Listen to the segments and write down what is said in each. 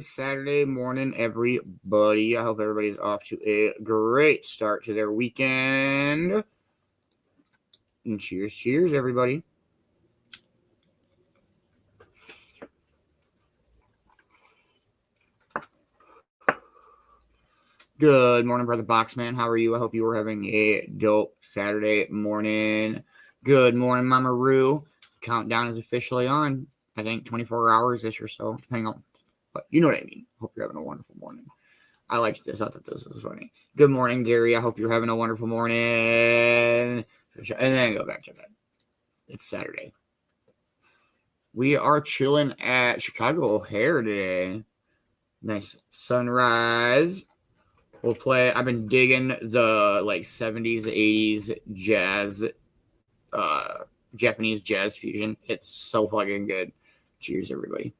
Good Saturday morning, everybody. I hope everybody's off to a great start to their weekend. And cheers, everybody. Good morning, Brother Boxman. How are you? I hope you were having a dope Saturday morning. Good morning, Mama Roo. Countdown is officially on. I think 24 hours-ish or so, depending on, but you know what I mean. Hope you're having a wonderful morning. I liked this. I thought this was funny. Good morning, Gary. I hope you're having a wonderful morning. And then go back to bed. It's Saturday. We are chilling at Chicago O'Hare today. Nice sunrise. We'll play. I've been digging the 70s, 80s jazz, Japanese jazz fusion. It's so fucking good. Cheers, everybody.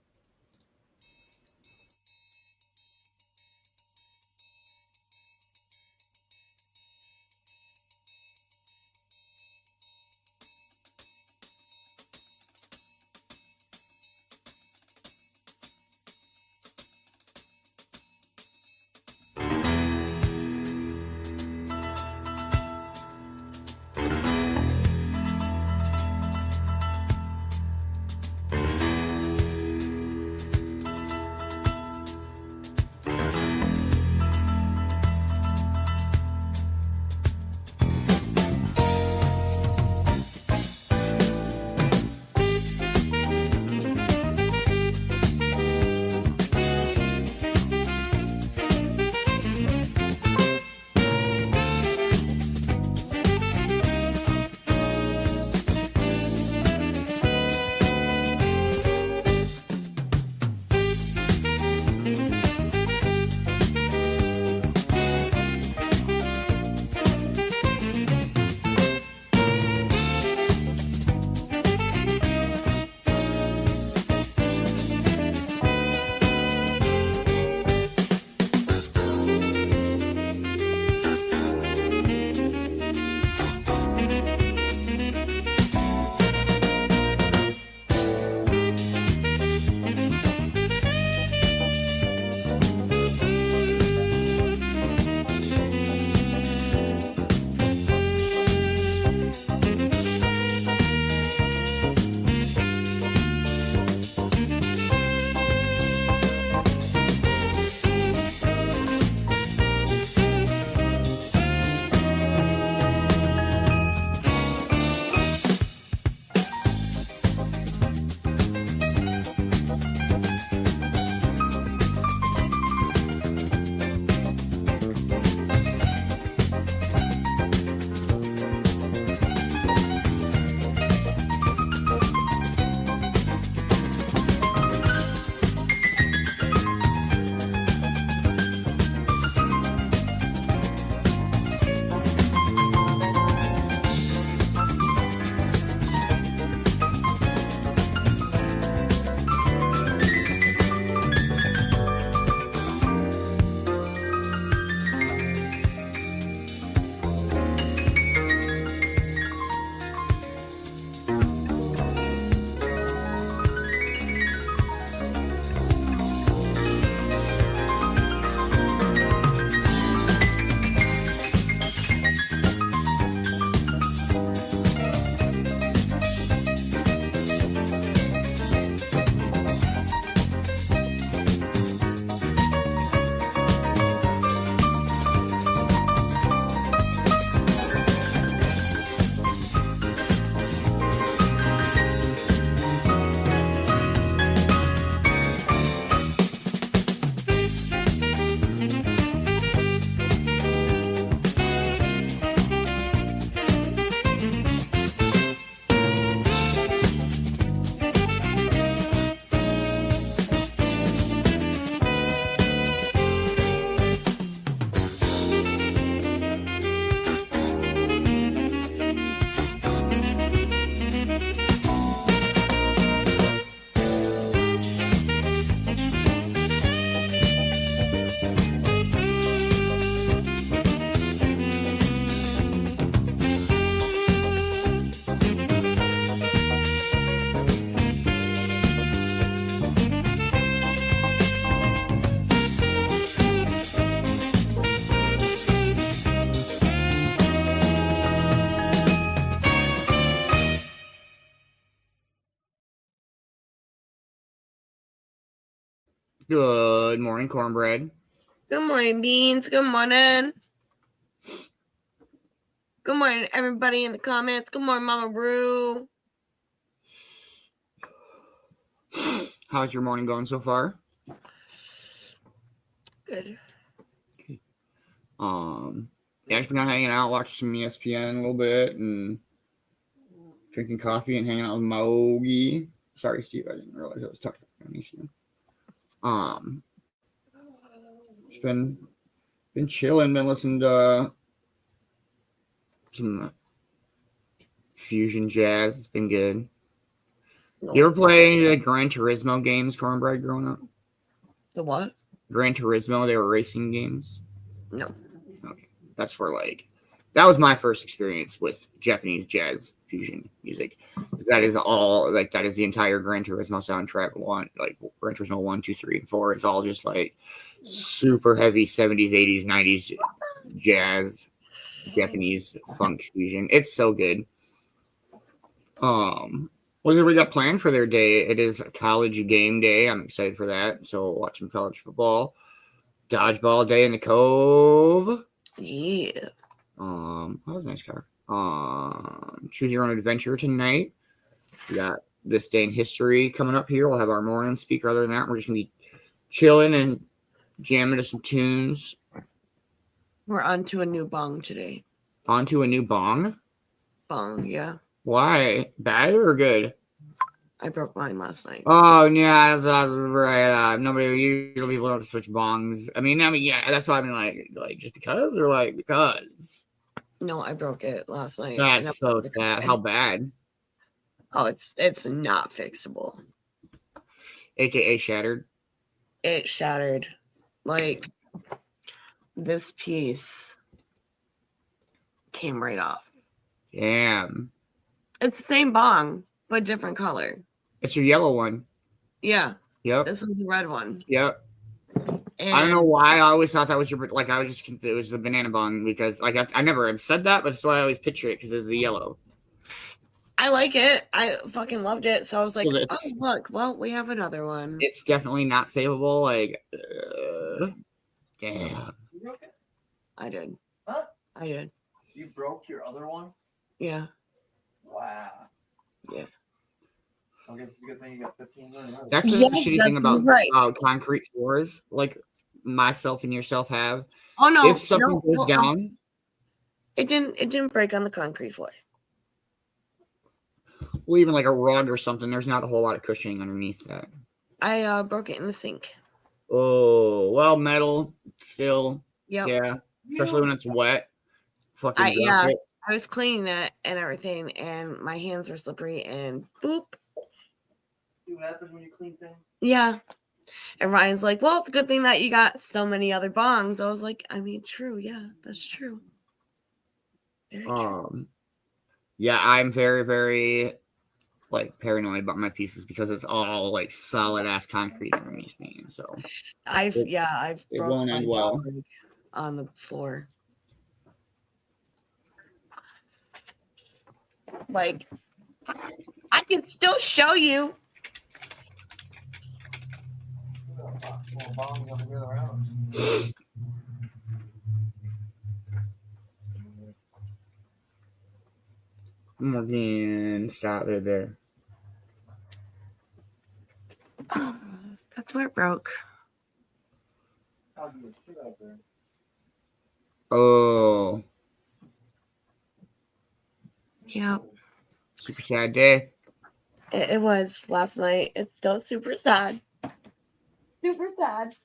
Good morning, Cornbread. Good morning, Beanz. Good morning. Good morning, everybody in the comments. Good morning, Mama Roo. How's your morning going so far? Good. Yeah, just been out hanging out, watching some ESPN a little bit, and drinking coffee and hanging out with Mogi. Sorry, Steve, I didn't realize I was talking about you. Just been chilling, been listening to some fusion jazz. It's been good. You ever play any of the Gran Turismo games, Cornbread, growing up? The what? Gran Turismo, they were racing games. No. Okay, that's where that was my first experience with Japanese jazz fusion music. That is all that is the entire Gran Turismo soundtrack. Gran Turismo 1, 2, 3, and 4. It's all just super heavy 70s, 80s, 90s jazz, Japanese funk fusion. It's so good. What's everybody got planned for their day? It is college game day. I'm excited for that. So watch some college football, dodgeball day in the Cove. Yeah. That was a nice car. Choose your own adventure tonight. We got this day in history coming up here. We'll have our morning speaker. Other than that, we're just gonna be chilling and jamming to some tunes. We're on to a new bong today. On to a new bong? Bong, yeah. Why? Bad or good? I broke mine last night. Oh, yeah, that's right. Usually people don't switch bongs. I mean, yeah, that's why I mean, like just because or because? No, I broke it last night. That's so sad. How bad? Oh, it's not fixable. AKA shattered? It shattered. This piece came right off. Damn. It's the same bong, but different color. It's your yellow one. Yeah. Yep. This is the red one. Yep. And I don't know why I always thought that was your it was the banana bong because I never have said that, but that's why I always picture it because it's the yellow. I like it. I fucking loved it. So I was like, So oh, look, well, we have another one. It's definitely not savable. Damn. You broke it? I did. Huh? I did. You broke your other one? Yeah. Wow. Yeah. Okay, it's a good thing you got 15 minutes. That's the shitty thing about concrete floors, like myself and yourself have. Oh no! If something goes down, it didn't break on the concrete floor. Well, even like a rug or something, there's not a whole lot of cushioning underneath that. I broke it in the sink. Oh well, metal still. Yep. Yeah, especially when it's wet. Fucking yeah. I was cleaning it and everything, and my hands were slippery, and boop. See what happens when you clean things? Yeah. And Ryan's like, well, it's a good thing that you got so many other bongs. I was like, I mean, true. Yeah, that's true. Very true. Yeah, I'm very, very paranoid about my pieces because it's all solid ass concrete underneath me. And so I've it won't end well on the floor. I can still show you. Morgan, stop it there. That's where it broke. Oh. Yep. Super sad day. It was last night. It's still super sad. Super sad.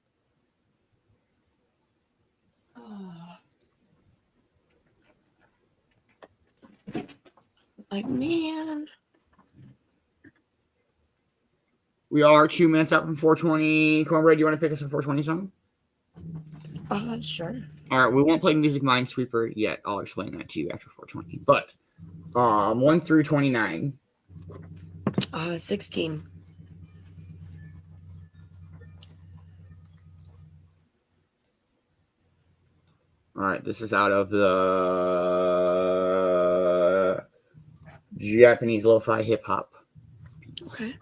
Man. We are 2 minutes out from 420. Cornbread, do you want to pick us a 420 song? Sure. All right, we won't play Music Minesweeper yet. I'll explain that to you after 420. But 1 through 29. 16. All right, this is out of the Japanese lo-fi hip-hop. Okay.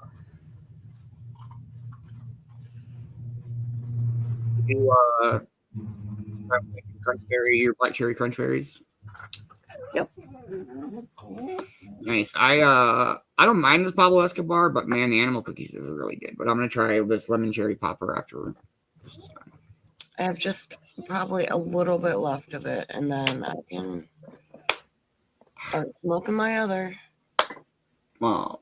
You crunch berry, your black cherry crunch berries. Yep. Nice. I don't mind this Pablo Escobar, but man, the animal cookies is really good. But I'm gonna try this lemon cherry popper after this is done. I have just probably a little bit left of it, and then I can start smoking my other. Well,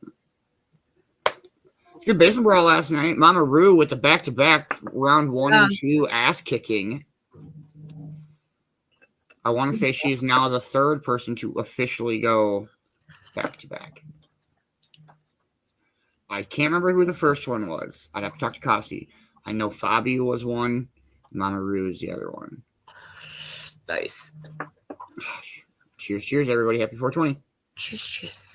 good basement brawl last night. Mama Roo with the back-to-back round 1 and 2 ass kicking. I want to say she's now the third person to officially go back-to-back. I can't remember who the first one was. I'd have to talk to Kasi. I know Fabio was one. Mama Roo is the other one. Nice. Cheers, cheers, everybody. Happy 420. Cheers, cheers.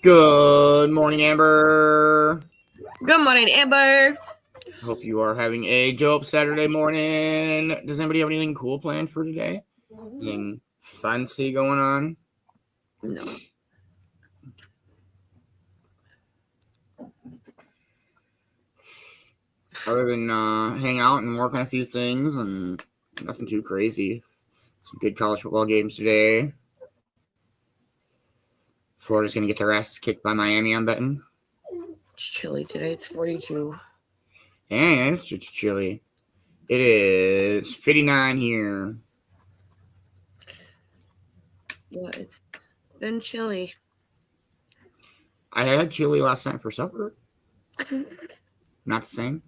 Good morning, Amber. Good morning, Amber. Hope you are having a dope Saturday morning. Does anybody have anything cool planned for today? Anything fancy going on? No. Other than hang out and work on a few things and nothing too crazy. Some good college football games today. Florida's going to get their asses kicked by Miami, I'm betting. It's chilly today. It's 42. Yeah, it's just chilly. It is 59 here. Yeah, it's been chilly. I had chili last night for supper. Not the same.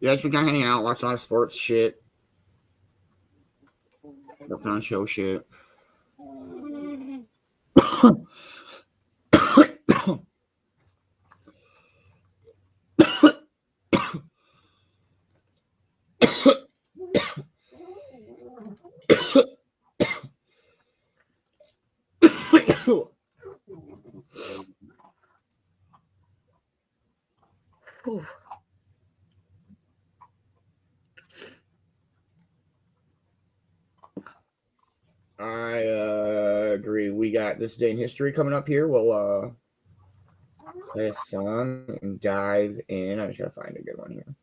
Yeah, it's been kind of hanging out, watching a lot of sports shit. Working on show shit. Ooh. I agree. We got this day in history coming up here. We'll play a song and dive in. I just gotta find a good one here.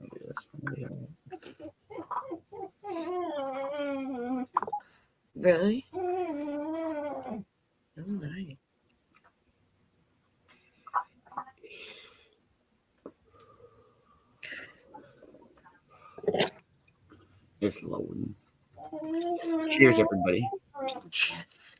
I'll do this one. Really? All right. It's loading. Cheers, everybody. Cheers.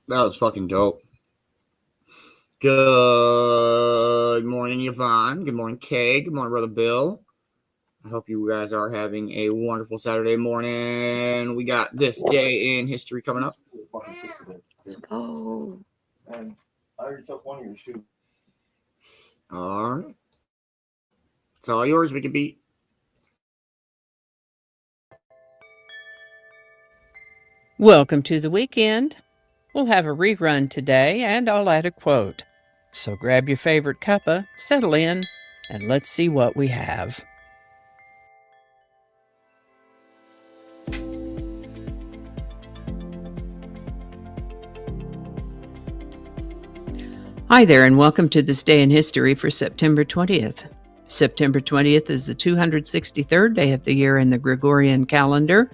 That was fucking dope. Good morning, Yvonne. Good morning, Kay. Good morning, Brother Bill. I hope you guys are having a wonderful Saturday morning. We got this day in history coming up. Let's go. And I already took one of your shoes. All right. It's all yours, Vicki B. Welcome to the weekend. We'll have a rerun today, and I'll add a quote. So grab your favorite cuppa, settle in, and let's see what we have. Hi there, and welcome to this day in history for September 20th. September 20th is the 263rd day of the year in the Gregorian calendar,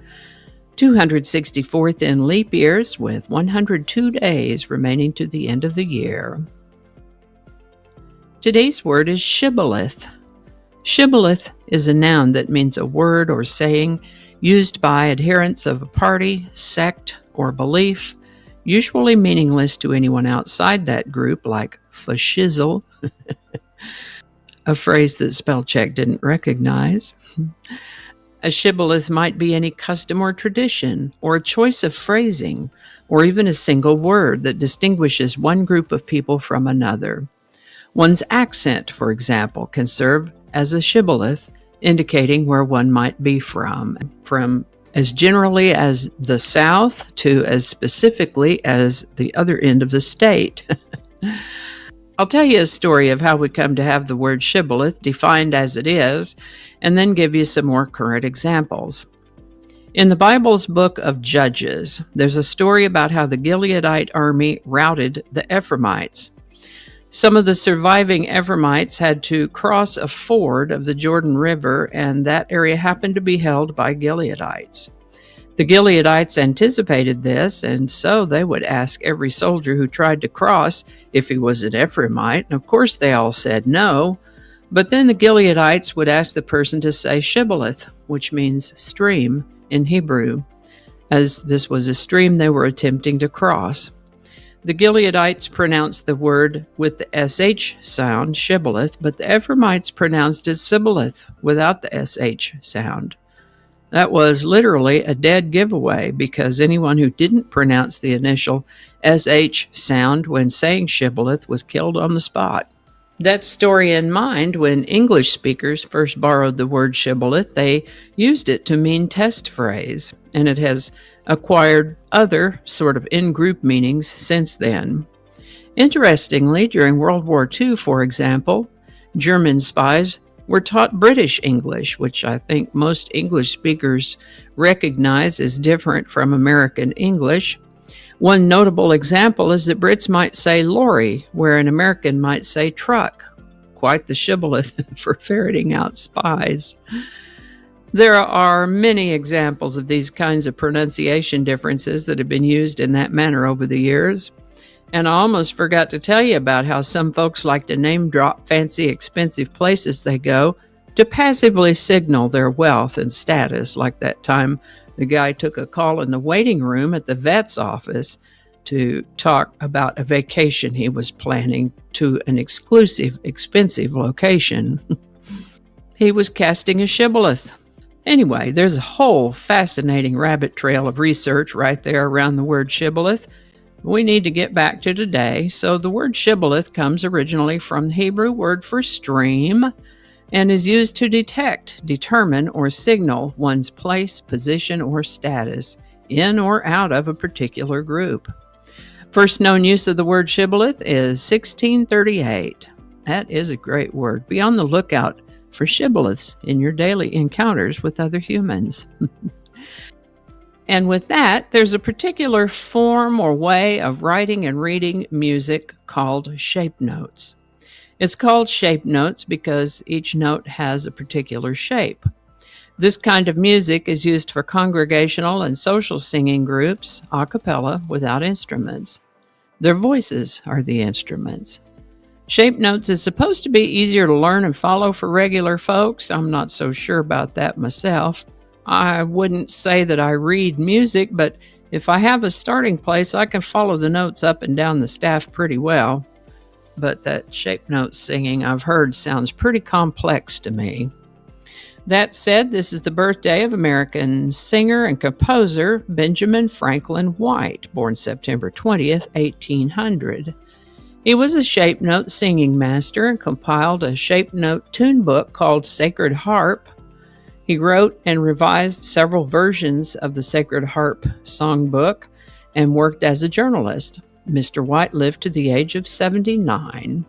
264th in leap years, with 102 days remaining to the end of the year. Today's word is shibboleth. Shibboleth is a noun that means a word or saying used by adherents of a party, sect, or belief, usually meaningless to anyone outside that group, like fashizzle, a phrase that spell-check didn't recognize. A shibboleth might be any custom or tradition, or a choice of phrasing, or even a single word that distinguishes one group of people from another. One's accent, for example, can serve as a shibboleth, indicating where one might be from as generally as the South to as specifically as the other end of the state. I'll tell you a story of how we come to have the word shibboleth defined as it is, and then give you some more current examples. In the Bible's book of Judges, there's a story about how the Gileadite army routed the Ephraimites. Some of the surviving Ephraimites had to cross a ford of the Jordan River, and that area happened to be held by Gileadites. The Gileadites anticipated this, and so they would ask every soldier who tried to cross if he was an Ephraimite, and of course they all said no, but then the Gileadites would ask the person to say shibboleth, which means stream in Hebrew, as this was a stream they were attempting to cross. The Gileadites pronounced the word with the SH sound, shibboleth, but the Ephraimites pronounced it sibboleth without the SH sound. That was literally a dead giveaway, because anyone who didn't pronounce the initial SH sound when saying shibboleth was killed on the spot. That story in mind, when English speakers first borrowed the word shibboleth, they used it to mean test phrase, and it has acquired other sort of in-group meanings since then. Interestingly, during World War II, for example, German spies were taught British English, which I think most English speakers recognize as different from American English. One notable example is that Brits might say lorry, where an American might say truck. Quite the shibboleth for ferreting out spies. There are many examples of these kinds of pronunciation differences that have been used in that manner over the years. And I almost forgot to tell you about how some folks like to name drop fancy, expensive places they go to passively signal their wealth and status, like that time the guy took a call in the waiting room at the vet's office to talk about a vacation he was planning to an exclusive, expensive location. He was casting a shibboleth. Anyway, there's a whole fascinating rabbit trail of research right there around the word shibboleth. We need to get back to today. So the word shibboleth comes originally from the Hebrew word for stream and is used to detect, determine, or signal one's place, position, or status in or out of a particular group. First known use of the word shibboleth is 1638. That is a great word. Be on the lookout for shibboleths in your daily encounters with other humans. And with that, there's a particular form or way of writing and reading music called shape notes. It's called shape notes because each note has a particular shape. This kind of music is used for congregational and social singing groups, a cappella, without instruments. Their voices are the instruments. Shape notes is supposed to be easier to learn and follow for regular folks. I'm not so sure about that myself. I wouldn't say that I read music, but if I have a starting place, I can follow the notes up and down the staff pretty well. But that shape note singing I've heard sounds pretty complex to me. That said, this is the birthday of American singer and composer Benjamin Franklin White, born September 20th, 1800. He was a shape note singing master and compiled a shape note tune book called Sacred Harp. He wrote and revised several versions of the Sacred Harp songbook and worked as a journalist. Mr. White lived to the age of 79.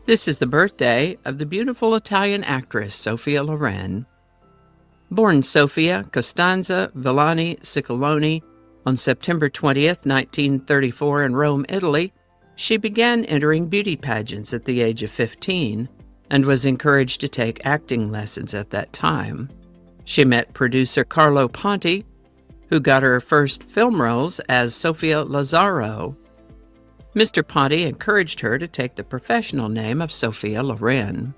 This is the birthday of the beautiful Italian actress Sophia Loren. Born Sofia Costanza Villani Ciccoloni on September 20th, 1934 in Rome, Italy, she began entering beauty pageants at the age of 15 and was encouraged to take acting lessons at that time. She met producer Carlo Ponti, who got her first film roles as Sofia Lazzaro. Mr. Ponti encouraged her to take the professional name of Sophia Loren.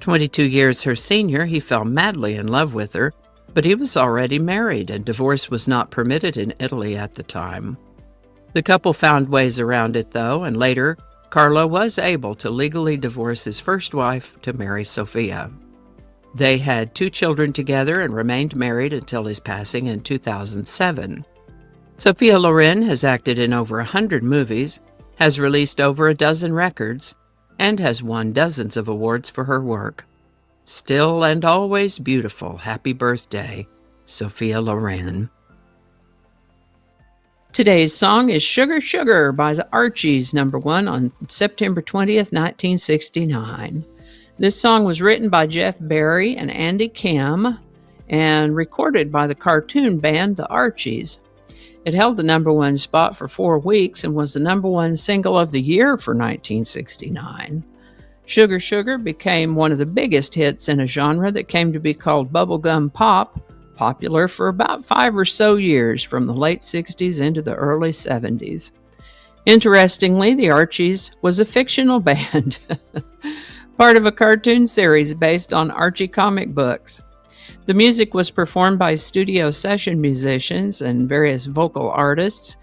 22 years her senior, he fell madly in love with her, but he was already married and divorce was not permitted in Italy at the time. The couple found ways around it, though, and later, Carlo was able to legally divorce his first wife to marry Sophia. They had 2 children together and remained married until his passing in 2007. Sophia Loren has acted in over 100 movies, has released over a dozen records, and has won dozens of awards for her work. Still and always beautiful. Happy birthday, Sophia Loren. Today's song is Sugar Sugar by the Archies, #1 on September 20th, 1969. This song was written by Jeff Barry and Andy Kim and recorded by the cartoon band The Archies. It held the #1 spot for 4 weeks and was the #1 single of the year for 1969. Sugar Sugar became one of the biggest hits in a genre that came to be called bubblegum pop, popular for about 5 or so years from the late 60s into the early 70s. Interestingly, the Archies was a fictional band, part of a cartoon series based on Archie comic books. The music was performed by studio session musicians and various vocal artists.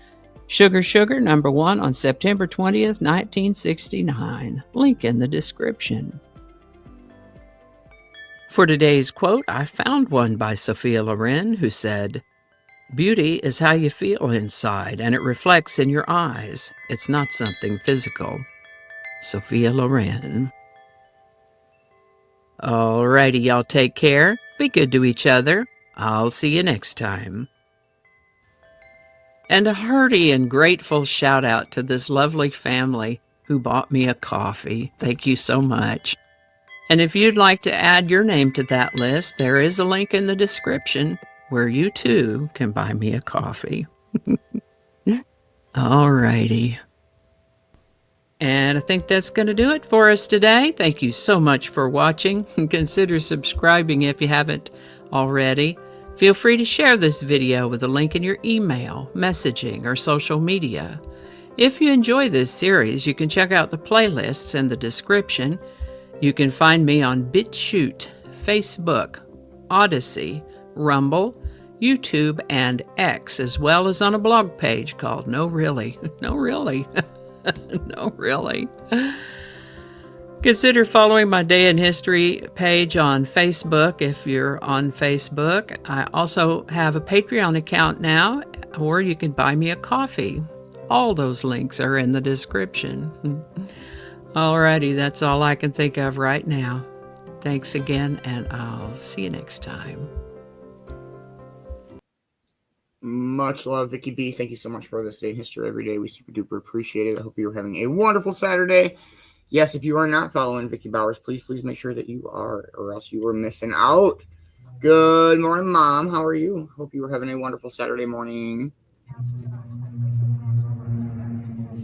Sugar Sugar, #1 on September 20th, 1969. Link in the description. For today's quote, I found one by Sophia Loren, who said, "Beauty is how you feel inside, and it reflects in your eyes. It's not something physical." Sophia Loren. Alrighty, y'all take care. Be good to each other. I'll see you next time. And a hearty and grateful shout out to this lovely family who bought me a coffee. Thank you so much. And if you'd like to add your name to that list, there is a link in the description where you too can buy me a coffee. Alrighty. And I think that's going to do it for us today. Thank you so much for watching. Consider subscribing if you haven't already. Feel free to share this video with a link in your email, messaging, or social media. If you enjoy this series, you can check out the playlists in the description. You can find me on BitChute, Facebook, Odyssey, Rumble, YouTube, and X, as well as on a blog page called No Really. No Really. No, really. Consider following my Day in History page on Facebook if you're on Facebook. I also have a Patreon account now, or you can buy me a coffee. All those links are in the description. Alrighty, that's all I can think of right now. Thanks again, and I'll see you next time. Much love, Vicki B. Thank you so much for this day in history every day. We super duper appreciate it. I hope you're having a wonderful Saturday. Yes, if you are not following Vicki Bowers, please make sure that you are, or else you are missing out. Good morning, Mom. How are you? Hope you are having a wonderful Saturday morning.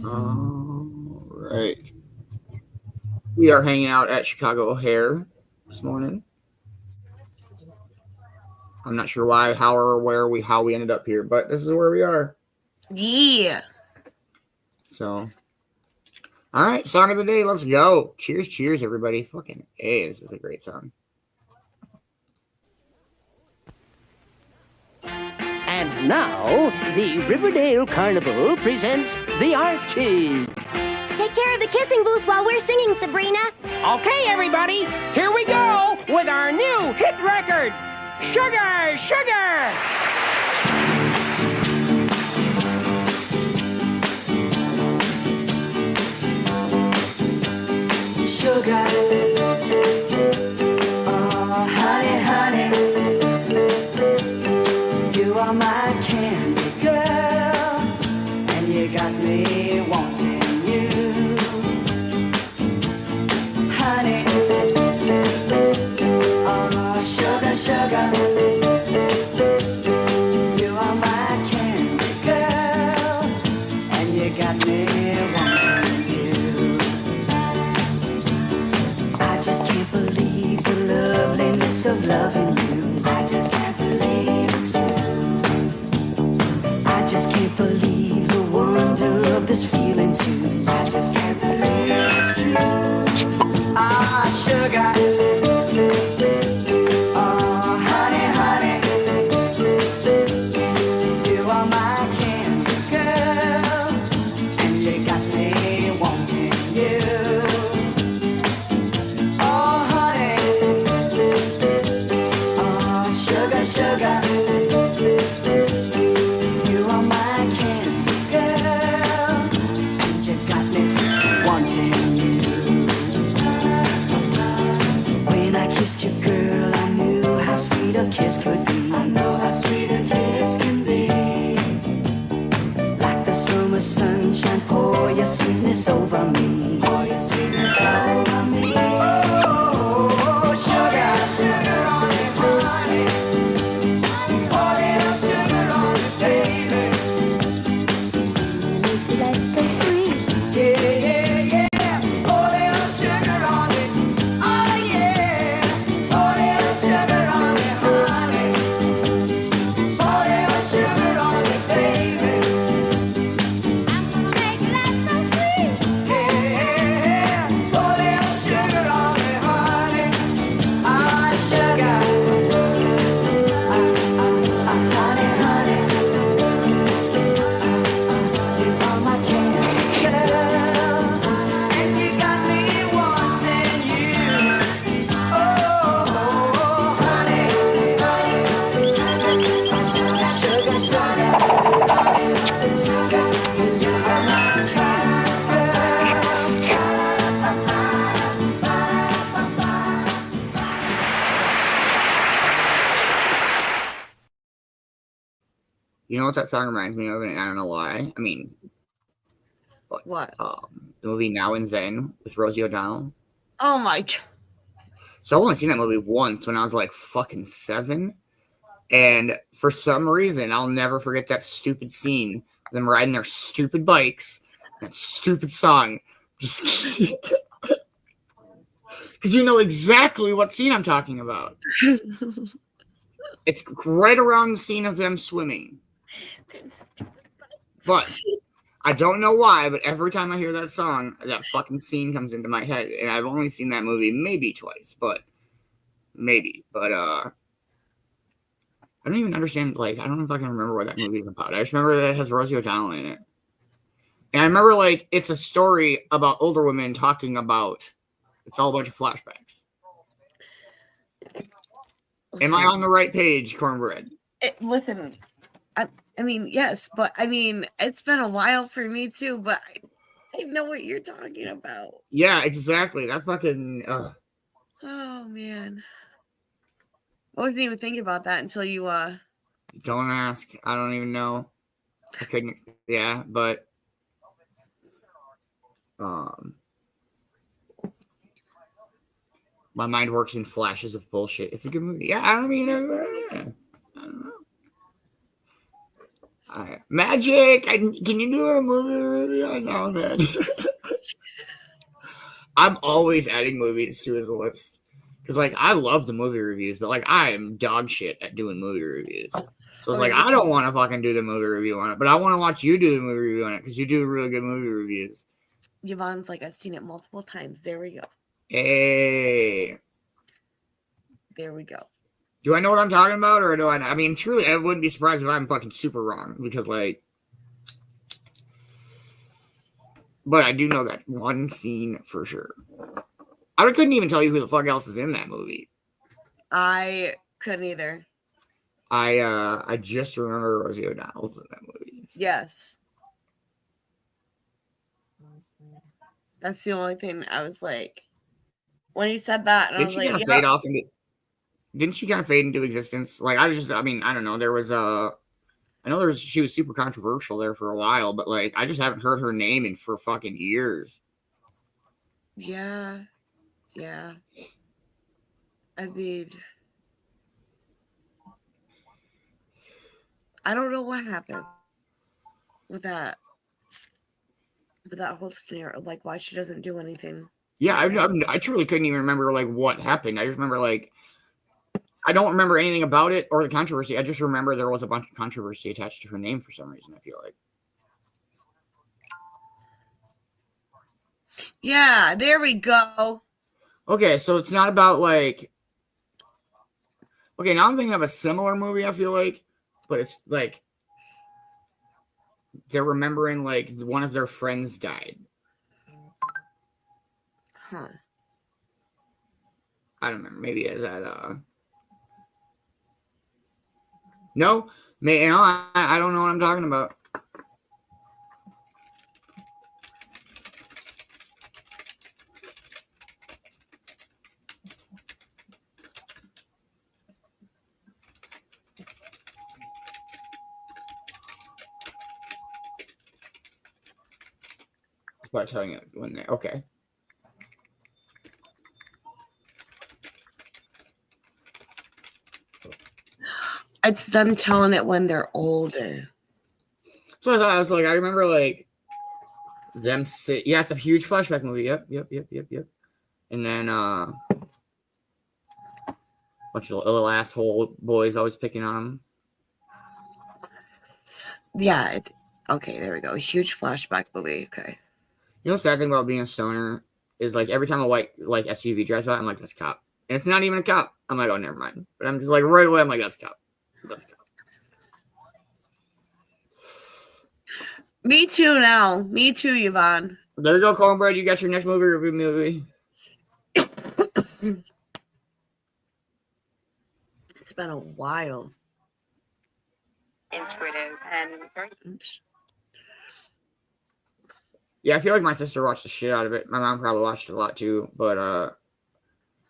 All right. We are hanging out at Chicago O'Hare this morning. I'm not sure why, how, or how we ended up here, but this is where we are. Yeah. So, all right, song of the day. Let's go. Cheers, cheers, everybody. Fucking A, this is a great song. And now, the Riverdale Carnival presents the Archies. Take care of the kissing booth while we're singing, Sabrina. Okay, everybody, here we go. with our new hit record, Sugar, Sugar! Sugar, oh honey, honey, you are my candy girl, and you got me wanting you, honey, oh sugar, sugar, you are my candy girl, and you got me wanting you. I just can't believe the loveliness of loving you. I just can't believe it's true. I just can't believe the wonder of this feeling too. I just can't believe it's true. Ah, sugar. Oh, honey, honey. You are my candy girl, and you got me wanting you. Oh, honey, oh, sugar, sugar, you are my candy girl, and you got me wanting you. When I kissed you, girl, I knew how sweet a kiss could be. I know how sweet a kiss can be. Like the summer sunshine, pour your sweetness over me. Pour your sweetness over me. Oh, sugar, sugar on it, honey. Pour a little sugar on it, baby. That's so sweet. Yeah, yeah, yeah. Pour a little sugar on it. Oh, yeah. Pour a little sugar on it, honey. Pour a little sugar on it, baby. I'm gonna make that so sweet. Yeah, pour a little sugar on it, honey. Ah, sugar. Honey, honey. You are my candy girl, and you got me wanting you. Oh, honey, honey. Sugar, sugar. Sugar, you are my candy You know what that song reminds me of, and I don't know why. I mean, What? the movie Now and Then with Rosie O'Donnell. Oh my god. So I've only seen that movie once when I was like fucking 7. And for some reason, I'll never forget that stupid scene of them riding their stupid bikes, that stupid song. Just because you know exactly what scene I'm talking about. It's right around the scene of them swimming. But I don't know why, but every time I hear that song, that fucking scene comes into my head. And I've only seen that movie maybe twice, but maybe. But I don't even understand, like, I don't know if I can remember what that movie is about. I just remember that it has Rosie O'Donnell in it. And I remember, like, it's a story about older women talking about, it's all a bunch of flashbacks. Am I on the right page, Cornbread? Listen, I mean, yes, but I mean, it's been a while for me too, but I know what you're talking about. Yeah, exactly. That fucking, Oh, man. I wasn't even thinking about that until you, don't ask. I don't even know. I couldn't, yeah, but, my mind works in flashes of bullshit. It's a good movie. Yeah, I don't know. Magic. Can you do a movie review? No, man. I'm always adding movies to his list because, like, I love the movie reviews, but like, I am dog shit at doing movie reviews. So it's like, I don't want to fucking do the movie review on it, but I want to watch you do the movie review on it because you do really good movie reviews. Yvonne's like, I've seen it multiple times. There we go. Hey. There we go. Do I know what I'm talking about, or do I not? I mean, truly, I wouldn't be surprised if I'm fucking super wrong, because, like, but I do know that one scene for sure. I couldn't even tell you who the fuck else is in that movie. I couldn't either. I just remember Rosie O'Donnell's in that movie. Yes. That's the only thing I was like, when you said that, and I Didn't was she like, kind of yeah. fade off into? Didn't she kind of fade into existence? Like I mean, I don't know. There was I know she was super controversial there for a while, but like I just haven't heard her name in for fucking years. Yeah. Yeah. I mean, I don't know what happened with that whole scenario, like why she doesn't do anything. Yeah, I truly couldn't even remember like what happened. I just remember like I don't remember anything about it or the controversy. I just remember there was a bunch of controversy attached to her name for some reason. I feel like. Yeah, there we go. Okay, so it's not about like. Okay, now I'm thinking of a similar movie. I feel like, but it's like they're remembering like one of their friends died. Huh. I don't remember. Maybe is that No, I don't know what I'm talking about. By telling it when they okay. It's them telling it when they're older. So I thought I was like, I remember like them sit. Yeah, it's a huge flashback movie. Yep. And then bunch of little asshole boys always picking on them. Yeah. Okay, there we go. Huge flashback movie. Okay. You know, the sad thing about being a stoner is like every time a white like SUV drives by, I'm like, that's a cop, and it's not even a cop. I'm like, oh, never mind. But I'm just like right away, I'm like, that's a cop. That's a cop. Me too now. Me too, Yvonne. There you go, Cornbread. You got your next movie review movie. It's been a while. Intuitive and very. Oops. Yeah, I feel like my sister watched the shit out of it. My mom probably watched it a lot too. But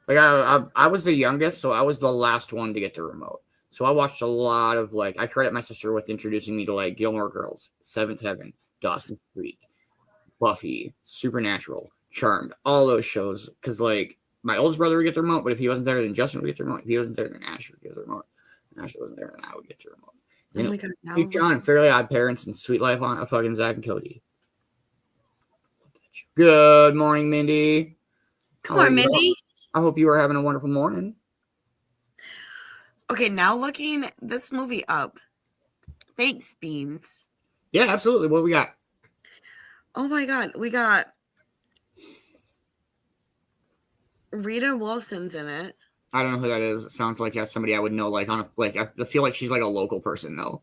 like I was the youngest, so I was the last one to get the remote. So I watched a lot of like I credit my sister with introducing me to like Gilmore Girls, Seventh Heaven, Dawson's Creek, Buffy, Supernatural, Charmed, all those shows. Because like my oldest brother would get the remote, but if he wasn't there, then Justin would get the remote. If he wasn't there, then Ash would get the remote. If Ash wasn't there, then I would get the remote. Oh You my know, god. Now Steve John and Fairly Odd Parents and Sweet Life on a fucking Zach and Cody. Good morning, Mindy. Come on, Mindy. I hope you are having a wonderful morning. Okay, now looking this movie up. Thanks, Beanz. Yeah, absolutely. What we got? Oh my god, we got Rita Wilson's in it. I don't know who that is. It sounds like that's somebody I would know. Like on a, like I feel like she's like a local person though.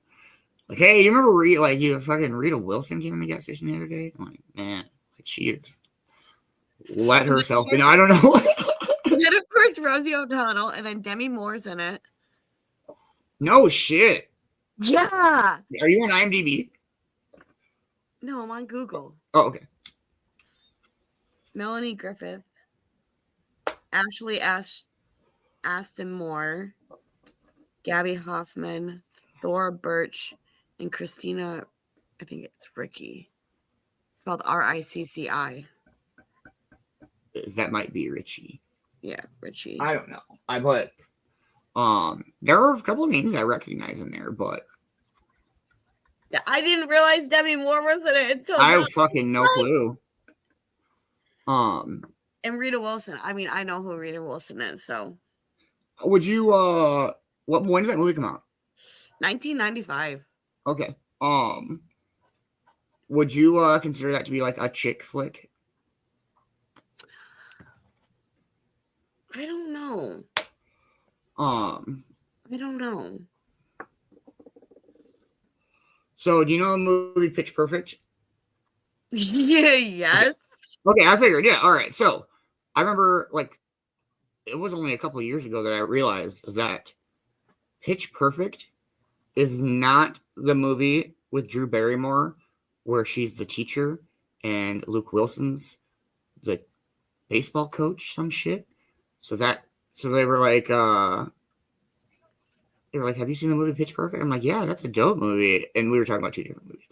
Like, hey, you remember Rita Wilson came in the gas station the other day? I'm like, man, like she is let herself in. I don't know. And then of course Rosie O'Donnell, and then Demi Moore's in it. No shit. Yeah. Are you on IMDb? No, I'm on Google. Oh, okay. Melanie Griffith, Ashley Aston Moore, Gabby Hoffman, Thora Birch, and Christina, I think it's Ricci. It's spelled R-I-C-C-I. That might be Richie. Yeah, Ricci. I don't know. But there are a couple of names I recognize in there, but I didn't realize Demi Moore was in it until I now. have fucking no clue. And Rita Wilson. I mean, I know who Rita Wilson is, so. Would you when did that movie come out? 1995. Okay. Would you consider that to be like a chick flick? I don't know. I don't know. So do you know the movie Pitch Perfect? Yeah, yes. Okay, I figured. Yeah, all right. So I remember like it was only a couple of years ago that I realized that Pitch Perfect is not the movie with Drew Barrymore where she's the teacher and Luke Wilson's the baseball coach, some shit. So they were like, have you seen the movie Pitch Perfect? I'm like, yeah, that's a dope movie. And we were talking about two different movies.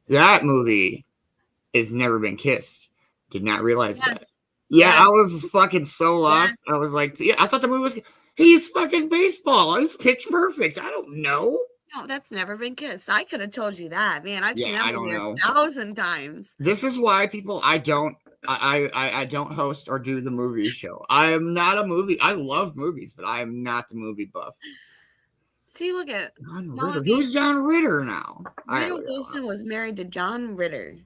That movie is Never Been Kissed. Did not realize that. Yeah, Yes. I was fucking so lost. Yes. I was like, yeah, I thought the movie was, he's fucking baseball. It's Pitch Perfect. I don't know. No, that's Never Been Kissed. I could have told you that, man. I've seen Yeah, that I don't movie know. 1,000 times. This is why people, I don't host or do the movie show. I am not a movie. I love movies, but I am not the movie buff. See, look at John Mama Ritter. Who's John Ritter now? All right, Rita look at that one. Wilson was married to John Ritter.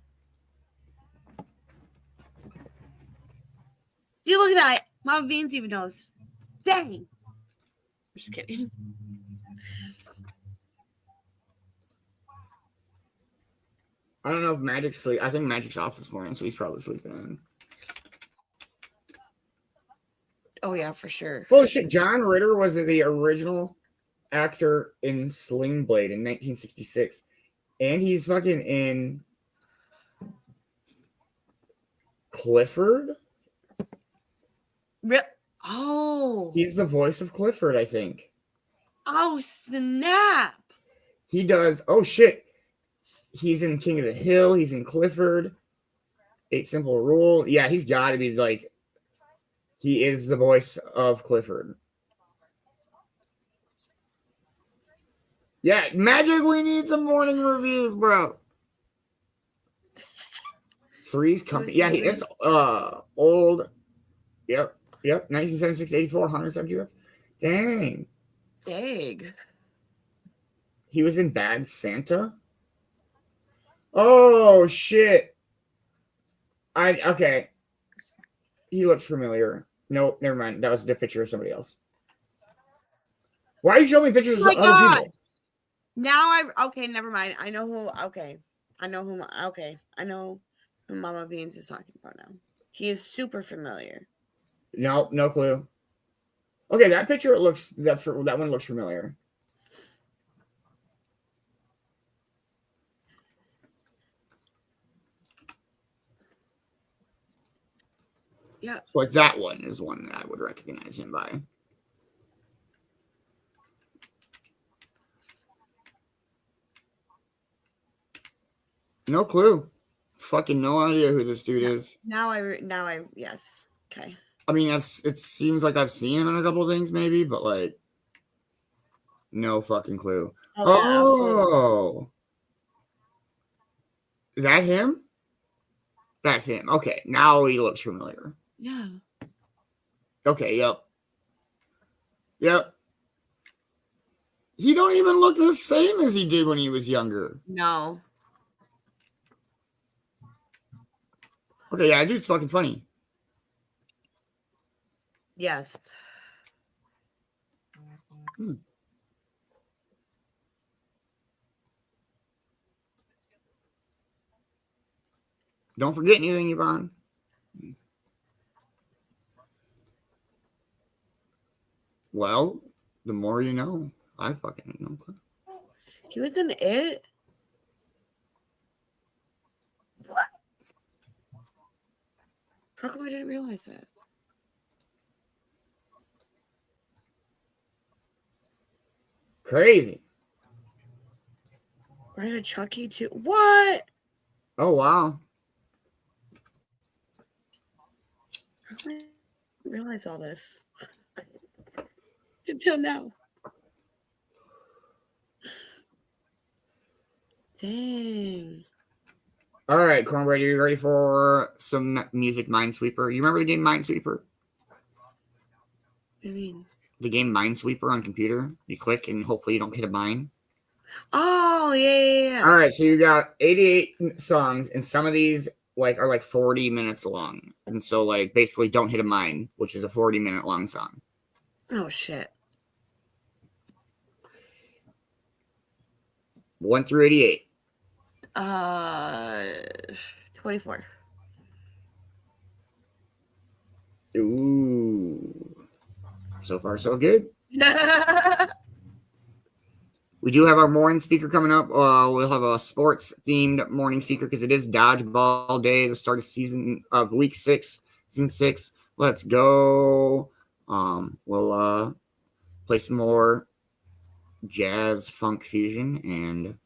See, look at that. Mama Beanz even knows. Dang. Just kidding. I don't know if Magic's sleep. I think Magic's off this morning, so he's probably sleeping in. Oh, yeah, for sure. Oh shit! John Ritter was the original actor in Sling Blade in 1966, and he's fucking in Clifford. Oh. He's the voice of Clifford, I think. Oh, snap. He does. Oh shit! He's in King of the Hill. He's in Clifford. 8 Simple Rule. Yeah, he's got to be like. He is the voice of Clifford. Yeah, Magic, we need some morning reviews, bro. Three's Company. Yeah, he is old. Yep. 1976 84, 170. Dang. Dang. He was in Bad Santa. Oh shit. Okay. He looks familiar. Nope, never mind. That was the picture of somebody else. Why are you showing me pictures Oh my of other God. people? Now okay, never mind. I know who Mama Beanz is talking about now. He is super familiar. No clue. Okay, that picture that one looks familiar. Yeah. Like that one is one that I would recognize him by. No clue. Fucking no idea who this dude is. Now I yes. Okay. I mean, it seems like I've seen him in a couple of things, maybe, but like, no fucking clue. Oh, Is that him? That's him. Okay, now he looks familiar. yeah. Okay, yep. He don't even look the same as he did when he was younger. No. Okay, yeah, dude's fucking funny. Yes. Don't forget anything, Yvonne. Well, the more you know. I fucking no clue. He was in it. What? How come I didn't realize that? Crazy. Right a Chucky too. What? Oh, wow. How come I didn't realize all this? Until now. Dang. All right, Cornbread, are you ready for some music Minesweeper? You remember the game Minesweeper? I mean, The game Minesweeper on computer? You click and hopefully you don't hit a mine. oh yeah. All right, so you got 88 songs, and some of these are like 40 minutes long. And so like basically Don't Hit a Mine, which is a 40-minute long song. Oh shit. 1 through 88. 24. Ooh. So far, so good. We do have our morning speaker coming up. We'll have a sports-themed morning speaker because it is dodgeball day, the start of week 6, season 6. Let's go. We'll play some more jazz, funk fusion, and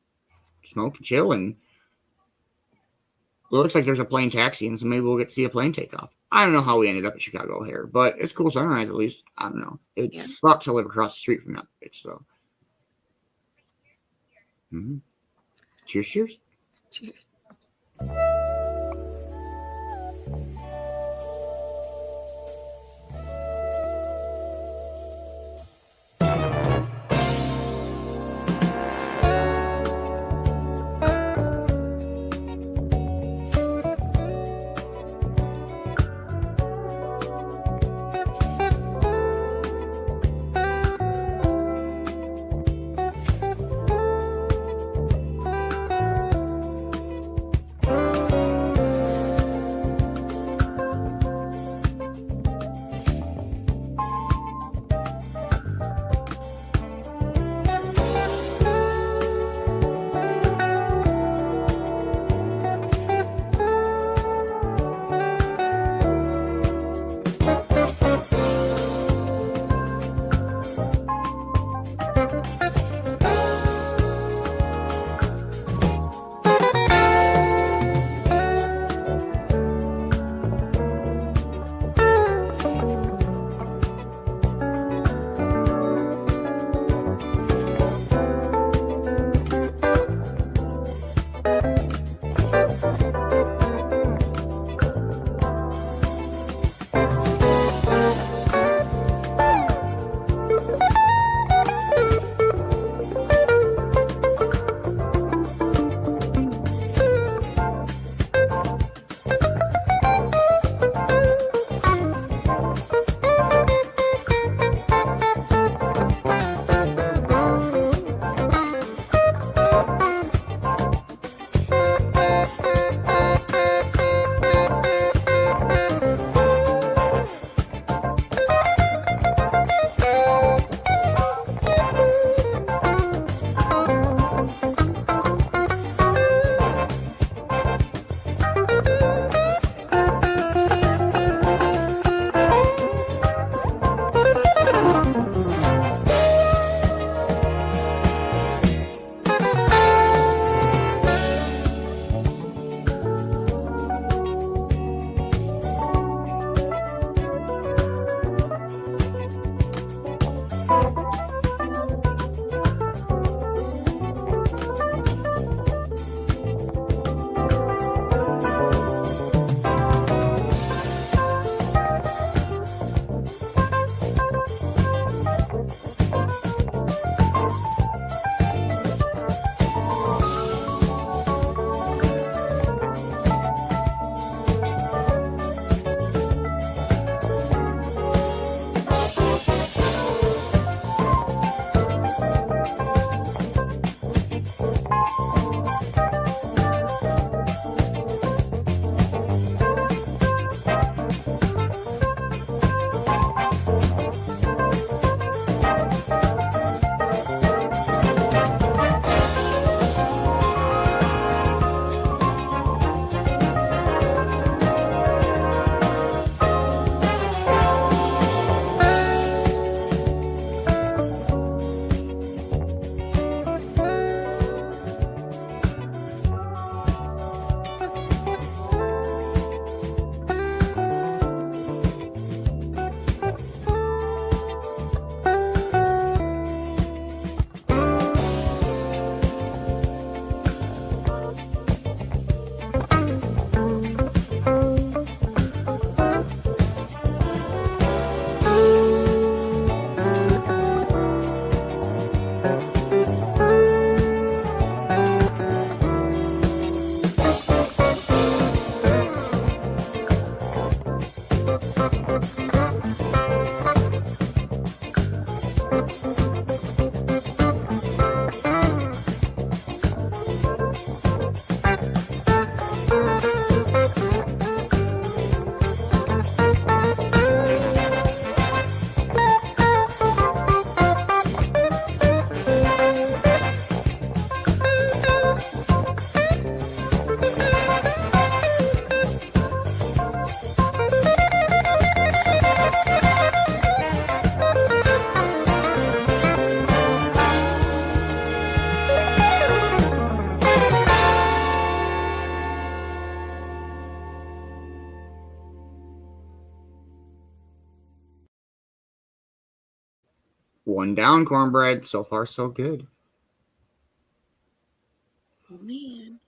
smoke, chill, and it looks like there's a plane taxiing, so maybe we'll get to see a plane take off. I don't know how we ended up in Chicago here, but it's cool sunrise at least. I don't know. It sucks to live across the street from that bitch, so. Mm-hmm. Cheers, cheers. Cheers. One down, Cornbread. So far, so good. Oh, man.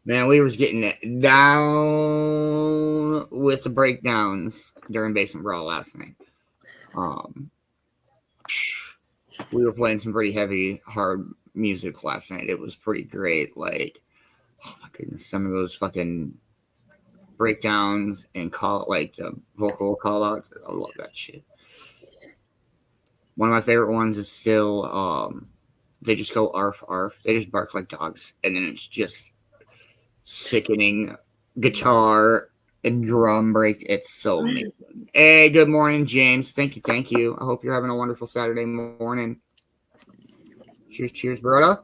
Man, we was getting it down with the breakdowns during Basement Brawl last night. We were playing some pretty heavy, hard music last night. It was pretty great. Like, oh my goodness, some of those fucking breakdowns and the vocal call outs. I love that shit. One of my favorite ones is still they just go arf arf. They just bark like dogs, and then it's just sickening guitar and drum break. It's so amazing. Hey, good morning, James. Thank you. I hope you're having a wonderful Saturday morning. Cheers, brother.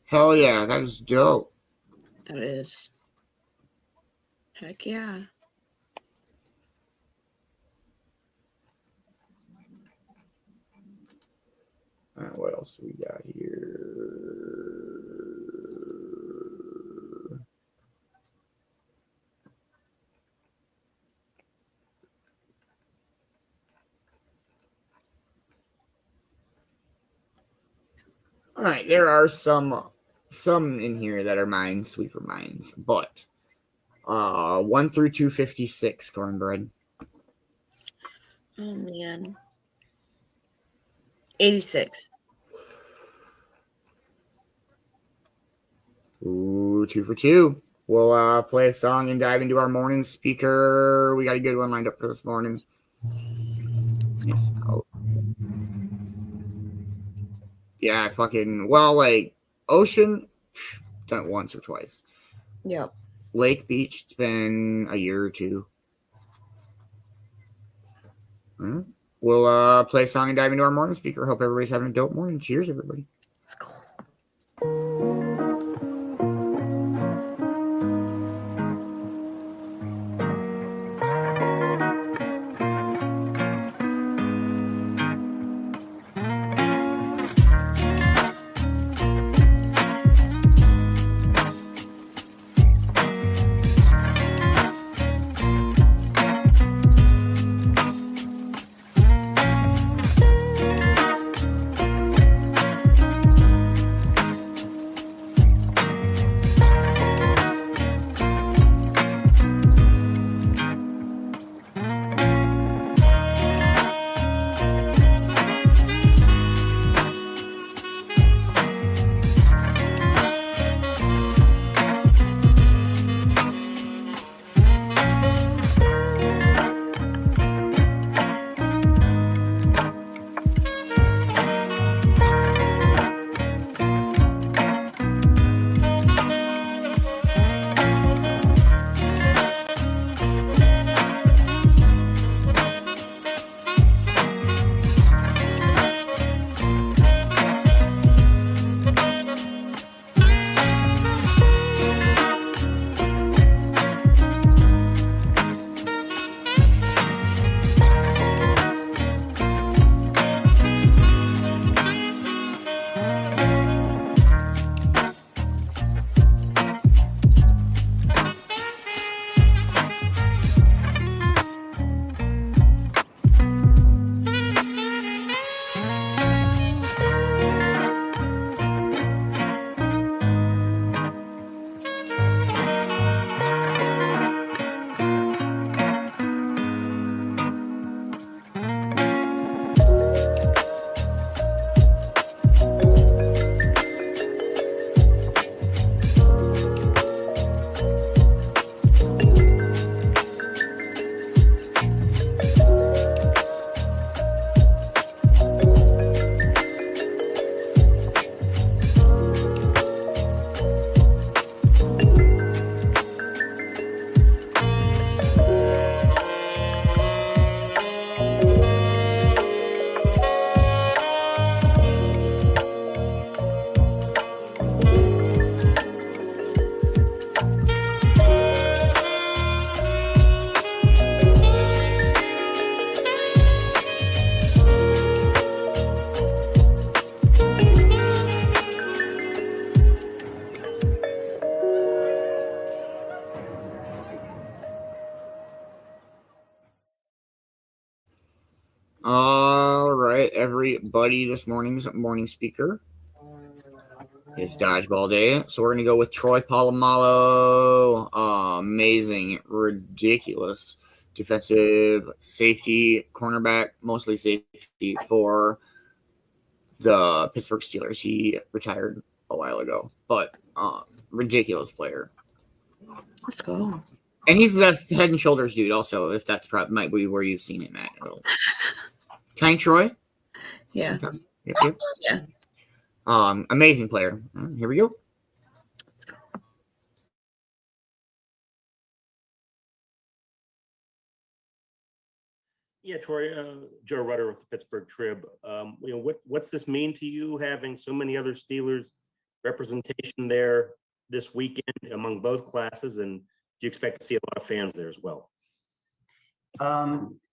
Hell yeah, that is dope. That is. Heck yeah. All right, what else do we got here? All right, there are some in here that are Minesweeper mines, but 1 through 256, Cornbread. Oh, man. 86. Ooh, 2 for 2. We'll play a song and dive into our morning speaker. We got a good one lined up for this morning. Yes. Oh. Yeah, Ocean, done it once or twice. Yep. Lake Beach, it's been a year or two. We'll play a song and dive into our morning speaker. Hope everybody's having a dope morning. Cheers, everybody. Let's go. everybody. This morning's morning speaker is Dodgeball Day. So we're going to go with Troy Polamalu. Amazing, ridiculous defensive safety, cornerback, mostly safety for the Pittsburgh Steelers. He retired a while ago, but ridiculous player. Let's go. And he's that head and shoulders dude also, if that's might be where you've seen him at. Tiny Troy? Yeah. Yep. Yeah. Amazing player. Here we go. Yeah, Troy, Joe Rutter with the Pittsburgh Trib. What's this mean to you, having so many other Steelers representation there this weekend among both classes, and do you expect to see a lot of fans there as well?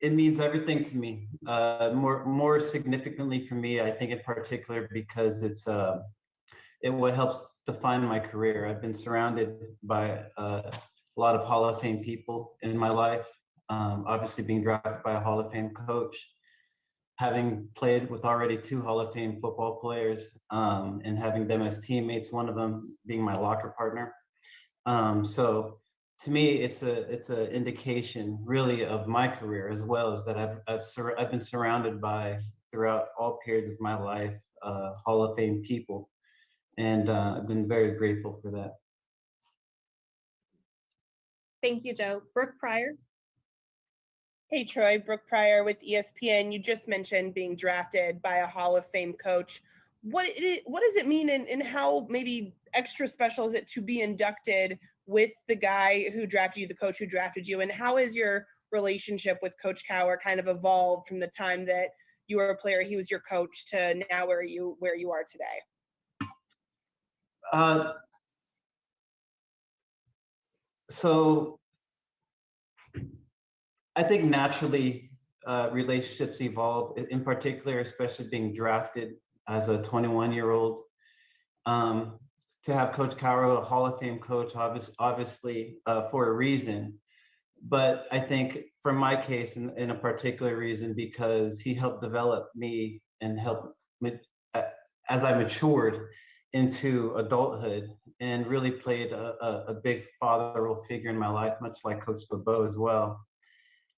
It means everything to me. More significantly for me, I think in particular because it what helps define my career. I've been surrounded by a lot of Hall of Fame people in my life. Obviously being drafted by a Hall of Fame coach, having played with already 2 Hall of Fame football players, and having them as teammates, one of them being my locker partner. So to me, it's a indication really of my career, as well as that I've been surrounded by, throughout all periods of my life, Hall of Fame people. And I've been very grateful for that. Thank you, Joe. Brooke Pryor. Hey, Troy, Brooke Pryor with ESPN. You just mentioned being drafted by a Hall of Fame coach. What does it mean, and how maybe extra special is it to be inducted with the guy who drafted you, the coach who drafted you, and how has your relationship with Coach Cowher kind of evolved from the time that you were a player, he was your coach, to now where you are today? So I think naturally relationships evolve, in particular, especially being drafted as a 21-year-old. To have Coach Cowher, a Hall of Fame coach, obviously for a reason. But I think for my case, in a particular reason, because he helped develop me and helped me as I matured into adulthood, and really played a big father role figure in my life, much like Coach LeBeau as well.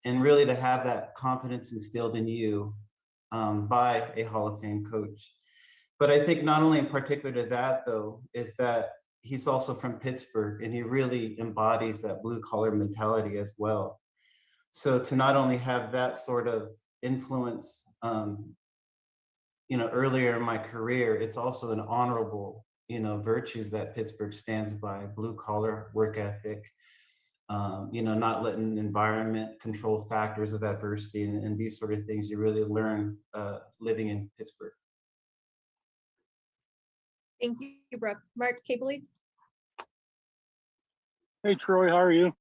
And really to have that confidence instilled in you by a Hall of Fame coach. But I think not only in particular to that, though, is that he's also from Pittsburgh, and he really embodies that blue collar mentality as well. So to not only have that sort of influence, earlier in my career, it's also an honorable, virtues that Pittsburgh stands by: blue collar work ethic, not letting environment control factors of adversity, and these sort of things you really learn living in Pittsburgh. Thank you, Brooke. Mark Cabley. Hey, Troy, how are you?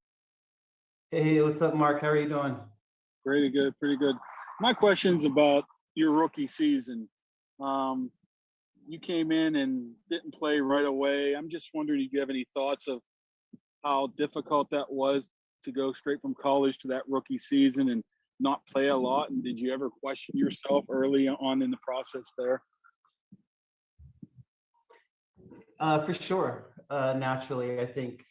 Hey, what's up, Mark? How are you doing? Pretty good, pretty good. My question's about your rookie season. You came in and didn't play right away. I'm just wondering if you have any thoughts of how difficult that was to go straight from college to that rookie season and not play a lot. And did you ever question yourself early on in the process there? For sure. Naturally, I think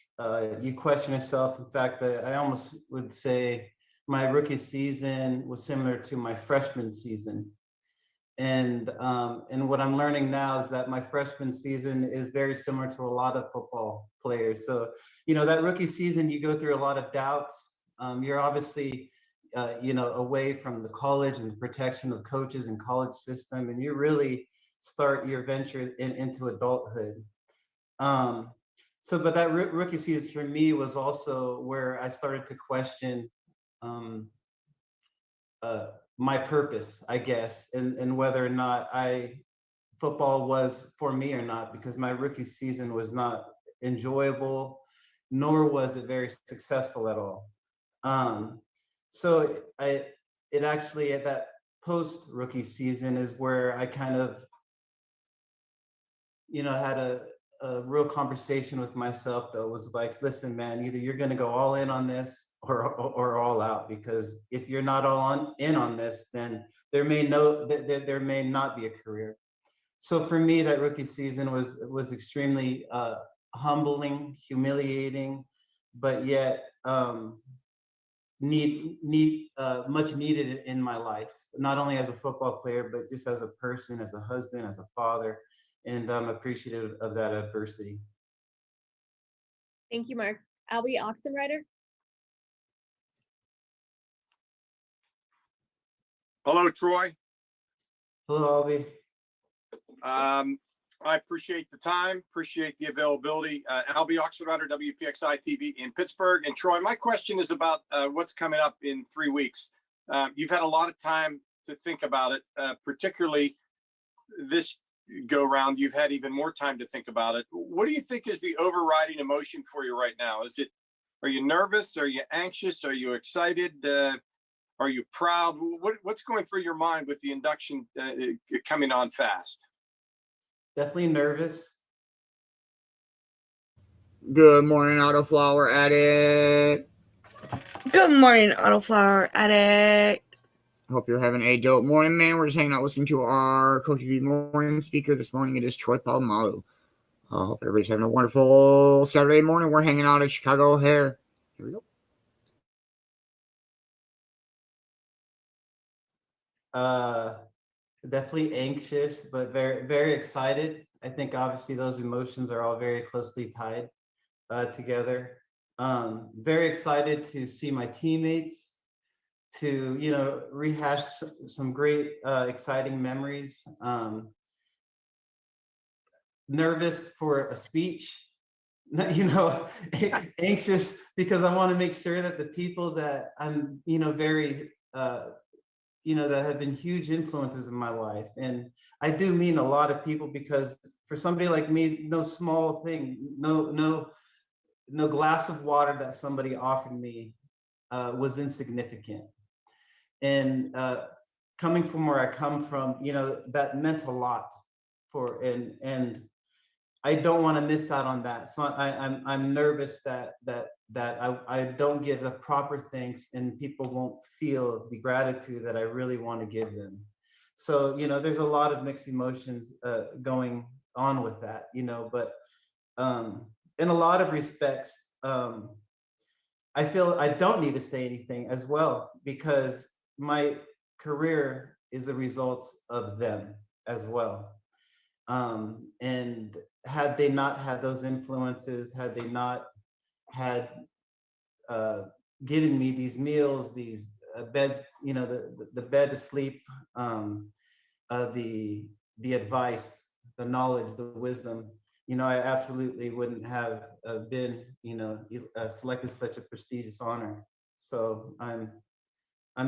you question yourself. In fact, I almost would say my rookie season was similar to my freshman season. And what I'm learning now is that my freshman season is very similar to a lot of football players. So, that rookie season, you go through a lot of doubts. You're obviously, away from the college and the protection of coaches and college system, and you really start your venture into adulthood. But that rookie season for me was also where I started to question my purpose, I guess, and whether or not football was for me or not, because my rookie season was not enjoyable, nor was it very successful at all. So it actually, at that post rookie season, is where I kind of, had a real conversation with myself that was like, listen, man, either you're going to go all in on this or all out, because if you're not all in on this, then there may not be a career. So for me, that rookie season was extremely humbling, humiliating, but yet much needed in my life, not only as a football player, but just as a person, as a husband, as a father, and I'm appreciative of that adversity. Thank you, Mark. Albie Oxenrider. Hello, Troy. Hello, Albie. I appreciate the time, appreciate the availability. Albie Oxenrider, WPXI TV in Pittsburgh. And Troy, my question is about what's coming up in 3 weeks. You've had a lot of time to think about it, particularly this go round. You've had even more time to think about it. What do you think is the overriding emotion for you right now? Are you nervous? Are you anxious? Are you excited? Are you proud? What's going through your mind with the induction coming on fast? Definitely nervous. Good morning, Autoflower Addict. Good morning, Autoflower Addict. Hope you're having a dope morning, man. We're just hanging out listening to our Cove-TV morning speaker this morning. It is Troy Palomalo. I hope everybody's having a wonderful Saturday morning. We're hanging out at Chicago O'Hare. Here we go. Definitely anxious, but very, very excited. I think obviously those emotions are all very closely tied together. Very excited to see my teammates, to, rehash some great, exciting memories. Nervous for a speech, anxious because I want to make sure that the people that I'm, very, that have been huge influences in my life. And I do mean a lot of people, because for somebody like me, no small thing, no glass of water that somebody offered me was insignificant. And coming from where I come from, that meant a lot and I don't want to miss out on that. So I'm nervous that I don't give the proper thanks and people won't feel the gratitude that I really want to give them. So, there's a lot of mixed emotions going on with that, but in a lot of respects, I feel I don't need to say anything as well, because my career is a result of them as well. And had they not had those influences, had they not had given me these meals, these beds, the bed to sleep, the advice, the knowledge, the wisdom, I absolutely wouldn't have been, selected such a prestigious honor. So I'm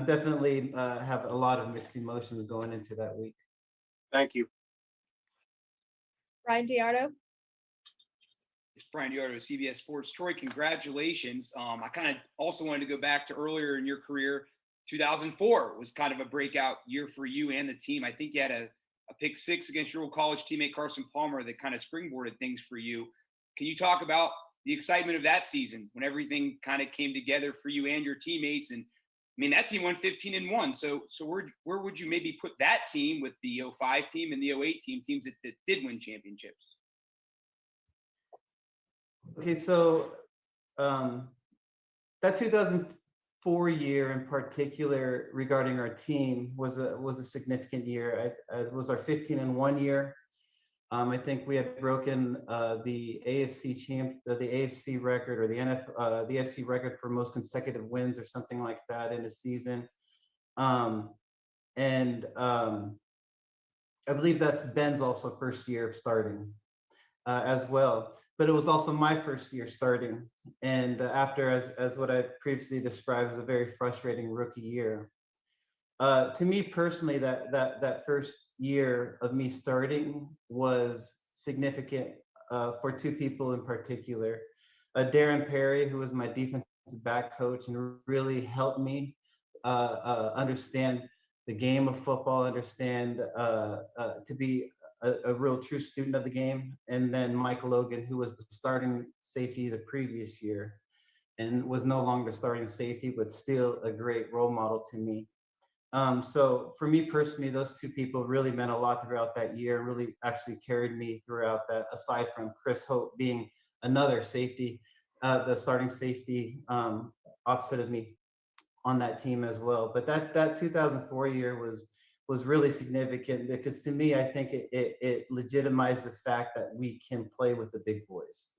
definitely have a lot of mixed emotions going into that week. Thank you. Ryan Diardo. It's Brian Diardo, CBS Sports. Troy, congratulations. I kind of also wanted to go back to earlier in your career. 2004 was kind of a breakout year for you and the team. I think you had a pick six against your old college teammate Carson Palmer that kind of springboarded things for you. Can you talk about the excitement of that season when everything kind of came together for you and your teammates? And I mean, that team went 15-1. So where would you maybe put that team with the 05 team and the 08 team, teams that did win championships? Okay, so that 2004 year in particular regarding our team was a significant year. It was our 15-1 year. I think we had broken the AFC record, or the AFC record for most consecutive wins or something like that in a season. And I believe that's Beanz also first year of starting as well. But it was also my first year starting. And after, as what I previously described, as a very frustrating rookie year. To me personally, that first year of me starting was significant for two people in particular. Darren Perry, who was my defensive back coach and really helped me understand the game of football, understand to be a real true student of the game. And then Mike Logan, who was the starting safety the previous year and was no longer starting safety, but still a great role model to me. So for me personally, those two people really meant a lot throughout that year, really actually carried me throughout that, aside from Chris Hope being another safety, the starting safety opposite of me on that team as well. But that 2004 year was really significant because to me, I think it legitimized the fact that we can play with the big boys.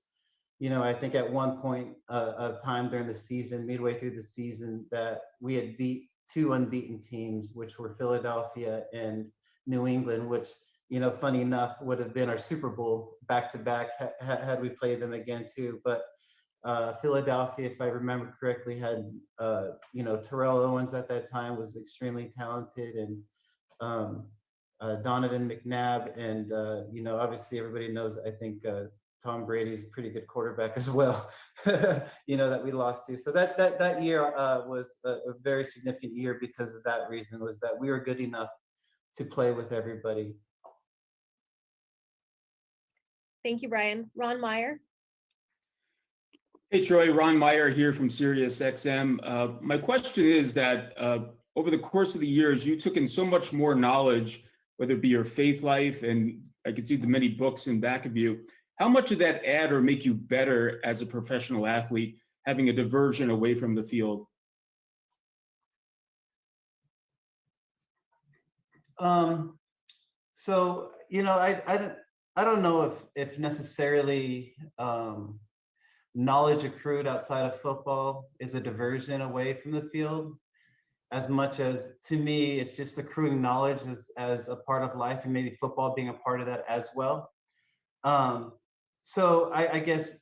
You know, I think at one point of time during the season, midway through the season, that we had beat two unbeaten teams, which were Philadelphia and New England, which, you know, funny enough, would have been our Super Bowl back-to-back had we played them again too. But Philadelphia, if I remember correctly, had, you know, Terrell Owens at that time was extremely talented, and Donovan McNabb, and, you know, obviously everybody knows, I think, Tom Brady's a pretty good quarterback as well, you know, that we lost to. So that year was a very significant year because of that reason, was that we were good enough to play with everybody. Thank you, Brian. Ron Meyer. Hey, Troy, Ron Meyer here from Sirius XM. My question is that over the course of the years, you took in so much more knowledge, whether it be your faith life, and I could see the many books in back of you. How much did that add or make you better as a professional athlete, having a diversion away from the field? So, you know, I don't know if necessarily knowledge accrued outside of football is a diversion away from the field, as much as, to me, it's just accruing knowledge as a part of life, and maybe football being a part of that as well. So I guess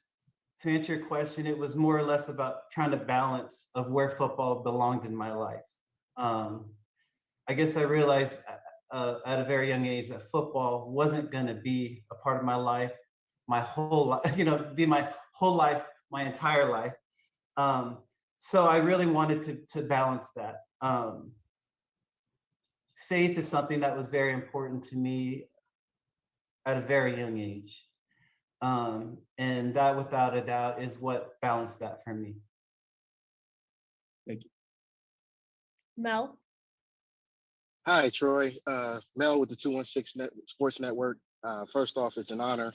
to answer your question, it was more or less about trying to balance of where football belonged in my life. I guess I realized at a very young age that football wasn't going to be a part of my life, my whole life, you know, be my whole life, my entire life. So I really wanted to balance that. Faith is something that was very important to me at a very young age. And that, without a doubt, is what balanced that for me. Thank you. Mel. Hi, Troy. Mel with the 216 Sports Network. First off, it's an honor.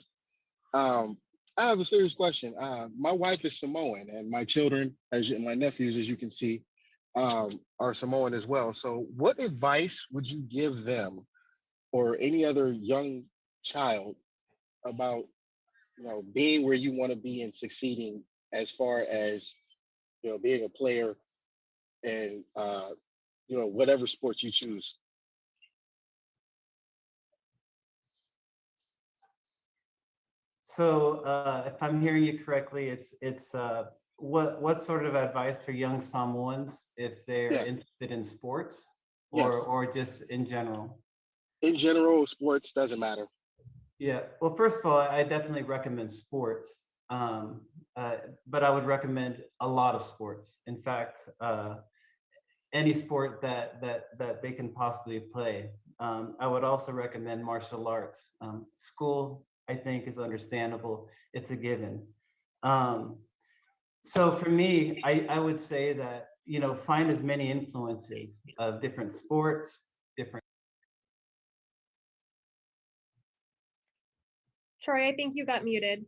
I have a serious question. My wife is Samoan, and my children, my nephews, as you can see, are Samoan as well. So what advice would you give them or any other young child about, you know, being where you want to be and succeeding as far as, you know, being a player and, you know, whatever sport you choose? So if I'm hearing you correctly, it's what sort of advice for young Samoans if they're interested in sports, or just in general? In general, sports doesn't matter. Yeah. Well, first of all, I definitely recommend sports, but I would recommend a lot of sports. In fact, any sport that they can possibly play. I would also recommend martial arts. School, I think, is understandable. It's a given. So for me, I would say that, you know, find as many influences of different sports, different. Troy, I think you got muted.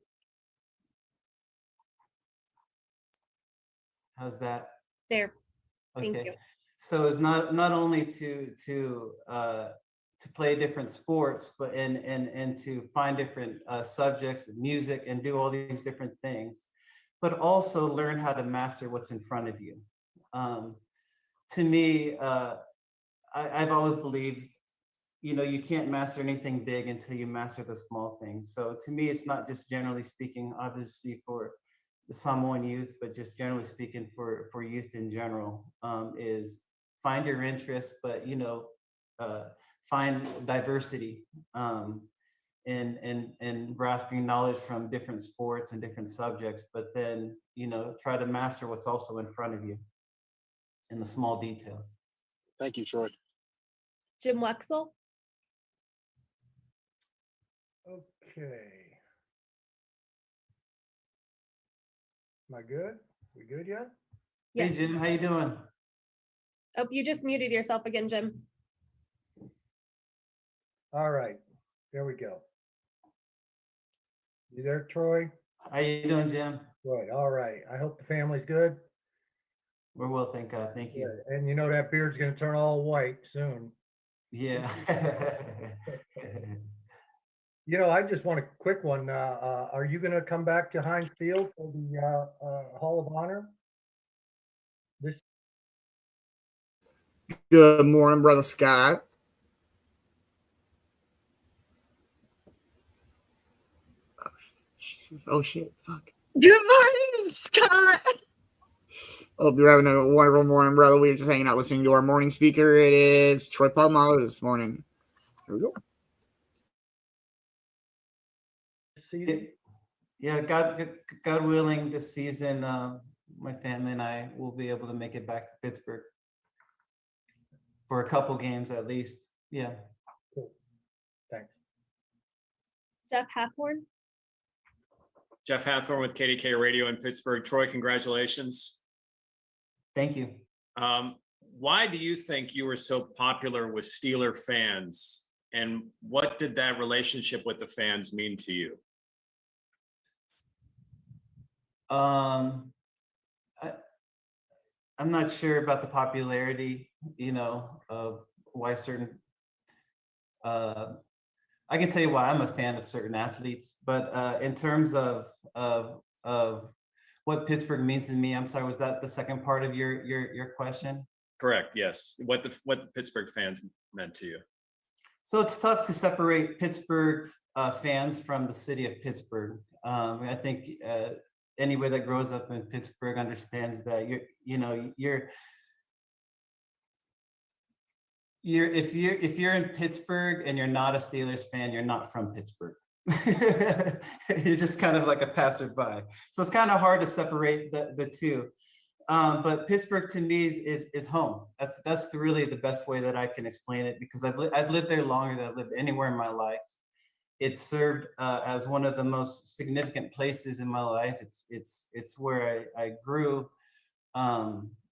How's that? There. Thank Okay. you. So it's not only to play different sports, but and to find different subjects, music, and do all these different things, but also learn how to master what's in front of you. To me, I've always believed, you know, you can't master anything big until you master the small things. So to me, it's not just generally speaking, obviously for the Samoan youth, but just generally speaking for youth in general, is find your interests, but, you know, find diversity in grasping knowledge from different sports and different subjects, but then, you know, try to master what's also in front of you in the small details. Thank you, Troy. Jim Wexel. Okay. Am I good? We good yet? Hey, Jim, how you doing? Oh, you just muted yourself again, Jim. All right, there we go. You there, Troy? How you doing, Jim? Good, all right. I hope the family's good. We're well, thank God. Thank you. Good. And you know that beard's gonna turn all white soon. Yeah. You know, I just want a quick one. Are you gonna come back to Heinz Field for the Hall of Honor? This Good morning, Brother Scott. Oh shit, fuck. Good morning, Scott. Hope you're having a wonderful morning, brother. We were just hanging out listening to our morning speaker. It is Troy Palmalo this morning. Here we go. Yeah, God willing, this season, my family and I will be able to make it back to Pittsburgh for a couple games at least. Yeah. Cool. Thanks. Jeff Hathorn. Jeff Hathorn with KDK Radio in Pittsburgh. Troy, congratulations. Thank you. Why do you think you were so popular with Steeler fans? And what did that relationship with the fans mean to you? I'm not sure about the popularity, of why certain, I can tell you why I'm a fan of certain athletes, but in terms of what Pittsburgh means to me, I'm sorry, was that the second part of your question? Correct. Yes. What the Pittsburgh fans meant to you? So it's tough to separate Pittsburgh fans from the city of Pittsburgh. I think anybody that grows up in Pittsburgh understands that if you're in Pittsburgh and you're not a Steelers fan, you're not from Pittsburgh. You're just kind of like a passerby. So it's kind of hard to separate the two. But Pittsburgh to me is home. That's really the best way that I can explain it, because I've lived there longer than I've lived anywhere in my life. It served as one of the most significant places in my life. It's where I grew.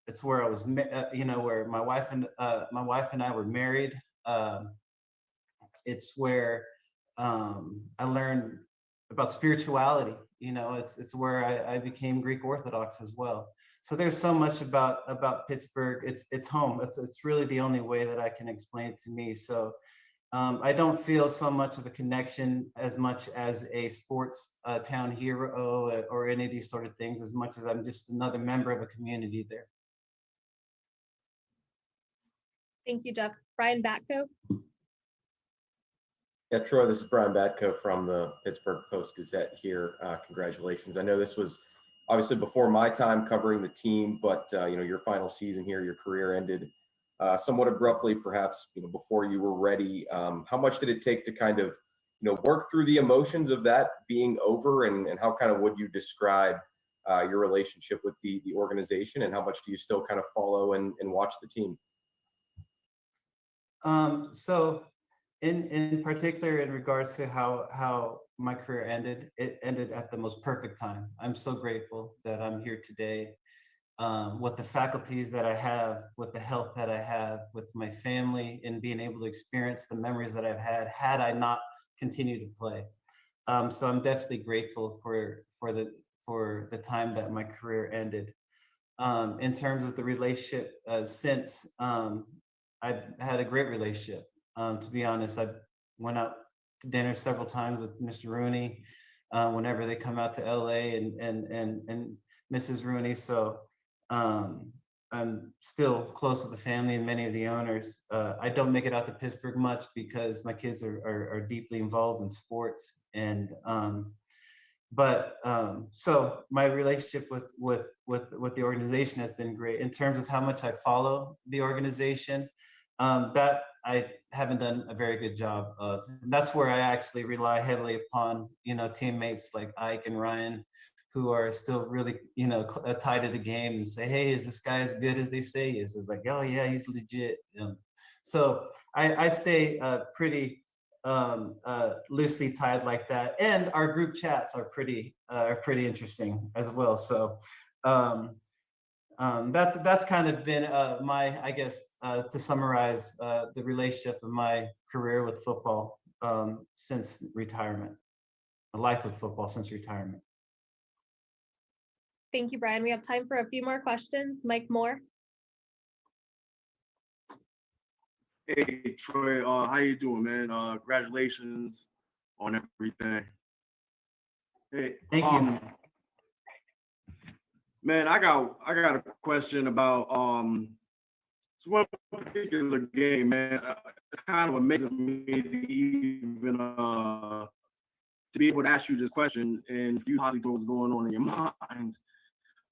It's where I was, where my wife and I were married. It's where I learned about spirituality. It's where I became Greek Orthodox as well. So there's so much about Pittsburgh. It's home. It's really the only way that I can explain it to me. So I don't feel so much of a connection as much as a sports town hero or any of these sort of things, as much as I'm just another member of a community there. Thank you, Jeff. Brian Batko. Yeah, Troy, this is Brian Batko from the Pittsburgh Post-Gazette here. Congratulations. I know this was obviously before my time covering the team, but your final season here, your career ended somewhat abruptly, perhaps before you were ready. How much did it take to kind of work through the emotions of that being over, and how kind of would you describe your relationship with the organization, and how much do you still kind of follow and watch the team? So in particular, in regards to how my career ended, it ended at the most perfect time. I'm so grateful that I'm here today, with the faculties that I have, with the health that I have, with my family, and being able to experience the memories that I've had I not continued to play. So I'm definitely grateful for the time that my career ended. In terms of the relationship since, I've had a great relationship. To be honest, I went out to dinner several times with Mr. Rooney whenever they come out to LA and Mrs. Rooney. So I'm still close with the family and many of the owners. I don't make it out to Pittsburgh much because my kids are deeply involved in sports. And so my relationship with the organization has been great. In terms of how much I follow the organization, that I haven't done a very good job of. And that's where I actually rely heavily upon, teammates like Ike and Ryan, who are still really, tied to the game, and say, hey, is this guy as good as they say he is? It's like, oh yeah, he's legit. So I stay pretty loosely tied like that. And our group chats are pretty interesting as well. So that's kind of been my, I guess, to summarize the relationship of my career with football since retirement, a life with football since retirement. Thank you, Brian. We have time for a few more questions. Mike Moore. Hey Troy, how you doing, man? Congratulations on everything. Hey, thank you. Man, I got a question about it's one particular game, man. It's kind of amazing me to even to be able to ask you this question and you how what's going on in your mind.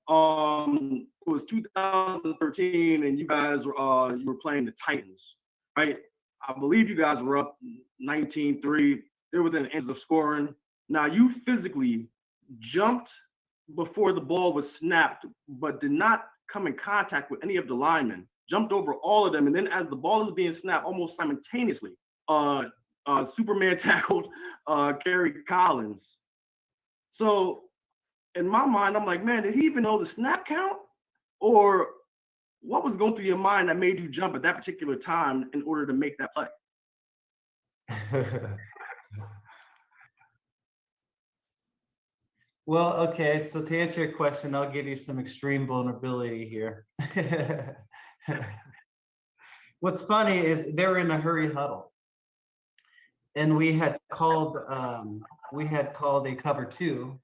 It was 2013, and you guys were you were playing the Titans, right? I believe you guys were up 19-3. They were within the ends of scoring. Now you physically jumped before the ball was snapped, but did not come in contact with any of the linemen. Jumped over all of them, and then as the ball is being snapped, almost simultaneously, Superman tackled Gary Collins. So in my mind, I'm like, man, did he even know the snap count? Or what was going through your mind that made you jump at that particular time in order to make that play? Well, okay, so to answer your question, I'll give you some extreme vulnerability here. What's funny is they were in a hurry huddle. And we had called a cover two,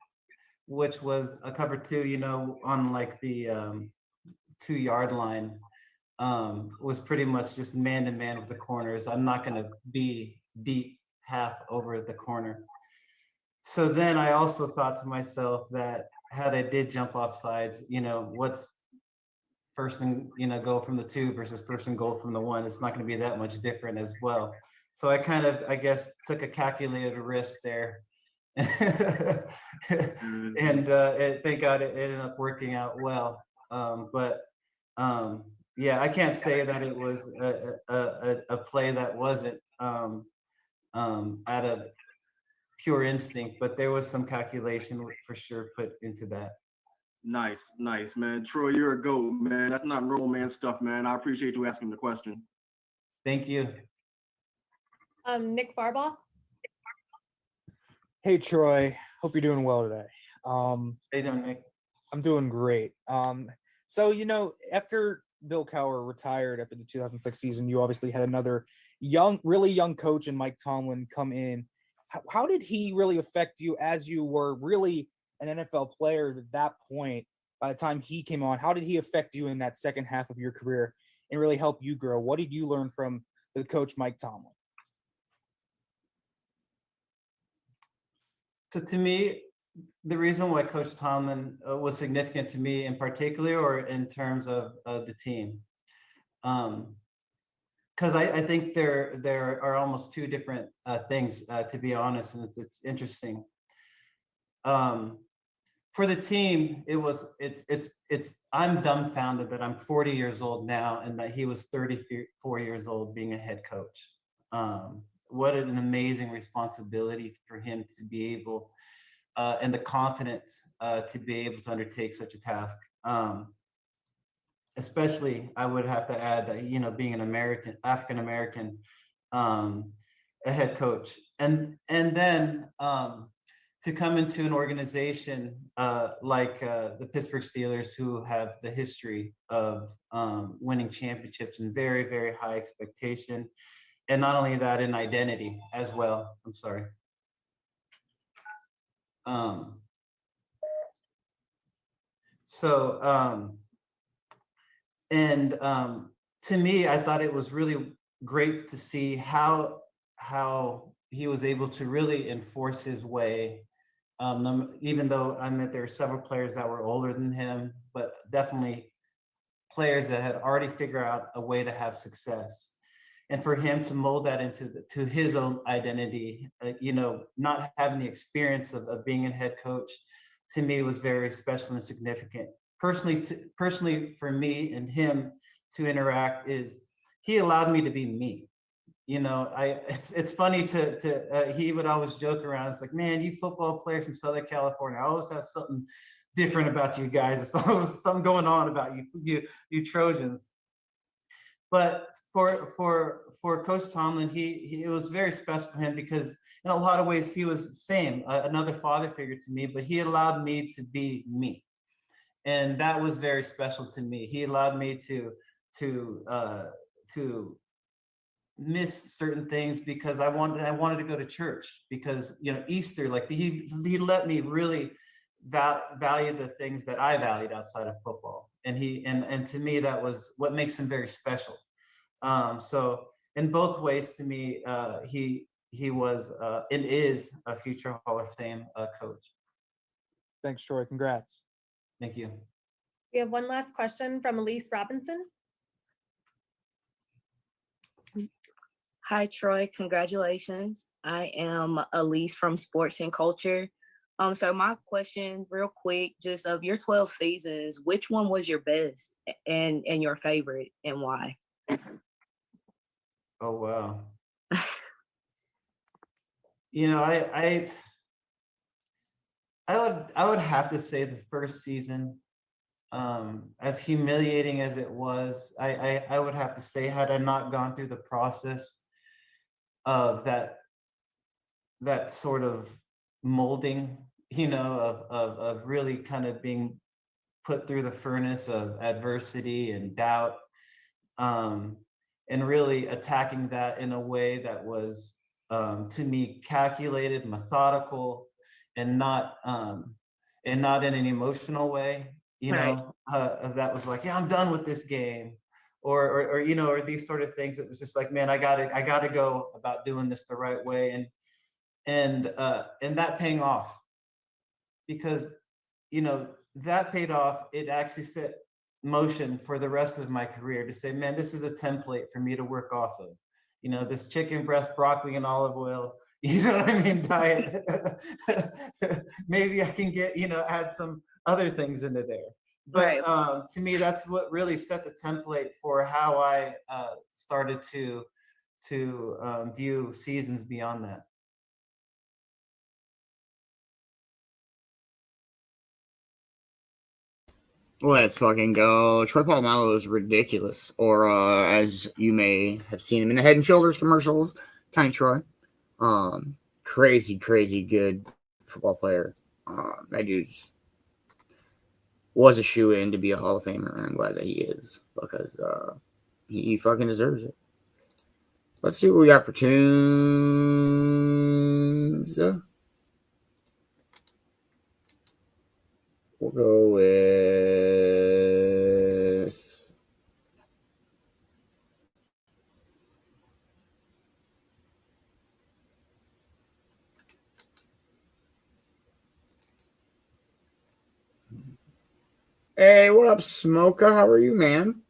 which was a cover two, you know, on like the 2-yard line, was pretty much just man to man with the corners. I'm not going to be deep half over the corner. So then I also thought to myself that had I did jump off sides, you know, what's first and, you know, go from the 2 versus first and goal from the 1, it's not going to be that much different as well. So I kind of, I guess, took a calculated risk there. And thank God it ended up working out well. Yeah, I can't say that it was a play that wasn't out of pure instinct, but there was some calculation for sure put into that. Nice, man. Troy, you're a GOAT, man. That's not normal man stuff, man. I appreciate you asking the question. Thank you. Nick Farbaugh. Hey Troy, hope you're doing well today. How you doing, Nick? I'm doing great. So you know, after Bill Cowher retired after the 2006 season, you obviously had another really young coach in Mike Tomlin come in. How did he really affect you as you were really an NFL player at that point? By the time he came on, how did he affect you in that second half of your career and really help you grow? What did you learn from the coach Mike Tomlin? So to me, the reason why Coach Tomlin was significant to me in particular, or in terms of the team, because I think there are almost two different things, to be honest, and it's interesting. For the team, I'm dumbfounded that I'm 40 years old now and that he was 34 years old being a head coach. What an amazing responsibility for him to be able, and the confidence to be able to undertake such a task. Especially, I would have to add that, you know, being an African American, a head coach, and then to come into an organization like the Pittsburgh Steelers, who have the history of winning championships and very, very high expectation. And not only that, in identity as well. I'm sorry. To me, I thought it was really great to see how he was able to really enforce his way. Even though I mean, there were several players that were older than him, but definitely players that had already figured out a way to have success. And for him to mold that into his own identity, you know, not having the experience of being a head coach, to me was very special and significant. Personally, for me and him to interact, is he allowed me to be me. You know, it's funny he would always joke around. It's like, man, you football players from Southern California, I always have something different about you guys. There's something going on about you Trojans. But for Coach Tomlin, it was very special for him because in a lot of ways he was the same, another father figure to me, but he allowed me to be me. And that was very special to me. He allowed me to miss certain things because I wanted to go to church, because Easter, like he let me really value the things that I valued outside of football, and to me that was what makes him very special. So in both ways, to me, he was and is a future Hall of Fame coach. Thanks, Troy. Congrats. Thank you. We have one last question from Elise Robinson. Hi, Troy. Congratulations. I am Elise from Sports and Culture. So my question, real quick, just of your 12 seasons, which one was your best and your favorite, and why? Oh wow. I would have to say the first season, as humiliating as it was, I would have to say, had I not gone through the process of that sort of molding, of really kind of being put through the furnace of adversity and doubt, and really attacking that in a way that was, to me, calculated, methodical, and not in an emotional way, that was like, yeah, I'm done with this game, or these sort of things. It was just like, man, I gotta go about doing this the right way, and that paying off, because that paid off. It actually set motion for the rest of my career to say, man, this is a template for me to work off of. This chicken breast, broccoli, and olive oil, diet. Maybe I can get, add some other things into there. But to me, that's what really set the template for how I started to view seasons beyond that. Let's fucking go. Troy Polamalu is ridiculous. Or as you may have seen him in the Head and Shoulders commercials, Tiny Troy. Crazy good football player. That dude's was a shoe-in to be a Hall of Famer, and I'm glad that he is, because he fucking deserves it. Let's see what we got for tunes. We'll go with Hey, what up, Smoka? How are you, man?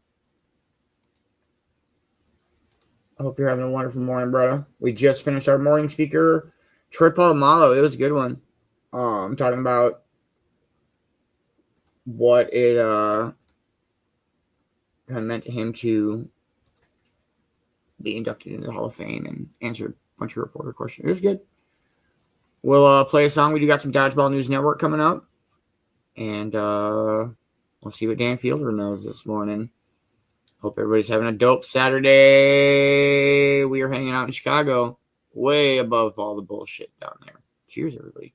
I hope you're having a wonderful morning, brother. We just finished our morning speaker, Troy Polamalu. It was a good one. I'm talking about what it kind of meant to him to be inducted into the Hall of Fame and answer a bunch of reporter questions. It was good. We'll play a song. We do got some Dodgeball News Network coming up, and we'll see what Dan Fielder knows this morning. Hope everybody's having a dope Saturday. We are hanging out in Chicago, way above all the bullshit down there. Cheers, everybody.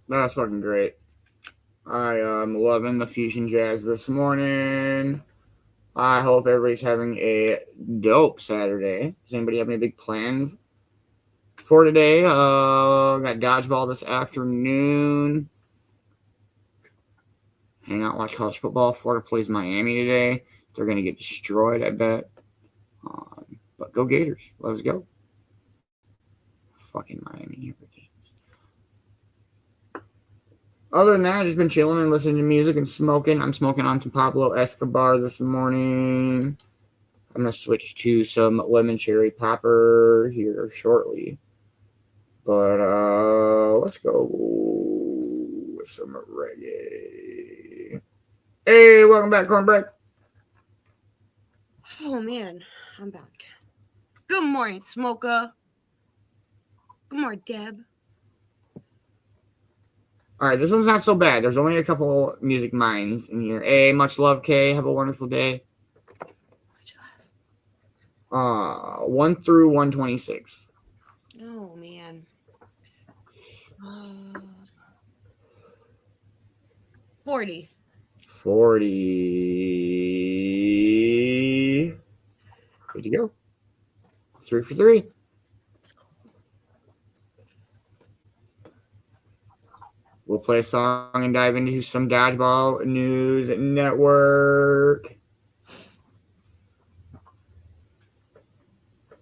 That's fucking great. I am loving the Fusion Jazz this morning. I hope everybody's having a dope Saturday. Does anybody have any big plans for today? Got dodgeball this afternoon. Hang out, watch college football. Florida plays Miami today. They're going to get destroyed, I bet. But go Gators. Let's go. Fucking Miami Hurricanes. Other than that, I've just been chilling and listening to music and smoking. I'm smoking on some Pablo Escobar this morning. I'm going to switch to some lemon cherry popper here shortly. But let's go with some reggae. Hey, welcome back, Cornbread. Oh man, I'm back. Good morning, Smoker. Good morning, Deb. All right, this one's not so bad. There's only a couple music minds in here. Hey, much love, Kay. Have a wonderful day. 1 through 126. Oh man. 40. 40. Good to go. 3 for 3. We'll play a song and dive into some Dodgeball News Network.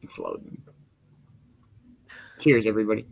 It's loading. Cheers, everybody.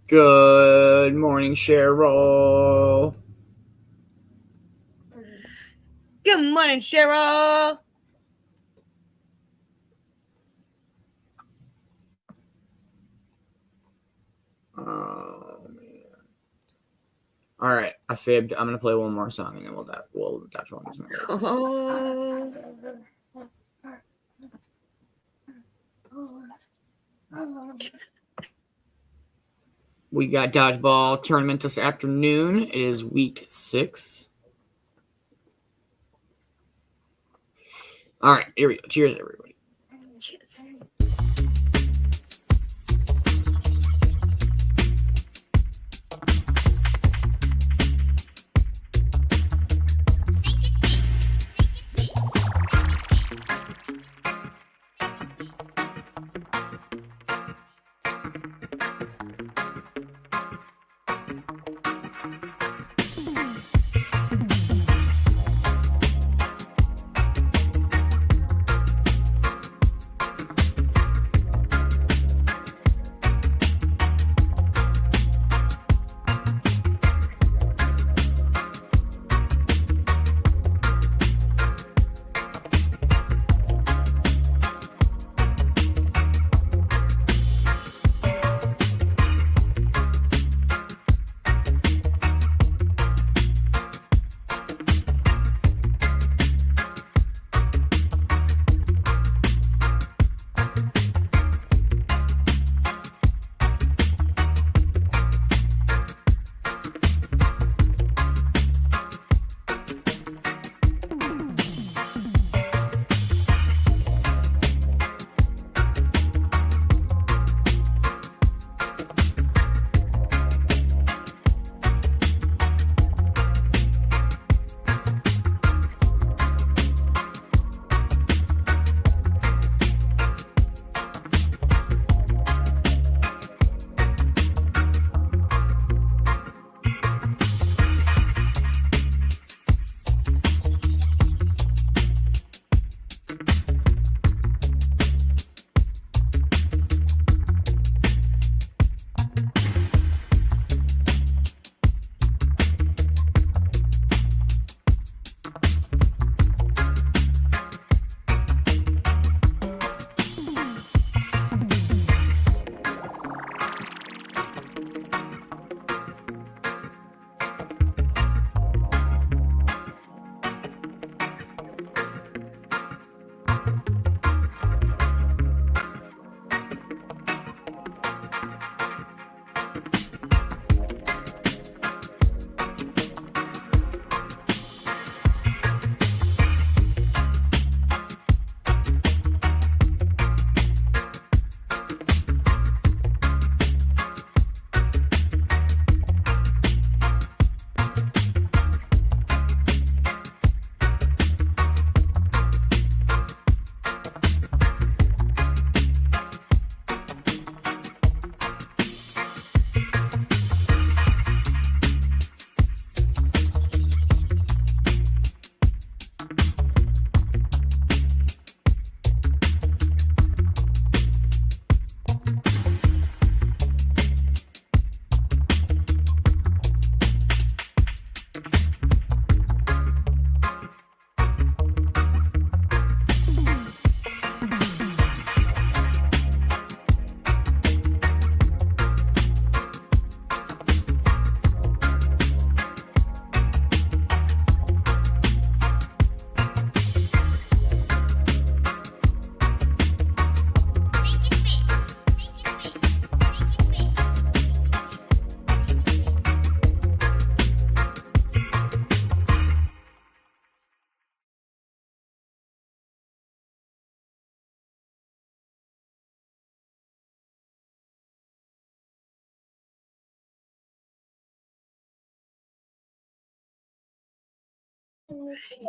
Good morning, Cheryl. Good morning, Cheryl. Oh, man. All right, I fibbed. I'm gonna play one more song and then we'll dodge one. We got dodgeball tournament this afternoon. It is week 6. All right, here we go. Cheers, everybody. Cheers.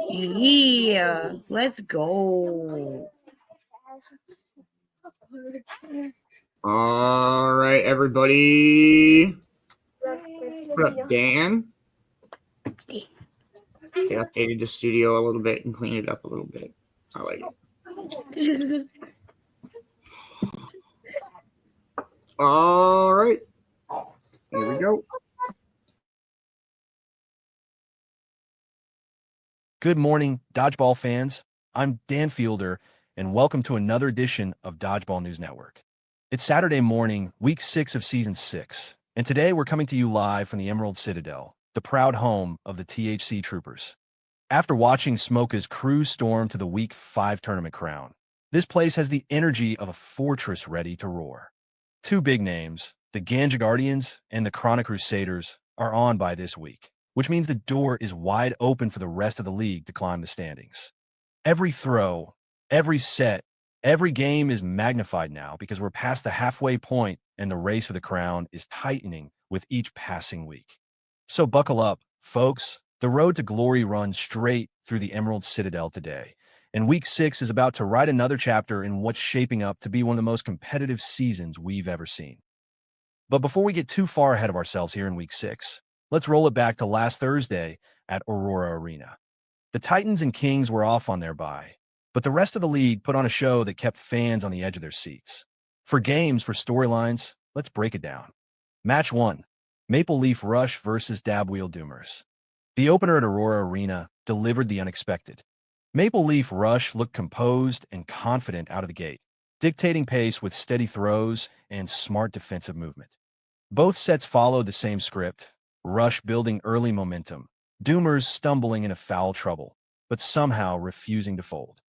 Yeah, let's go. All right, everybody. What up, Dan? They updated the studio a little bit and cleaned it up a little bit. I like it. All right. Here we go. Good morning, Dodgeball fans. I'm Dan Fielder, and welcome to another edition of Dodgeball News Network. It's Saturday morning, week 6 of season 6, and today we're coming to you live from the Emerald Citadel, the proud home of the THC Troopers. After watching Smoka's crew storm to the week 5 tournament crown, this place has the energy of a fortress ready to roar. Two big names, the Ganja Guardians and the Chronic Crusaders, are on by this week, which means the door is wide open for the rest of the league to climb the standings. Every throw, every set, every game is magnified now because we're past the halfway point and the race for the crown is tightening with each passing week. So buckle up, folks. The road to glory runs straight through the Emerald Citadel today, and week 6 is about to write another chapter in what's shaping up to be one of the most competitive seasons we've ever seen. But before we get too far ahead of ourselves here in week 6, let's roll it back to last Thursday at Aurora Arena. The Titans and Kings were off on their bye, but the rest of the league put on a show that kept fans on the edge of their seats. For storylines, let's break it down. Match 1, Maple Leaf Rush versus Dabwheel Doomers. The opener at Aurora Arena delivered the unexpected. Maple Leaf Rush looked composed and confident out of the gate, dictating pace with steady throws and smart defensive movement. Both sets followed the same script, Rush building early momentum, Doomers stumbling into foul trouble, but somehow refusing to fold.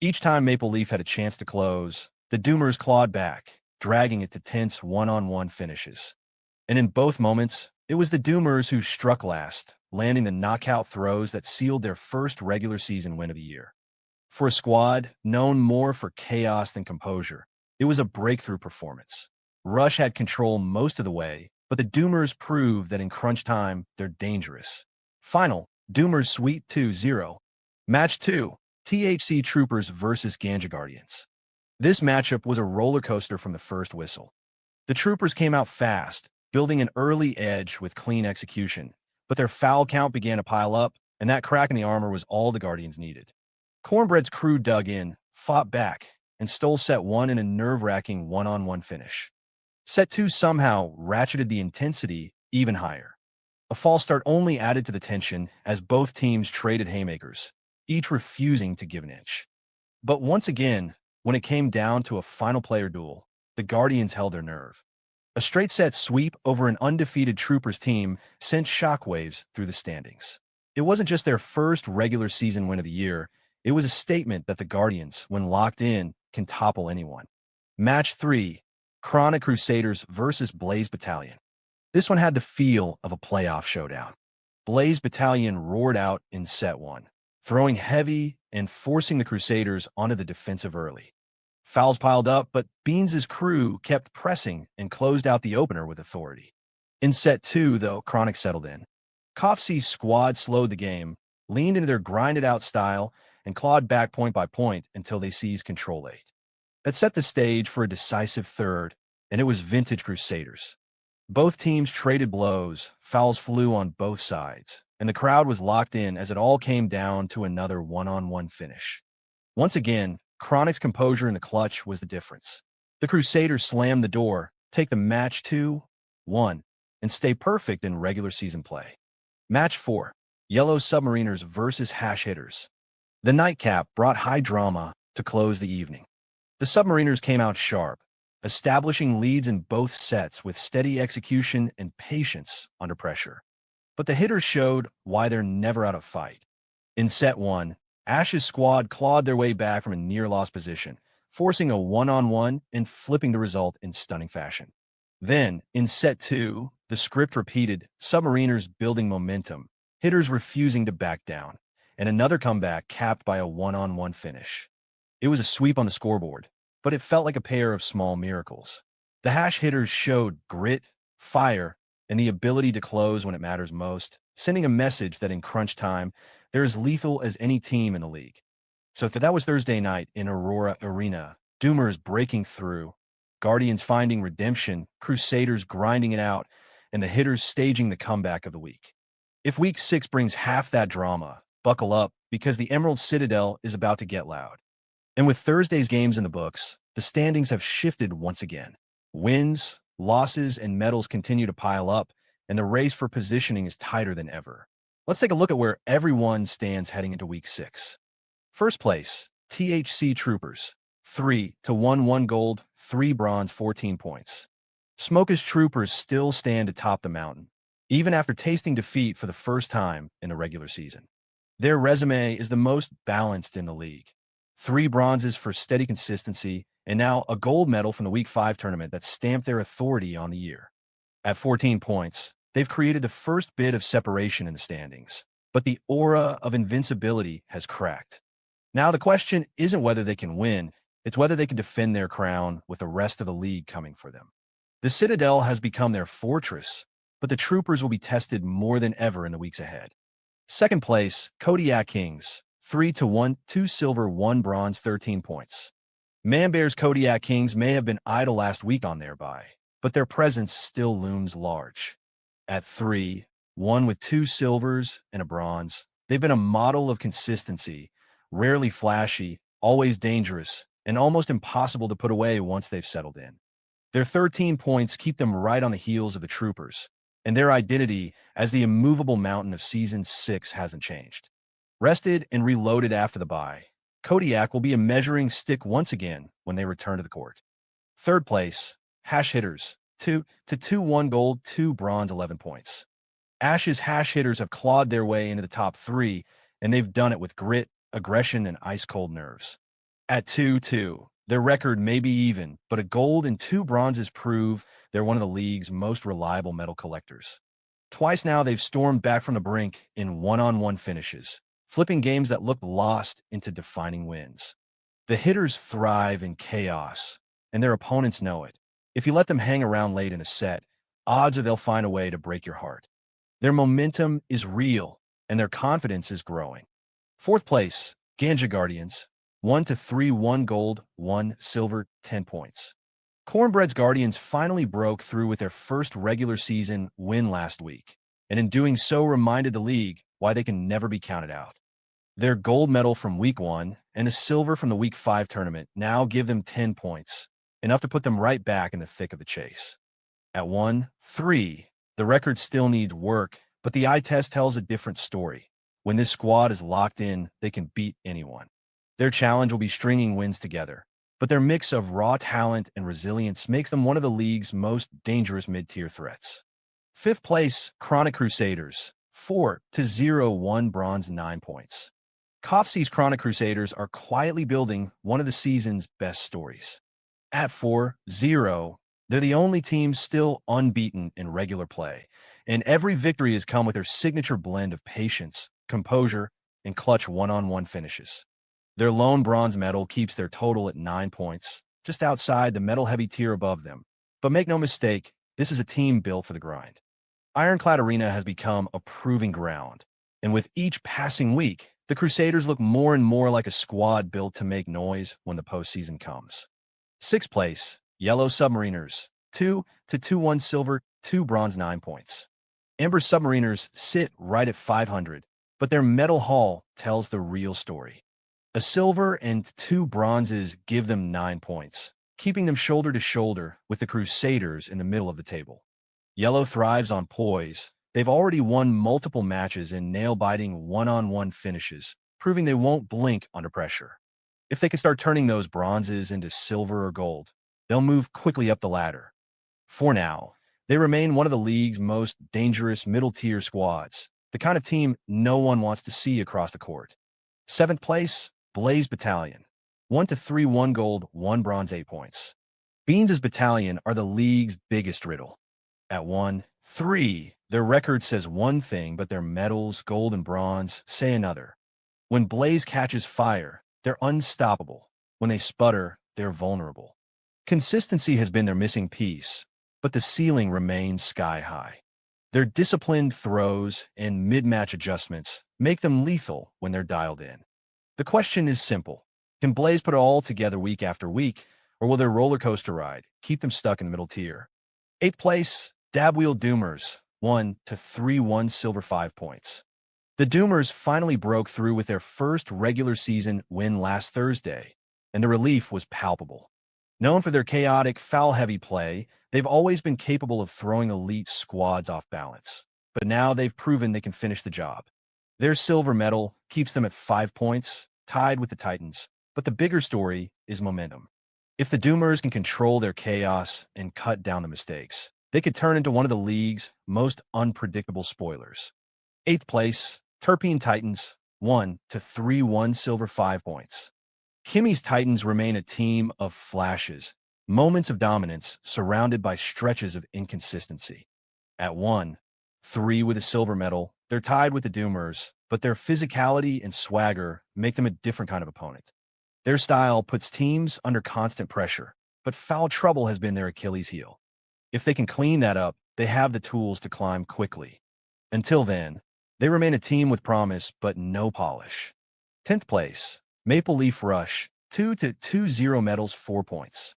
Each time Maple Leaf had a chance to close, the Doomers clawed back, dragging it to tense one-on-one finishes. And in both moments, it was the Doomers who struck last, landing the knockout throws that sealed their first regular season win of the year. For a squad known more for chaos than composure, it was a breakthrough performance. Rush had control most of the way, but the Doomers proved that in crunch time, they're dangerous. Final, Doomers sweep 2-0. Match 2, THC Troopers versus Ganja Guardians. This matchup was a roller coaster from the first whistle. The Troopers came out fast, building an early edge with clean execution, but their foul count began to pile up, and that crack in the armor was all the Guardians needed. Cornbread's crew dug in, fought back, and stole set 1 in a nerve-wracking one-on-one finish. Set 2 somehow ratcheted the intensity even higher. A false start only added to the tension as both teams traded haymakers, each refusing to give an inch. But once again, when it came down to a final player duel, the Guardians held their nerve. A straight set sweep over an undefeated Troopers team sent shockwaves through the standings. It wasn't just their first regular season win of the year, it was a statement that the Guardians, when locked in, can topple anyone. Match 3, Chronic Crusaders versus Blaze Battalion. This one had the feel of a playoff showdown. Blaze Battalion roared out in set 1, throwing heavy and forcing the Crusaders onto the defensive early. Fouls piled up, but Beanz' crew kept pressing and closed out the opener with authority. In set 2, though, Chronic settled in. Coffsee's squad slowed the game, leaned into their grinded-out style, and clawed back point by point until they seized control late. That set the stage for a decisive third, and it was vintage Crusaders. Both teams traded blows, fouls flew on both sides, and the crowd was locked in as it all came down to another one-on-one finish. Once again, Chronic's composure in the clutch was the difference. The Crusaders slammed the door, take the match 2-1, and stay perfect in regular season play. Match 4, Yellow Submariners versus Hash Hitters. The nightcap brought high drama to close the evening. The Submariners came out sharp, establishing leads in both sets with steady execution and patience under pressure. But the Hitters showed why they're never out of fight. In set 1, Ash's squad clawed their way back from a near-loss position, forcing a one-on-one and flipping the result in stunning fashion. Then, in set 2, the script repeated, Submariners building momentum, Hitters refusing to back down, and another comeback capped by a one-on-one finish. It was a sweep on the scoreboard, but it felt like a pair of small miracles. The Hash Hitters showed grit, fire, and the ability to close when it matters most, sending a message that in crunch time, they're as lethal as any team in the league. So that was Thursday night in Aurora Arena. Doomers breaking through, Guardians finding redemption, Crusaders grinding it out, and the Hitters staging the comeback of the week. If week 6 brings half that drama, buckle up, because the Emerald Citadel is about to get loud. And with Thursday's games in the books, the standings have shifted once again. Wins, Losses and medals continue to pile up, and the race for positioning is tighter than ever. Let's take a look at where everyone stands heading into week 6. First place, THC Troopers, 3-1, 1 gold, 3 bronze, 14 points. Smoke's Troopers still stand atop the mountain, even after tasting defeat for the first time in the regular season. Their resume is the most balanced in the league. 3 bronzes for steady consistency, and now a gold medal from the Week 5 tournament that stamped their authority on the year. At 14 points, they've created the first bit of separation in the standings, but the aura of invincibility has cracked. Now the question isn't whether they can win, it's whether they can defend their crown with the rest of the league coming for them. The Citadel has become their fortress, but the Troopers will be tested more than ever in the weeks ahead. Second place, Kodiak Kings, 3-1, 2 silver, 1 bronze, 13 points. Manbear's Kodiak Kings may have been idle last week on their bye, but their presence still looms large. At 3-1 with 2 silvers and a bronze, they've been a model of consistency, rarely flashy, always dangerous, and almost impossible to put away once they've settled in. Their 13 points keep them right on the heels of the Troopers, and their identity as the immovable mountain of Season 6 hasn't changed. Rested and reloaded after the bye, Kodiak will be a measuring stick once again when they return to the court. Third place, Hash Hitters, 2-2, 1 gold, 2 bronze, 11 points. Ash's Hash Hitters have clawed their way into the top 3, and they've done it with grit, aggression, and ice-cold nerves. At 2-2, their record may be even, but a gold and 2 bronzes prove they're one of the league's most reliable medal collectors. Twice now they've stormed back from the brink in one-on-one finishes, flipping games that looked lost into defining wins. The Hitters thrive in chaos, and their opponents know it. If you let them hang around late in a set, odds are they'll find a way to break your heart. Their momentum is real, and their confidence is growing. Fourth place, Ganja Guardians, 1-3, 1 gold, 1 silver, 10 points. Cornbread's Guardians finally broke through with their first regular season win last week, and in doing so reminded the league why they can never be counted out. Their gold medal from Week 1 and a silver from the Week 5 tournament now give them 10 points, enough to put them right back in the thick of the chase. At 1-3, the record still needs work, but the eye test tells a different story. When this squad is locked in, they can beat anyone. Their challenge will be stringing wins together, but their mix of raw talent and resilience makes them one of the league's most dangerous mid-tier threats. Fifth place, Chronic Crusaders, 4-0, 1 bronze, 9 points. Cove-TV's Chronic Crusaders are quietly building one of the season's best stories. At 4-0, they're the only team still unbeaten in regular play, and every victory has come with their signature blend of patience, composure, and clutch one-on-one finishes. Their lone bronze medal keeps their total at 9 points, just outside the medal-heavy tier above them. But make no mistake, this is a team built for the grind. Ironclad Arena has become a proving ground, and with each passing week, the Crusaders look more and more like a squad built to make noise when the postseason comes. Sixth place, Yellow Submariners, 2-2, 1 silver, 2 bronze, 9 points. Amber Submariners sit right at 500, but their medal haul tells the real story. A silver and 2 bronzes give them 9 points, keeping them shoulder to shoulder with the Crusaders in the middle of the table. Yellow thrives on poise. They've already won multiple matches in nail-biting one-on-one finishes, proving they won't blink under pressure. If they can start turning those bronzes into silver or gold, they'll move quickly up the ladder. For now, they remain one of the league's most dangerous middle-tier squads, the kind of team no one wants to see across the court. Seventh place, Blaze Battalion, 1-3, 1 gold, 1 bronze, 8 points. Beanz' battalion are the league's biggest riddle. At 1-3, their record says one thing, but their medals, gold and bronze, say another. When Blaze catches fire, they're unstoppable. When they sputter, they're vulnerable. Consistency has been their missing piece, but the ceiling remains sky high. Their disciplined throws and mid-match adjustments make them lethal when they're dialed in. The question is simple. Can Blaze put it all together week after week, or will their roller coaster ride keep them stuck in the middle tier? Eighth place, Dabwheel Doomers, 1-3, 1 silver, 5 points. The Doomers finally broke through with their first regular season win last Thursday, and the relief was palpable. Known for their chaotic, foul-heavy play, they've always been capable of throwing elite squads off balance. But now they've proven they can finish the job. Their silver medal keeps them at 5 points, tied with the Titans. But the bigger story is momentum. If the Doomers can control their chaos and cut down the mistakes, they could turn into one of the league's most unpredictable spoilers. 8th place, Terpene Titans, 1-3-1 silver 5 points. Kimmy's Titans remain a team of flashes, moments of dominance surrounded by stretches of inconsistency. At 1-3 with a silver medal, they're tied with the Doomers, but their physicality and swagger make them a different kind of opponent. Their style puts teams under constant pressure, but foul trouble has been their Achilles heel. If they can clean that up, they have the tools to climb quickly. Until then, they remain a team with promise, but no polish. 10th place, Maple Leaf Rush, 2-2-0 medals 4 points.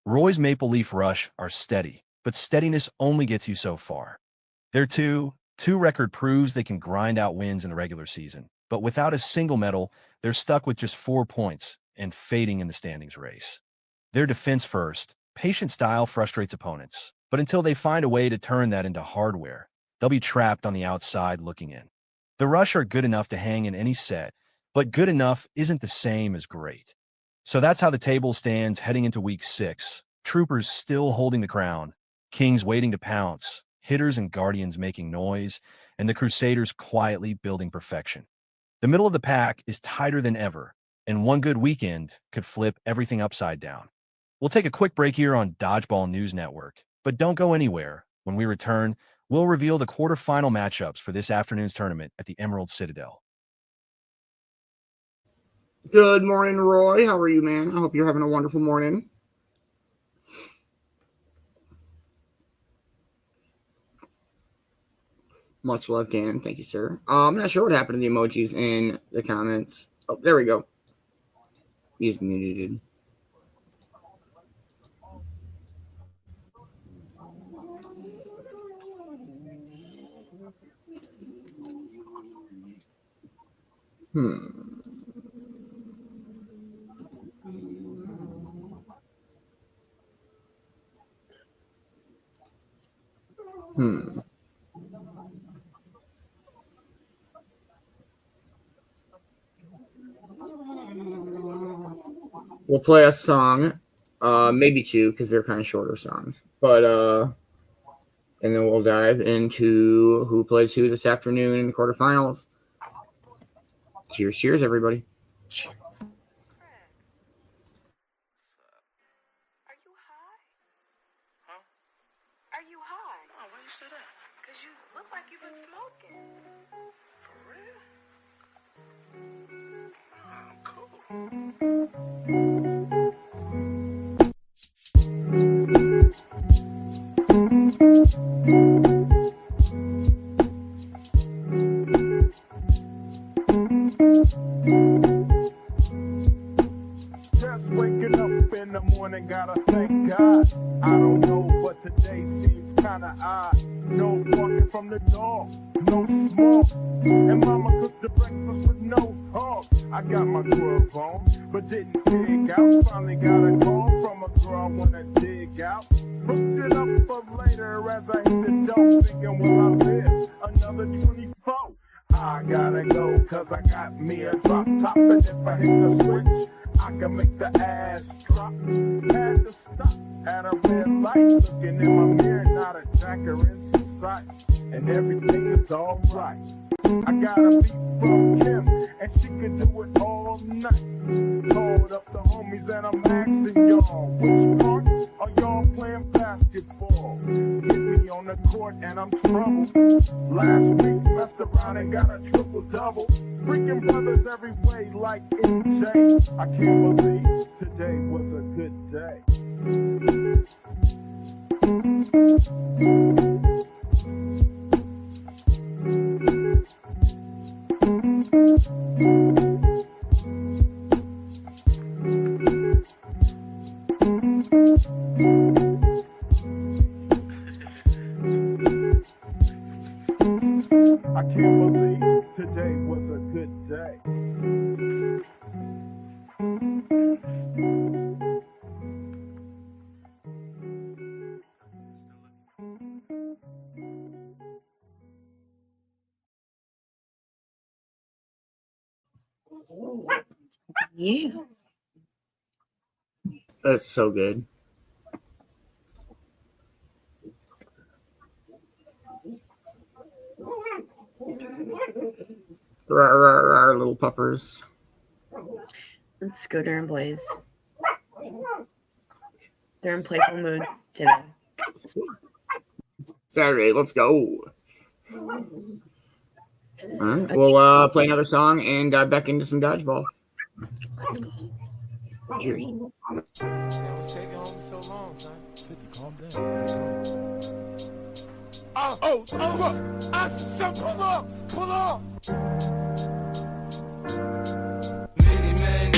Roy's Maple Leaf Rush are steady, but steadiness only gets you so far. Their 2-2 record proves they can grind out wins in the regular season, but without a single medal, they're stuck with just 4 points and fading in the standings race. Their defense first, patient style frustrates opponents, but until they find a way to turn that into hardware, they'll be trapped on the outside looking in. The Rush are good enough to hang in any set, but good enough isn't the same as great. So that's how the table stands heading into week 6. Troopers still holding the crown, Kings waiting to pounce, hitters and guardians making noise, and the Crusaders quietly building perfection. The middle of the pack is tighter than ever, and one good weekend could flip everything upside down. We'll take a quick break here on Dodgeball News Network, but don't go anywhere. When we return, we'll reveal the quarterfinal matchups for this afternoon's tournament at the Emerald Citadel. Good morning, Roy. How are you, man? I hope you're having a wonderful morning. Much love, Dan. Thank you, sir. I'm not sure what happened to the emojis in the comments. Oh, there we go. He's muted. We'll play a song, maybe 2, because they're kind of shorter songs. But and then we'll dive into who plays who this afternoon in the quarterfinals. Cheers, cheers, everybody. Just waking up in the morning, gotta thank God. I don't know, but today seems kinda odd. No walking from the door, no smoke. And mama cooked the breakfast with no hog. I got my grub on, but didn't dig out. Finally got a call from a girl I wanna dig out. Hooked it up for later as I hit the dough. Thinking, will I live another 24? I gotta go, cause I got me a drop top. And if I hit the switch, I can make the ass drop. Had to stop at a red light. Looking in my mirror, not a jacker in sight. And everything is alright. I got a beat from Kim, and she can do it all night. Called up the homies and I'm asking y'all, which part are y'all playing basketball? Get me on the court and I'm troubled. Last week messed around and got a triple-double. Freaking brothers every way like MJ. I can't believe today was a good day. I can't believe today was a good day. Yeah. That's so good. Our little puppers. Scooter and Blaze. They're in playful mood today. Saturday, let's go. All right, we'll play another song and back into some dodgeball. Let's go. Cheers. What's taking home so long, son? 50, calm down. Son, pull up. Many men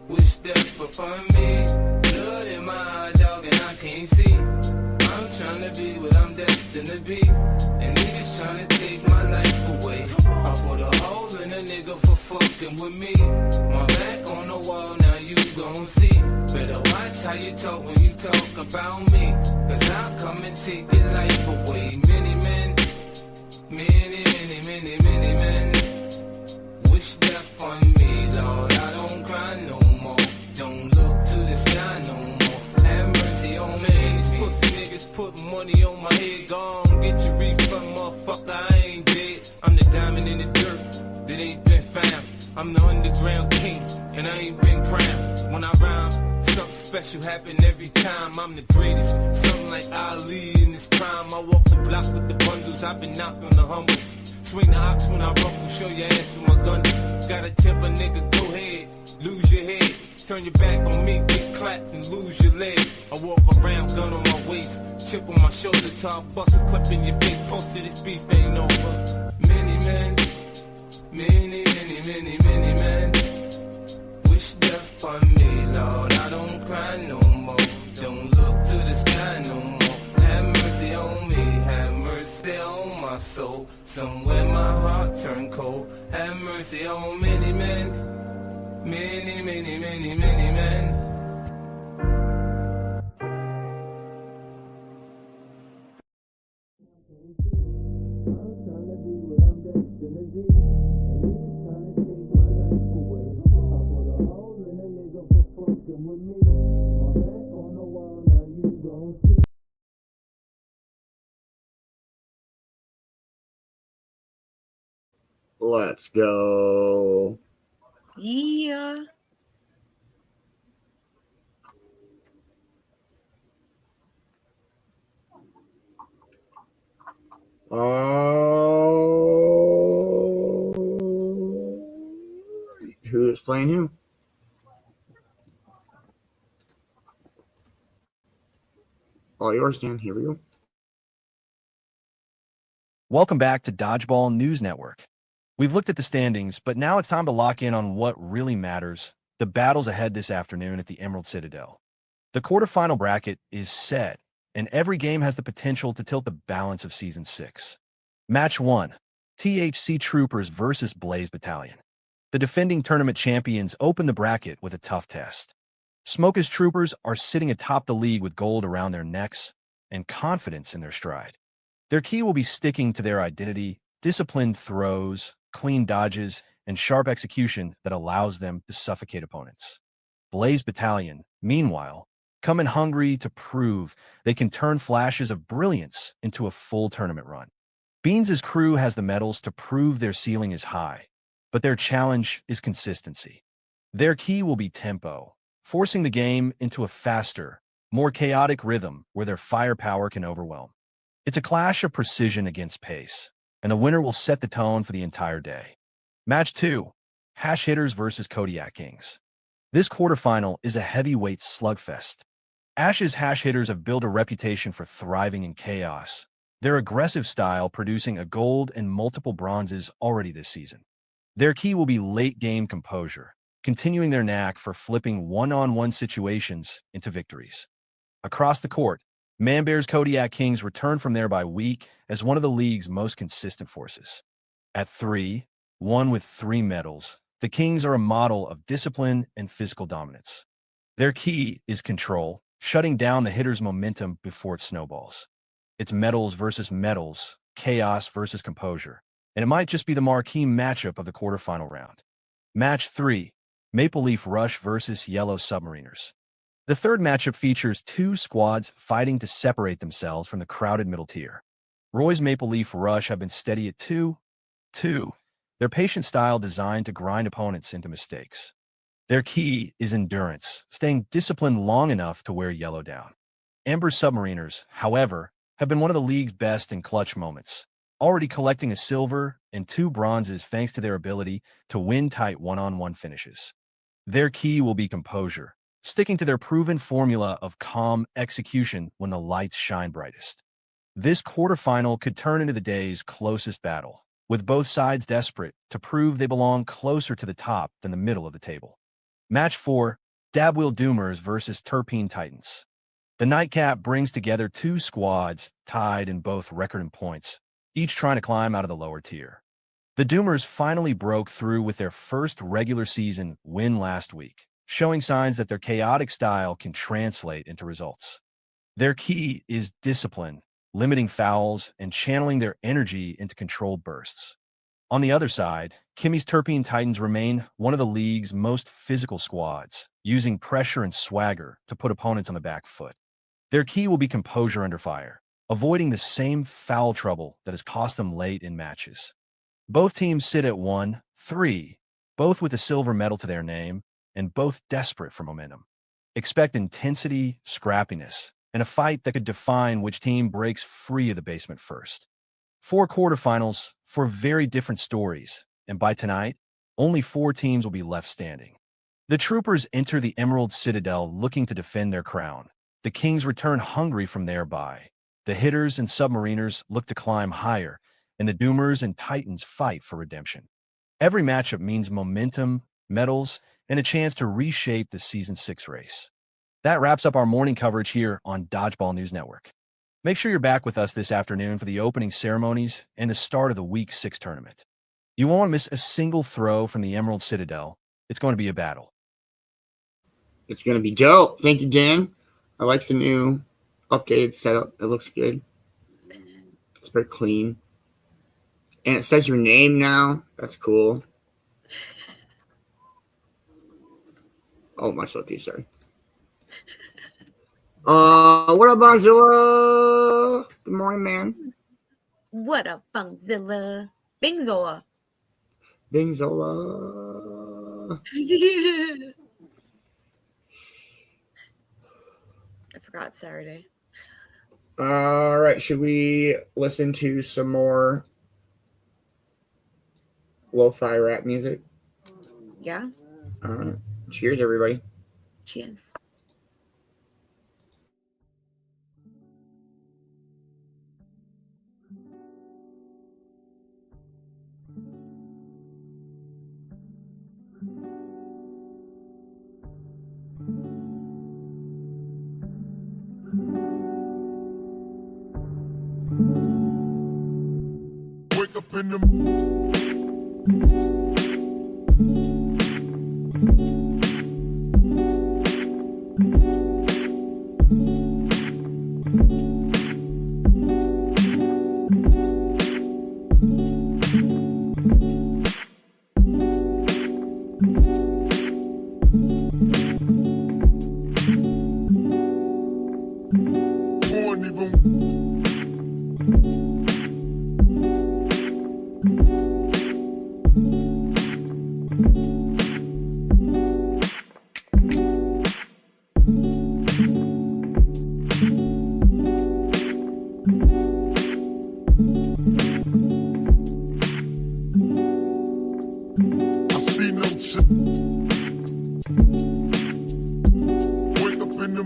wish death upon me. Blood in my eye, dog, and I can't see. I'm trying to be what I'm destined to be. And niggas trying to take my life away. I put a hole in a nigga for fucking with me. My back on the wall, now you gon' see. Better watch how you talk when you talk about me. Cause I'll come and take your life away. Many men, many men wish death on me, Lord. I don't cry no more. Don't look to the sky no more. Have mercy on me. These pussy niggas put money on my head. Gone, get your refund, motherfucker. I ain't dead. I'm the diamond in the dirt that ain't been found. I'm the underground king, and I ain't been crowned. When I rhyme, something special happen every time. I'm the greatest, something like Ali in this crime. I walk the block with the bundles. I've been knocked on the humble. Swing the ox when I rumble, show your ass with my gun. Gotta tip a nigga, go ahead, lose your head. Turn your back on me, get clapped and lose your leg. I walk around, gun on my waist, chip on my shoulder, top, bust a clip in your face. Posted this beef ain't over. Many men, many men wish death on me, Lord. I don't cry no more. Don't look to the sky no more. Have mercy on me, have mercy on my soul. Somewhere my heart turned cold. Have mercy on many men, many men. Let's go. Yeah. Who is playing who? All yours, Dan. Here we go. Welcome back to Dodgeball News Network. We've looked at the standings, but now it's time to lock in on what really matters, the battles ahead this afternoon at the Emerald Citadel. The quarterfinal bracket is set, and every game has the potential to tilt the balance of Season 6. Match 1, THC Troopers versus Blaze Battalion. The defending tournament champions open the bracket with a tough test. Smoke's Troopers are sitting atop the league with gold around their necks and confidence in their stride. Their key will be sticking to their identity, disciplined throws, clean dodges, and sharp execution that allows them to suffocate opponents. Blaze Battalion, meanwhile, come in hungry to prove they can turn flashes of brilliance into a full tournament run. Beanz' crew has the medals to prove their ceiling is high, but their challenge is consistency. Their key will be tempo, forcing the game into a faster, more chaotic rhythm where their firepower can overwhelm. It's a clash of precision against pace, and the winner will set the tone for the entire day. Match 2, Hash Hitters versus Kodiak Kings. This quarterfinal is a heavyweight slugfest. Ash's Hash Hitters have built a reputation for thriving in chaos, their aggressive style producing a gold and multiple bronzes already this season. Their key will be late-game composure, continuing their knack for flipping one-on-one situations into victories. Across the court, Manbear's Kodiak Kings return from their bye week as one of the league's most consistent forces. At 3, one with 3 medals, the Kings are a model of discipline and physical dominance. Their key is control, shutting down the hitter's momentum before it snowballs. It's medals versus medals, chaos versus composure, and it might just be the marquee matchup of the quarterfinal round. Match 3, Maple Leaf Rush versus Yellow Submariners. The third matchup features two squads fighting to separate themselves from the crowded middle tier. Roy's Maple Leaf Rush have been steady at 2-2. Their patient style designed to grind opponents into mistakes. Their key is endurance, staying disciplined long enough to wear yellow down. Amber Submariners, however, have been one of the league's best in clutch moments, already collecting a silver and 2 bronzes thanks to their ability to win tight one-on-one finishes. Their key will be composure, sticking to their proven formula of calm execution when the lights shine brightest. This quarterfinal could turn into the day's closest battle, with both sides desperate to prove they belong closer to the top than the middle of the table. Match 4, Dabwheel Doomers versus Terpene Titans. The nightcap brings together two squads tied in both record and points, each trying to climb out of the lower tier. The Doomers finally broke through with their first regular season win last week, showing signs that their chaotic style can translate into results. Their key is discipline, limiting fouls, and channeling their energy into controlled bursts. On the other side, Kimmy's Terpene Titans remain one of the league's most physical squads, using pressure and swagger to put opponents on the back foot. Their key will be composure under fire, avoiding the same foul trouble that has cost them late in matches. Both teams sit at 1-3, both with a silver medal to their name, and both desperate for momentum. Expect intensity, scrappiness, and a fight that could define which team breaks free of the basement first. 4 quarterfinals, 4 very different stories, and by tonight, only 4 teams will be left standing. The Troopers enter the Emerald Citadel looking to defend their crown. The Kings return hungry from thereby. The Hitters and Submariners look to climb higher, and the Doomers and Titans fight for redemption. Every matchup means momentum, medals, and a chance to reshape the Season 6 race. That wraps up our morning coverage here on Dodgeball News Network. Make sure you're back with us this afternoon for the opening ceremonies and the start of the Week 6 tournament. You won't miss a single throw from the Emerald Citadel. It's going to be a battle. It's going to be dope. Thank you, Dan. I like the new updated setup. It looks good. It's very clean. And it says your name now. That's cool. Oh, much love to you, sorry. What up, Bongzilla? Good morning, man. What up, Bongzilla? Bingzola. Bingzola. I forgot Saturday. All right, should we listen to some more lo-fi rap music? Yeah. Cheers, everybody. Cheers. Wake up in the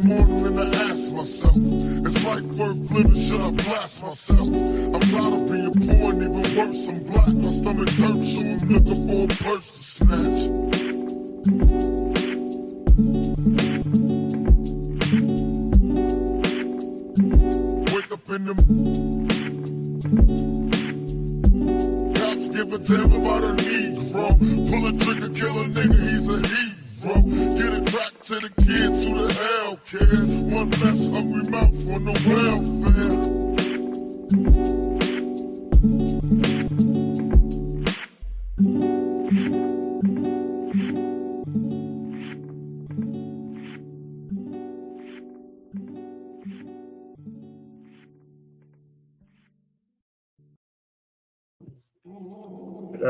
morning and I ask myself, it's like worth living, should I blast myself? I'm tired of being poor and even worse, I'm black, my stomach hurts, so I'm looking for a purse to snatch. Wake up in the cops give a damn about a Negro. Pull a trigger, kill a nigga, he's a hero. Get it back to the kids who the hell cares. One less hungry mouth on the welfare.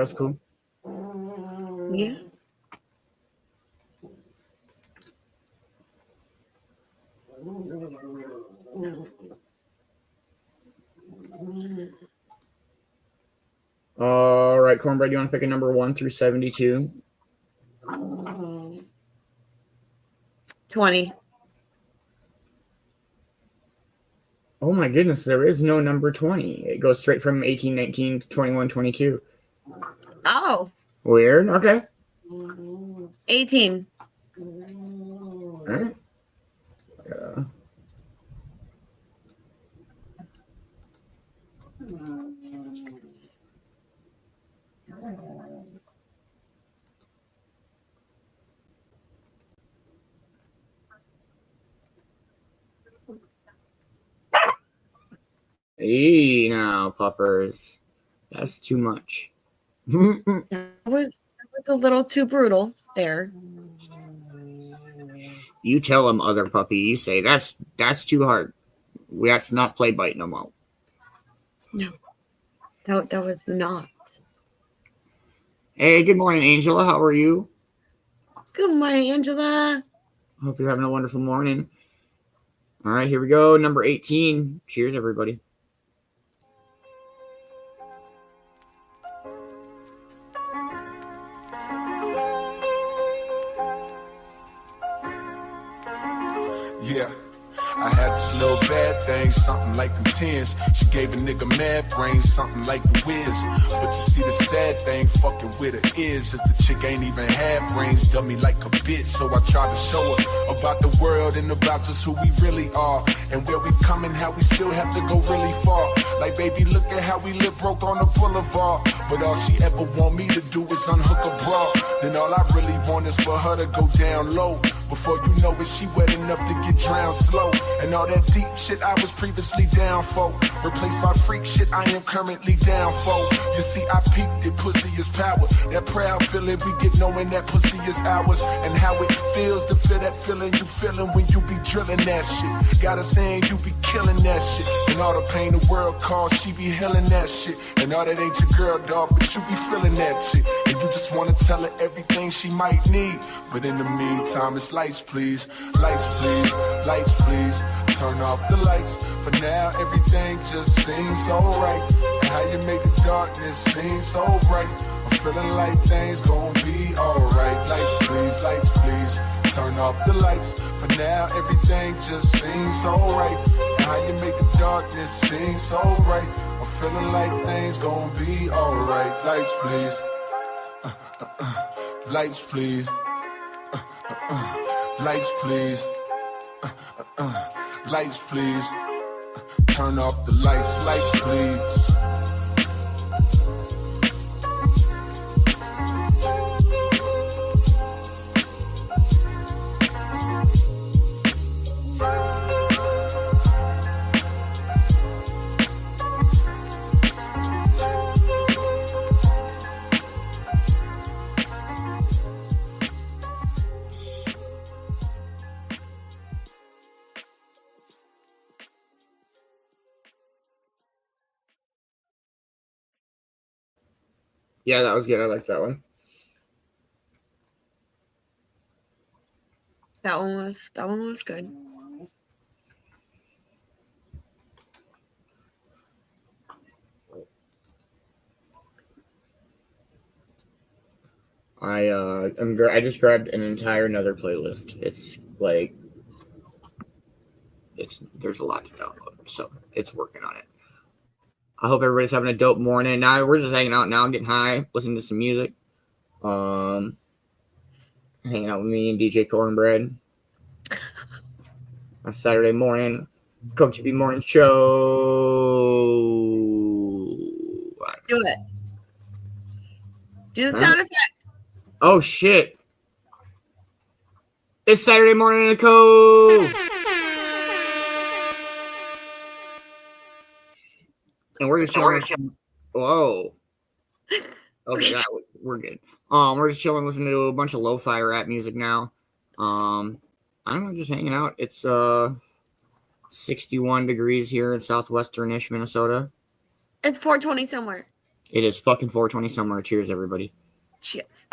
That's cool. Yeah. All right, Cornbread, you want to pick a number 1 through 72? 20. Oh my goodness, there is no number 20. It goes straight from 18, 19, 21, 22. Oh. Weird. Okay. 18. All right. Hey, now, puffers. That's too much. That was a little too brutal there. You tell him, other puppy. You say that's too hard. That's not play bite no more. No, that was not. Hey, good morning, Angela. How are you? Good morning, Angela. Hope you're having a wonderful morning. All right, here we go. Number 18. Cheers, everybody. Yeah, I had this little bad thing, something like them tens. She gave a nigga mad brains, something like the whiz. But you see the sad thing, fucking with her is the chick ain't even had brains, dummy like a bitch. So I tried to show her about the world and about just who we really are, and where we've come and how we still have to go really far. Like, baby, look at how we live broke on the boulevard. But all she ever want me to do is unhook a bra. Then all I really want is for her to go down low. Before you know it, she wet enough to get drowned slow. And all that deep shit I was previously down for, replaced by freak shit I am currently down for. You see, I peeped it, pussy is power. That proud feeling we get knowing that pussy is ours. And how it feels to feel that feeling you feeling when you be drilling that shit. Got her saying you be killing that shit. And all the pain the world caused, she be healing that shit. And all that ain't your girl, dog, but you be feeling that shit. And you just wanna tell her everything she might need. But in the meantime, it's lights, please. Lights, please. Lights, please. Turn off the lights. For now, everything just seems alright. And how you make the darkness seem so bright. I'm feeling like things gon' be alright. Lights, please. Lights, please. Turn off the lights. For now, everything just seems alright. And how you make the darkness seem so bright. I'm feeling like things gon' be alright. Lights, please. Lights, please. Lights, please. Lights, please. Turn off the lights. Lights, please. Yeah, that was good. I like that one. That one was good. I just grabbed an entire another playlist. It's like there's a lot to download, so it's working on it. I hope everybody's having a dope morning. Now we're just hanging out now, getting high, listening to some music. Hanging out with me and DJ Cornbread on Saturday morning. Cove-TV morning show. Do it. Do the sound effect. Oh shit! It's Saturday morning in the Cove. And we're just chilling. Whoa. Okay, we're good. We're just chilling, listening to a bunch of lo-fi rap music now. I don't know, just hanging out. It's 61 degrees here in southwestern-ish Minnesota. It's 420 somewhere. It is fucking 420 somewhere. Cheers, everybody. Cheers.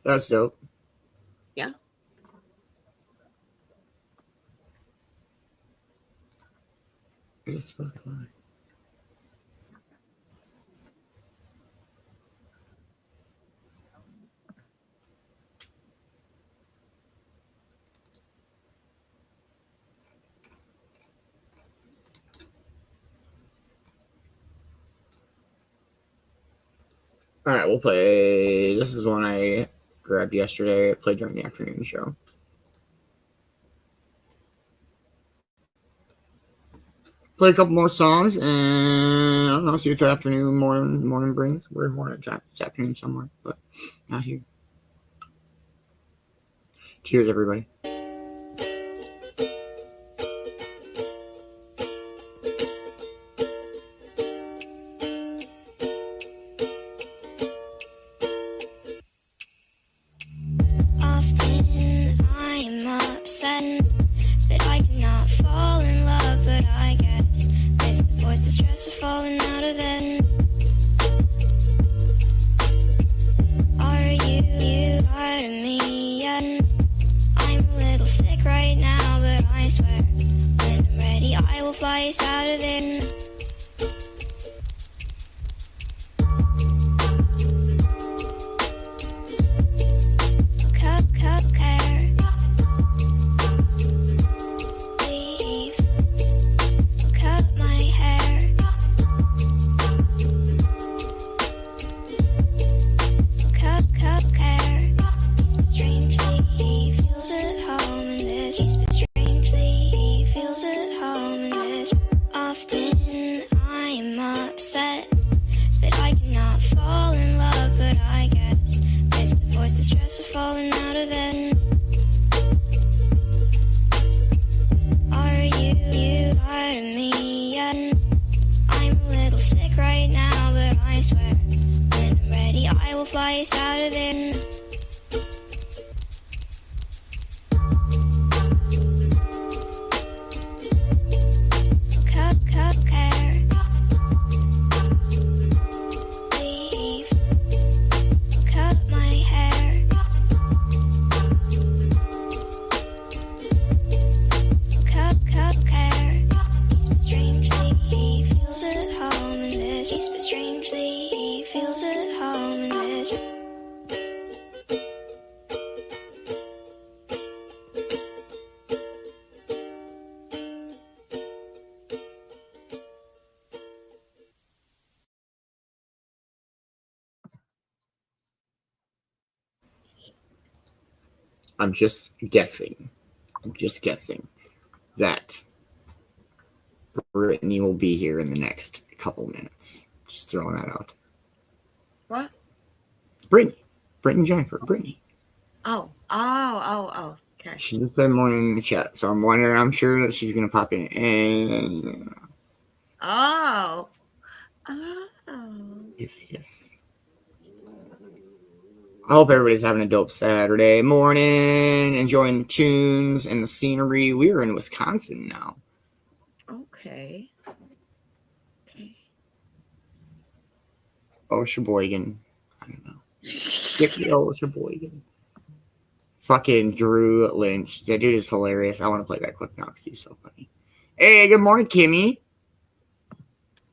That's dope. Yeah. It's fuck line. All right, we'll play. This is one I grabbed yesterday. I played during the afternoon show. Play a couple more songs, and I don't know. See what the afternoon, morning brings. We're morning, it's afternoon somewhere, but not here. Cheers, everybody. Often I'm upset that I cannot fall in love, but I guess this avoids the stress of falling out of it. Are you tired of me yet? I'm a little sick right now, but I swear when I'm ready I will fly us out of it. I'm just guessing that Brittany will be here in the next couple minutes. Just throwing that out. What? Brittany Jennifer. Brittany. Oh. Okay. She's just been more in the chat, so I'm wondering. I'm sure that she's gonna pop in. And Oh. yes. I hope everybody's having a dope Saturday morning, enjoying the tunes and the scenery. We're in Wisconsin now. Okay. Oh, Sheboygan. I don't know. Get the old Sheboygan. Fucking Drew Lynch. That dude is hilarious. I want to play that clip now because he's so funny. Hey, good morning, Kimmy.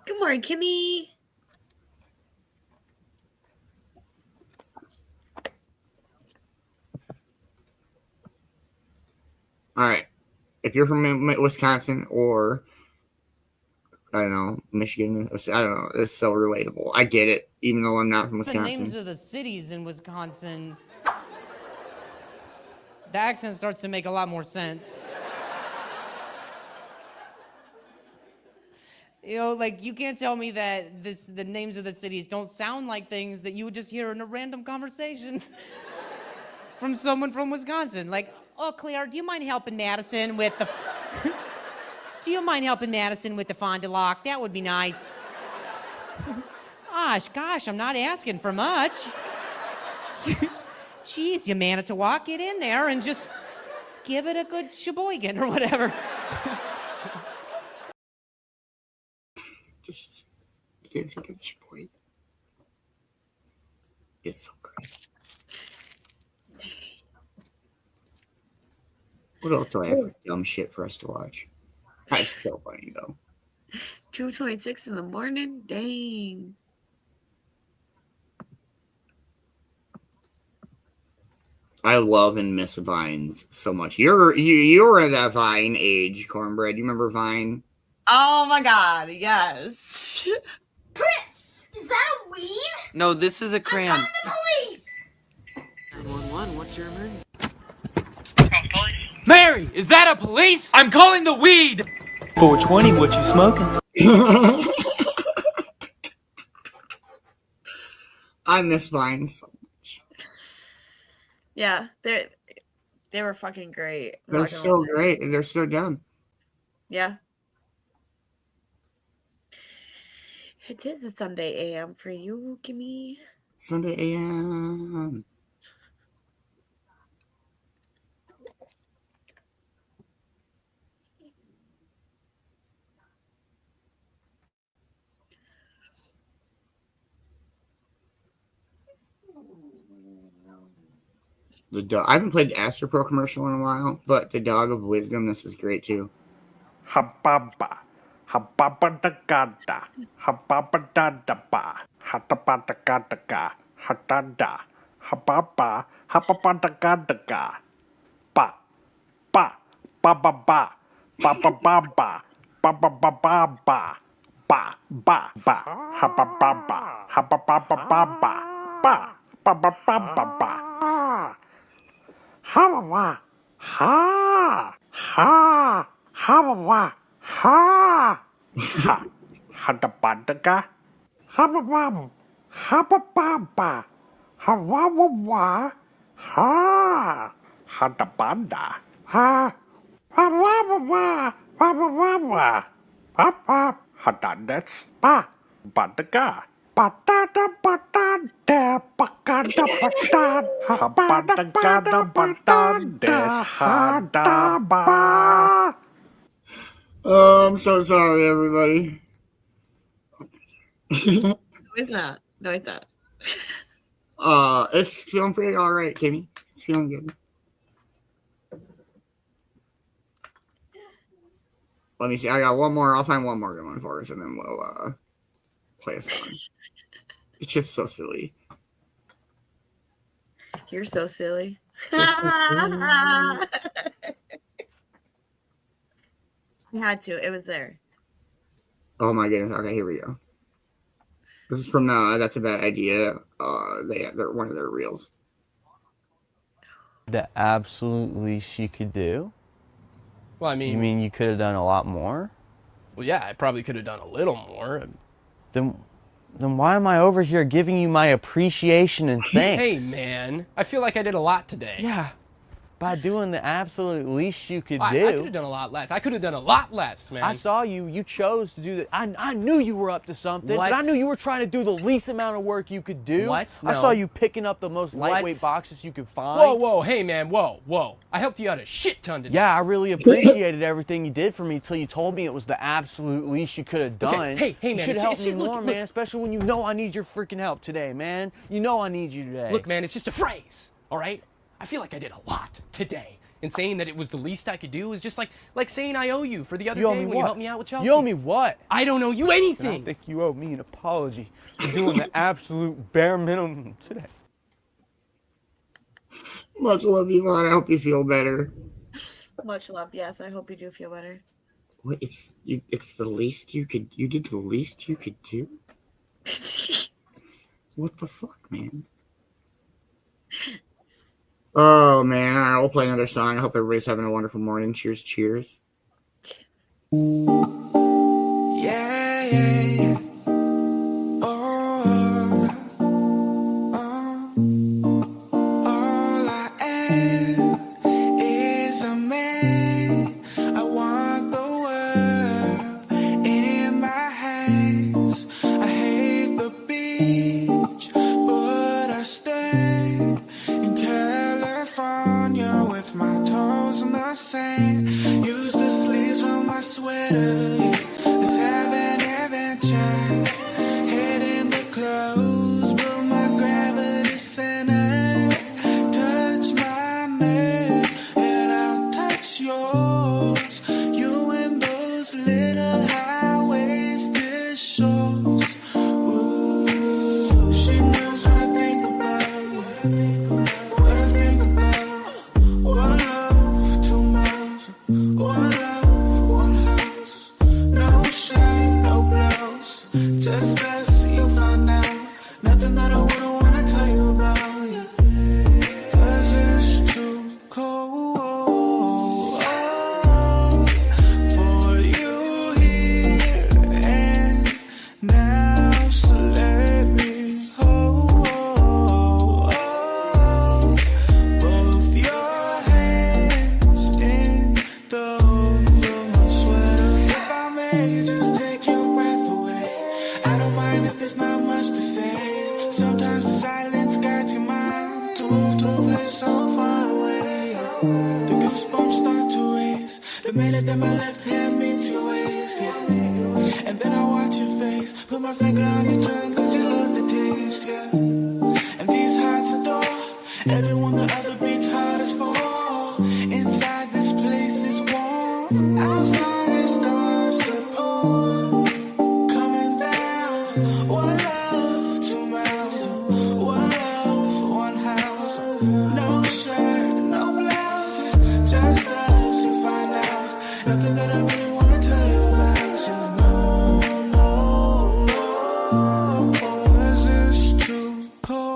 Good morning, Kimmy. All right. If you're from Wisconsin or, I don't know, Michigan, I don't know. It's so relatable. I get it, even though I'm not from The names Wisconsin. of the cities in Wisconsin, the accent starts to make a lot more sense. You know, like, you can't tell me that the names of the cities don't sound like things that you would just hear in a random conversation from someone from Wisconsin. Like, oh, Claire, do you mind helping Madison with the... Do you mind helping Madison with the Fond du Lac? That would be nice. Gosh, I'm not asking for much. Jeez, you Manitowoc, get in there and just give it a good Sheboygan or whatever. Just give it a good Sheboygan. It's so great. What else do I have for dumb shit for us to watch? That's so funny, though. 2:26 in the morning? Dang. I love and miss Vines so much. You're at that Vine age, Cornbread. You remember Vine? Oh my God, yes. Chris, is that a weed? No, this is a crayon. I'm calling the police. 911, what's your emergency? Mary, is that a police? I'm calling the weed! 420, what you smoking? I miss Vine so much. Yeah, they were fucking great. I'm They're not gonna so lie. great. And they're so dumb. Yeah. It is a Sunday AM for you, Kimmy. Sunday AM. The dog. I haven't played the Astro Pro commercial in a while, but the Dog of Wisdom, this is great too. Hababa, hababa da gada, hababa da da ba, hataba da gada ga, hatada, hababa, hababa da gada ga, ba, ba, ba ba ba, ba ba ba ba, ba ba ba ba ba, ba ba ba, hababa ba, hababa ba ba ba, ba ba ba ba ba ba. Ha ha ha ha ha ha hadabadaga hababam habababa hawawa ha hadabanda ha hawawa hawawa papa hadades pa badaga Patata patata pakada patata habada patata hadaba. Oh, I'm so sorry, everybody. No, it's not. No, it's not. It's feeling pretty all right, Kimmy. It's feeling good. Let me see. I got one more. I'll find one more good one for us, and then we'll play a song. It's just so silly. You're so silly. I had to. It was there. Oh my goodness. Okay, here we go. This is from That's a Bad Idea. They're one of their reels. The absolute least you could do? Well, I mean, You mean you could have done a lot more? well, yeah, I probably could have done a little more. Then why am I over here giving you my appreciation and thanks? Hey, man, I feel like I did a lot today. Yeah, by doing the absolute least you could I do. could have done a lot less. I could have done a lot less, man. I saw you. You chose to do that. I knew you were up to something. What? But I knew you were trying to do the least amount of work you could do. What? I No. saw you picking up the most What? lightweight boxes you could find. Whoa, whoa, hey, man, whoa. I helped you out a shit ton today. Yeah, I really appreciated everything you did for me till you told me it was the absolute least you could have done. Okay, hey, You man, should it's- help it's me just- look, more, look. man, especially when you know I need your freaking help today, man. You know I need you today. Look, man, it's just a phrase, all right? I feel like I did a lot today. And saying that it was the least I could do is just like saying I owe you for the other You owe day me when you what? helped me out with Chelsea. You owe me what? I don't owe you And I anything. think you owe me an apology for doing the absolute bare minimum today. Much love, Yvonne. I hope you feel better. Much love. Yes, I hope you do feel better. What? It's the least you could. You did the least you could do. What the fuck, man? Oh man! All right, we'll play another song. I hope everybody's having a wonderful morning. Cheers, cheers. Yeah. Oh, all I am is a man. I want the world in my hands. I hate the beach, but I stay in California with my toes in the sand. Use the sleeves on my sweater. Let's have an adventure. Head in the clothes, build my gravity center. Touch my neck, and I'll touch yours. You in those little high-waisted shorts. Ooh, she knows what I think about. What I think about. One love, two mouths. One love, one house. No shirt, no blouse. Just us, you'll find out. Nothing that I wouldn't wanna tell you about. Yeah. 'Cause it's too cold for you here and now. So let me hold both your hands in the holes of my sweater. If I may just take your breath away, I don't mind if there's not much to say. Sometimes the silence guides your mind to move to a place so far away. The goosebumps start to race the minute that my left hand meets your waist. Yeah. And then I watch your face, put my finger on your tongue 'cause you love the taste. Yeah. And these hearts adore everyone the other beats hardest for. Inside this place is warm. Outside it starts to pour. Coming down. One love, two mouths. One love, one house. No shirt, no blouse. Just us, you find out. Nothing that I really wanna tell you about. You know, no. 'Cause it's too cold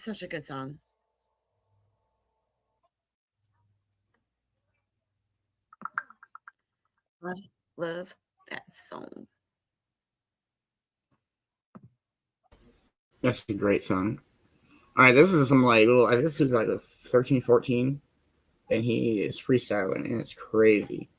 It's such a good song. I love that song. That's a great song. All right, this is some like little. This is like a 13, 14, and he is freestyling, and it's crazy.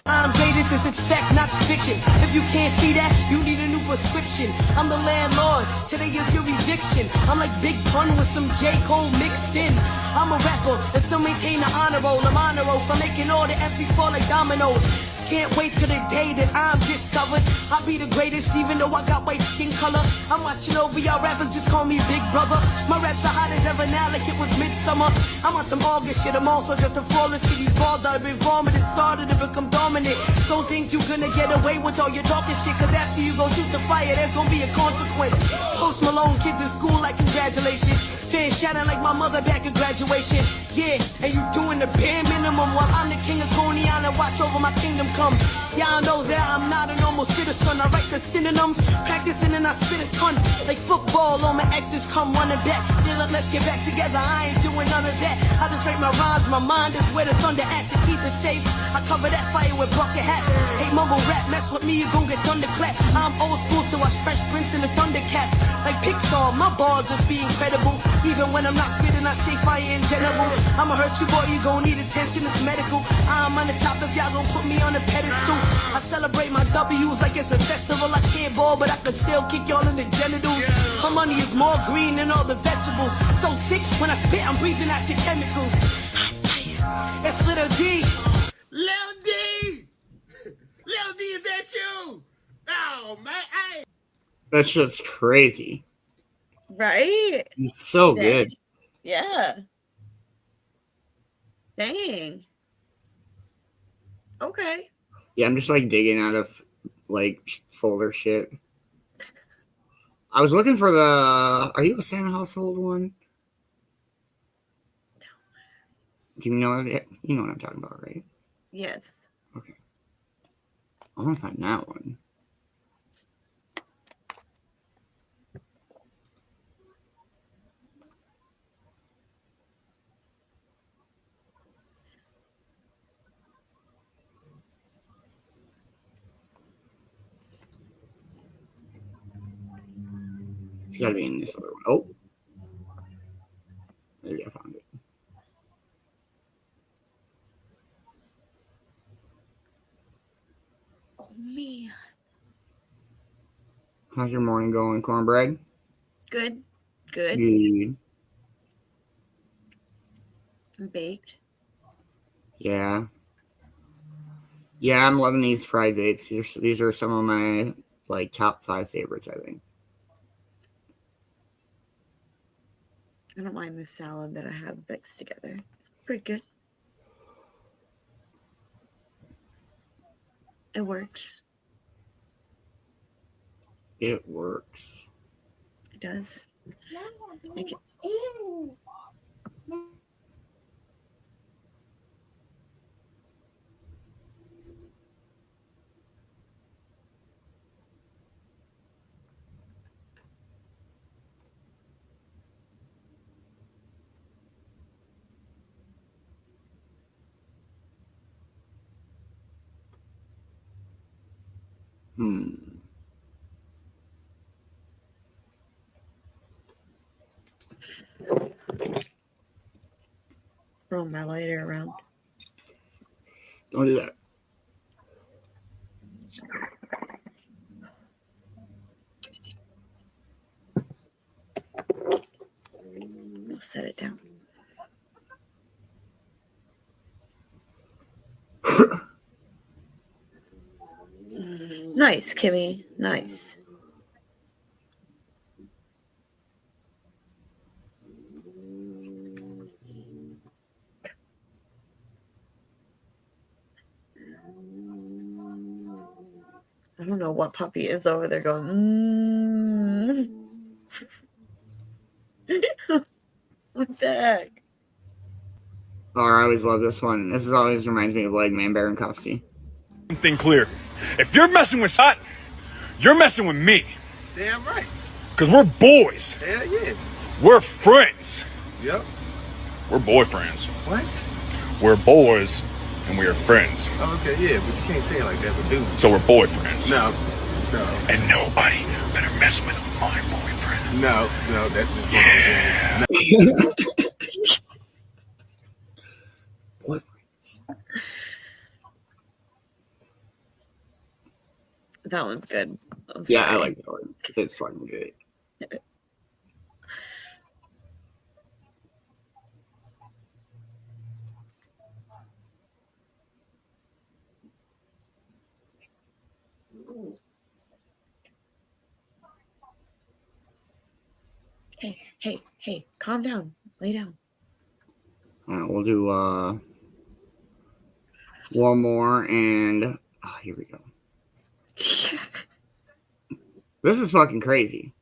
I'm rated as it's fact, not fiction. If you can't see that, you need a new prescription. I'm the landlord, today is your eviction. I'm like Big Pun with some J. Cole mixed in. I'm a rapper and still maintain the honor roll. I'm honor roll for making all the MCs fall like dominoes. Can't wait till the day that I'm discovered. I'll be the greatest even though I got white skin color. I'm watching over y'all rappers, just call me Big Brother. My raps are hot as ever now like it was midsummer. I'm on some August shit, I'm also just a fall into these balls that have been formed and started to become dominant. Don't think you gonna get away with all your talking shit, cause after you go shoot the fire, there's gonna be a consequence. Post Malone, kids in school like congratulations. Fans shouting like my mother back at graduation. Yeah, and you doing the bare minimum while I'm the king of Coney Island, watch over my kingdom come. Y'all know that I'm not a normal citizen. I write the synonyms, practicing and I spit a ton. Like football, all my exes come running back. They're like, let's get back together, I ain't doing none of that. I just write my rhymes, my mind is where the thunder at to keep it safe. I cover that fire with bucket hat. Hey, mumble rap, mess with me, you gon' get thunderclap. I'm old school, so watch Fresh Prince and the Thundercats. Like Pixar, my bars just be incredible. Even when I'm not spitting, I stay fire in general. I'ma hurt you, boy, you gon' need attention, it's medical. I'm on the top if y'all gon' put me on a pedestal. I celebrate my W's like it's a festival. I can't ball, but I can still kick y'all in the genitals. My money is more green than all the vegetables. So sick, when I spit, I'm breathing out the chemicals. It's Little D. Lil D! Lil D, is that you? Oh, man. Hey. That's just crazy. Right? He's so good. Yeah. Dang. Okay. Yeah, I'm just like digging out of like folder shit. I was looking for the. Are you a Santa household one? Do you know it? You know what I'm talking about, right? Yes. Okay. I want to find that one. It's got to be in this other one. Oh. Maybe I found it. Oh, man. How's your morning going, Cornbread? Good. Good. Good. I'm baked. Yeah. Yeah, I'm loving these fried vapes. These are some of my like top 5 favorites, I think. I don't mind the salad that I have mixed together. It's pretty good. It works. It works. It does. Make it. Throw my lighter around. Don't do that. We'll set it down. Nice, Kimmy. Nice. I don't know what puppy is over there going, What the heck? Oh, I always love this one. This always reminds me of like Man Bear and Copsy. Something clear. If you're messing with Sot, you're messing with me. Damn right. Because we're boys. Hell yeah. We're friends. Yep. We're boyfriends. What? We're boys and we are friends. Oh, okay, yeah, but you can't say it like that with dudes. So we're boyfriends. No. And nobody better mess with my boyfriend. No, that's just yeah. That one's good. Yeah, I like that one. It's fucking good. Hey, calm down. Lay down. All right, we'll do one more, and here we go. This is fucking crazy.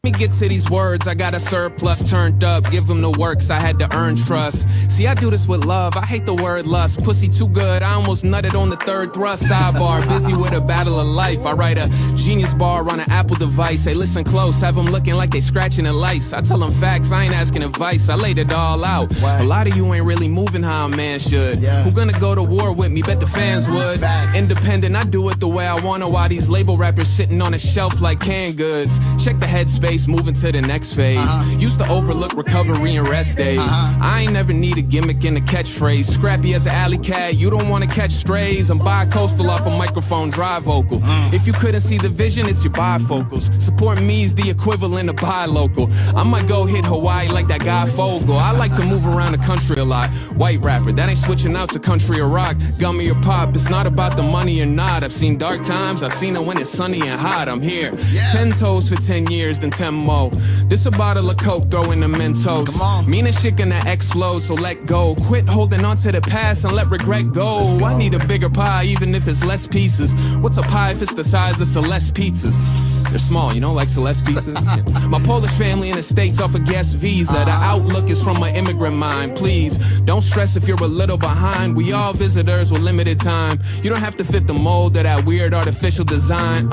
Let me get to these words. I got a surplus turned up. Give them the works. I had to earn trust. See, I do this with love. I hate the word lust. Pussy too good. I almost nutted on the third thrust. Sidebar. Busy with a battle of life. I write a genius bar on an Apple device. Hey, listen close. Have them looking like they scratching a lice. I tell them facts. I ain't asking advice. I laid it all out. A lot of you ain't really moving how a man should. Who gonna go to war with me? Bet the fans would. Independent. I do it the way I wanna. While these label rappers sitting on a shelf like canned goods. Check the headspace. Moving to the next phase. Used to overlook recovery and rest days. I ain't never need a gimmick and a catchphrase. Scrappy as an alley cat, you don't want to catch strays. I'm bi-coastal off a microphone dry vocal. If you couldn't see the vision, it's your bifocals. Support me is the equivalent of buy local. I might go hit Hawaii like that guy Fogel. I like to move around the country a lot. White rapper, that ain't switching out to country or rock. Gummy or pop, it's not about the money or not. I've seen dark times, I've seen it when it's sunny and hot. I'm here. 10 toes for 10 years, then 10 more. This a bottle of Coke, throw in the Mentos. Mean and shit gonna explode, so let go. Quit holding on to the past and let regret go. I need a bigger pie, even if it's less pieces. What's a pie if it's the size of Celeste pizzas? They're small, you know, like Celeste pizzas. Yeah. My Polish family in the States off a guest visa. The outlook is from my immigrant mind. Please, don't stress if you're a little behind. We all visitors with limited time. You don't have to fit the mold of that weird artificial design.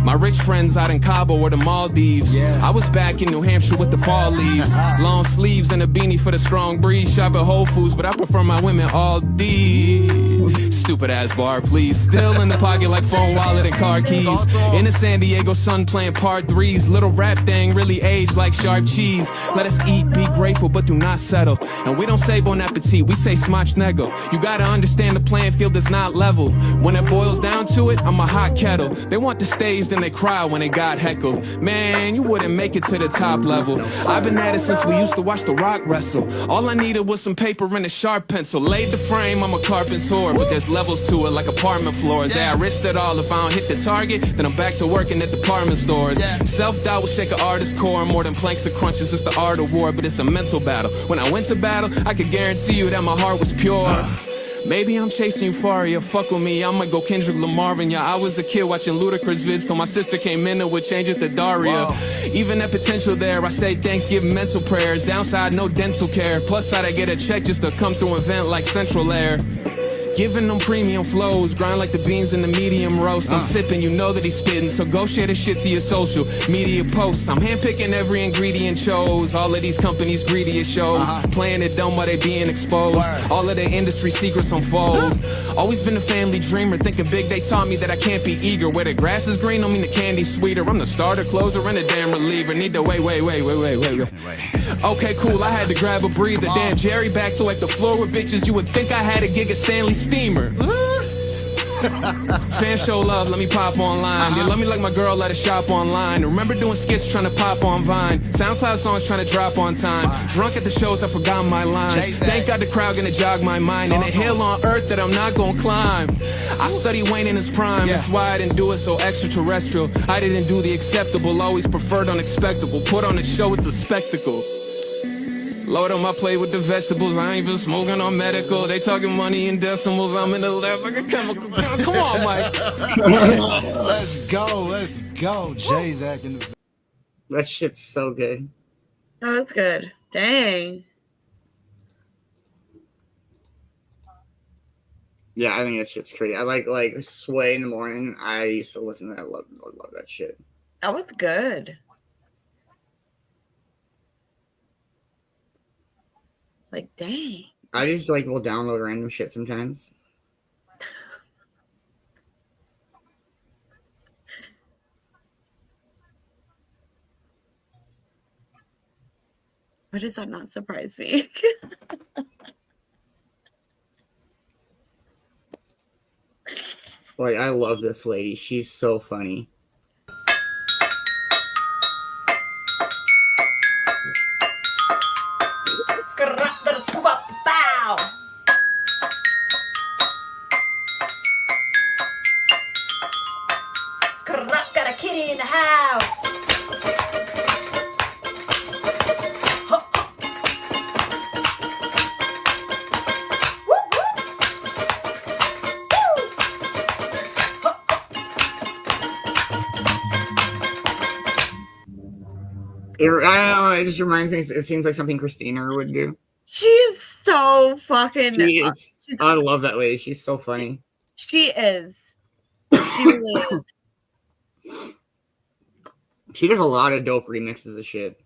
My rich friends out in Cabo or the Maldives. I was back in New Hampshire with the fall leaves. Long sleeves and a beanie for the strong breeze. Shop at Whole Foods, but I prefer my women all D. Stupid ass bar, please. Still in the pocket like phone, wallet, and car keys. In the San Diego sun playing part threes. Little rap thing really aged like sharp cheese. Let us eat, be grateful, but do not settle. And we don't say bon appetit, we say smacznego. You gotta understand the playing field is not level. When it boils down to it, I'm a hot kettle. They want the stage, then they cry when they got heckled. Man, you wouldn't make it to the top level. I've been at it since we used to watch The Rock wrestle. All I needed was some paper and a sharp pencil. Laid the frame, I'm a carpent's whore, but there's levels to it like apartment floors. Yeah, I risked it all. If I don't hit the target, then I'm back to working at department stores. Self-doubt will shake an artist's core. More than planks or crunches, it's the art of war, but it's a mental battle. When I went to battle, I could guarantee you that my heart was pure. Maybe I'm chasing euphoria, fuck with me, I might go Kendrick Lamar. And yeah, I was a kid watching ludicrous vids till my sister came in and would change it to Daria. Even that potential there, I say thanks, give mental prayers. Downside, no dental care. Plus side, I get a check just to come through and vent like Central Air. Giving them premium flows, grind like the beans in the medium roast. I'm sipping, you know that he's spitting, so go share the shit to your social media posts. I'm handpicking every ingredient chose. All of these companies greedy at shows, playing it dumb while they being exposed. All of their industry secrets unfold. Always been a family dreamer, thinking big. They taught me that I can't be eager. Where the grass is green, don't mean the candy's sweeter. I'm the starter, closer, and a damn reliever. Need to wait. Okay, cool, I had to grab a breather. Damn, Jerry back to wipe the floor with bitches. You would think I had a gig at Stanley Steamer. Fan show love, let me pop online. They love me like my girl, let her shop online. Remember doing skits trying to pop on Vine. SoundCloud songs trying to drop on time. Drunk at the shows, I forgot my lines. Thank God the crowd gonna jog my mind. And a hill on earth that I'm not gonna climb. I study Wayne in his prime, that's why I didn't do it so extraterrestrial. I didn't do the acceptable, always preferred unexpectable. Put on a show, it's a spectacle. Load on my plate with the vegetables, I ain't even smoking on medical. They talking money in decimals, I'm in the left like a chemical. Come on, Mike. Let's go. Jay's acting. That shit's so good. Oh, that's good. Dang. Yeah, I think that shit's crazy. I like Sway in the morning. I used to listen to that. I love that shit. That was good. Like, dang. I just like will download random shit sometimes. Why does that not surprise me? Like, I love this lady. She's so funny. Got a kitty in the house. I don't know. It just reminds me. It seems like something Christina would do. She's so fucking. She is. I love that lady. She's so funny. She is. She really is. She does a lot of dope remixes of shit.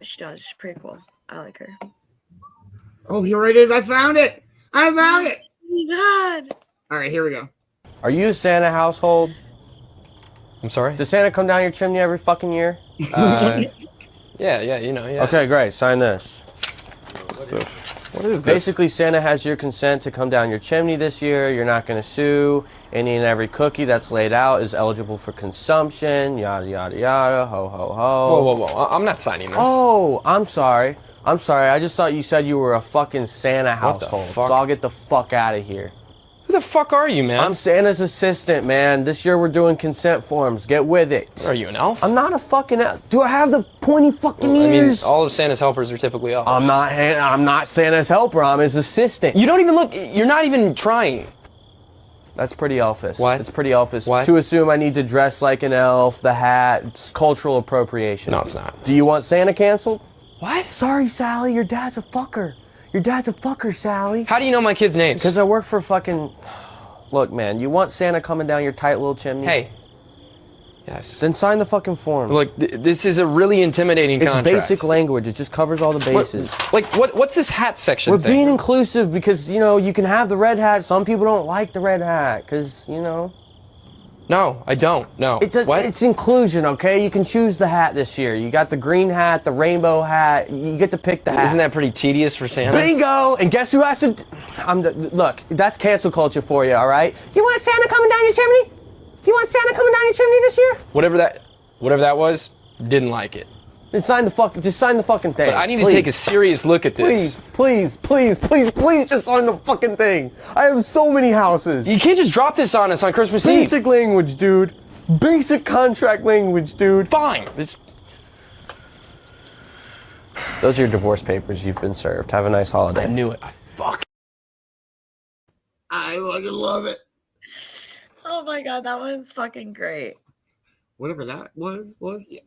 She does. She's pretty cool. I like her. Oh, here it is. I found it. I found it. Oh my god. All right, here we go. Are you a Santa household? I'm sorry? Does Santa come down your chimney every fucking year? Yeah, you know, yeah. Okay, great. Sign this. What is this? Basically, Santa has your consent to come down your chimney this year. You're not going to sue. Any and every cookie that's laid out is eligible for consumption. Yada, yada, yada. Ho, ho, ho. Whoa. I'm not signing this. Oh, I'm sorry. I'm sorry. I just thought you said you were a fucking Santa What the household. fuck? So I'll get the fuck out of here. Who the fuck are you, man? I'm Santa's assistant, man. This year we're doing consent forms. Get with it. Are you an elf? I'm not a fucking elf. Do I have the pointy fucking I mean, ears? all of Santa's helpers are typically elves. I'm not Santa's helper. I'm his assistant. You don't even look. You're not even trying. That's pretty elfish. What? It's pretty elfish. What? To assume I need to dress like an elf, the hat, it's cultural appropriation. No, it's not. Do you want Santa canceled? What? Sorry, Sally, your dad's a fucker. Your dad's a fucker, Sally. How do you know my kids' names? Because I work for fucking... Look, man, you want Santa coming down your tight little chimney? Hey. Yes. Then sign the fucking form. Look, this is a really intimidating contract. It's basic language. It just covers all the bases. What's this hat section We're thing? being inclusive because, you know, you can have the red hat. Some people don't like the red hat because, you know. No, I don't. No. What? It's inclusion, okay? You can choose the hat this year. You got the green hat, the rainbow hat. You get to pick the hat. Isn't that pretty tedious for Santa? Bingo! And guess who has to... Look, that's cancel culture for you, all right? You want Santa coming down your chimney? You want Santa coming down your chimney this year? Whatever that was, didn't like it. Then just sign the fucking thing. But I need to take a serious look at this. Please, just sign the fucking thing. I have so many houses. You can't just drop this on us on Christmas Eve. Basic language, dude. Basic contract language, dude. Fine. Those are your divorce papers. You've been served. Have a nice holiday. I knew it. Fuck. I fucking love it. Oh my god, that one's fucking great. Whatever that was yeah.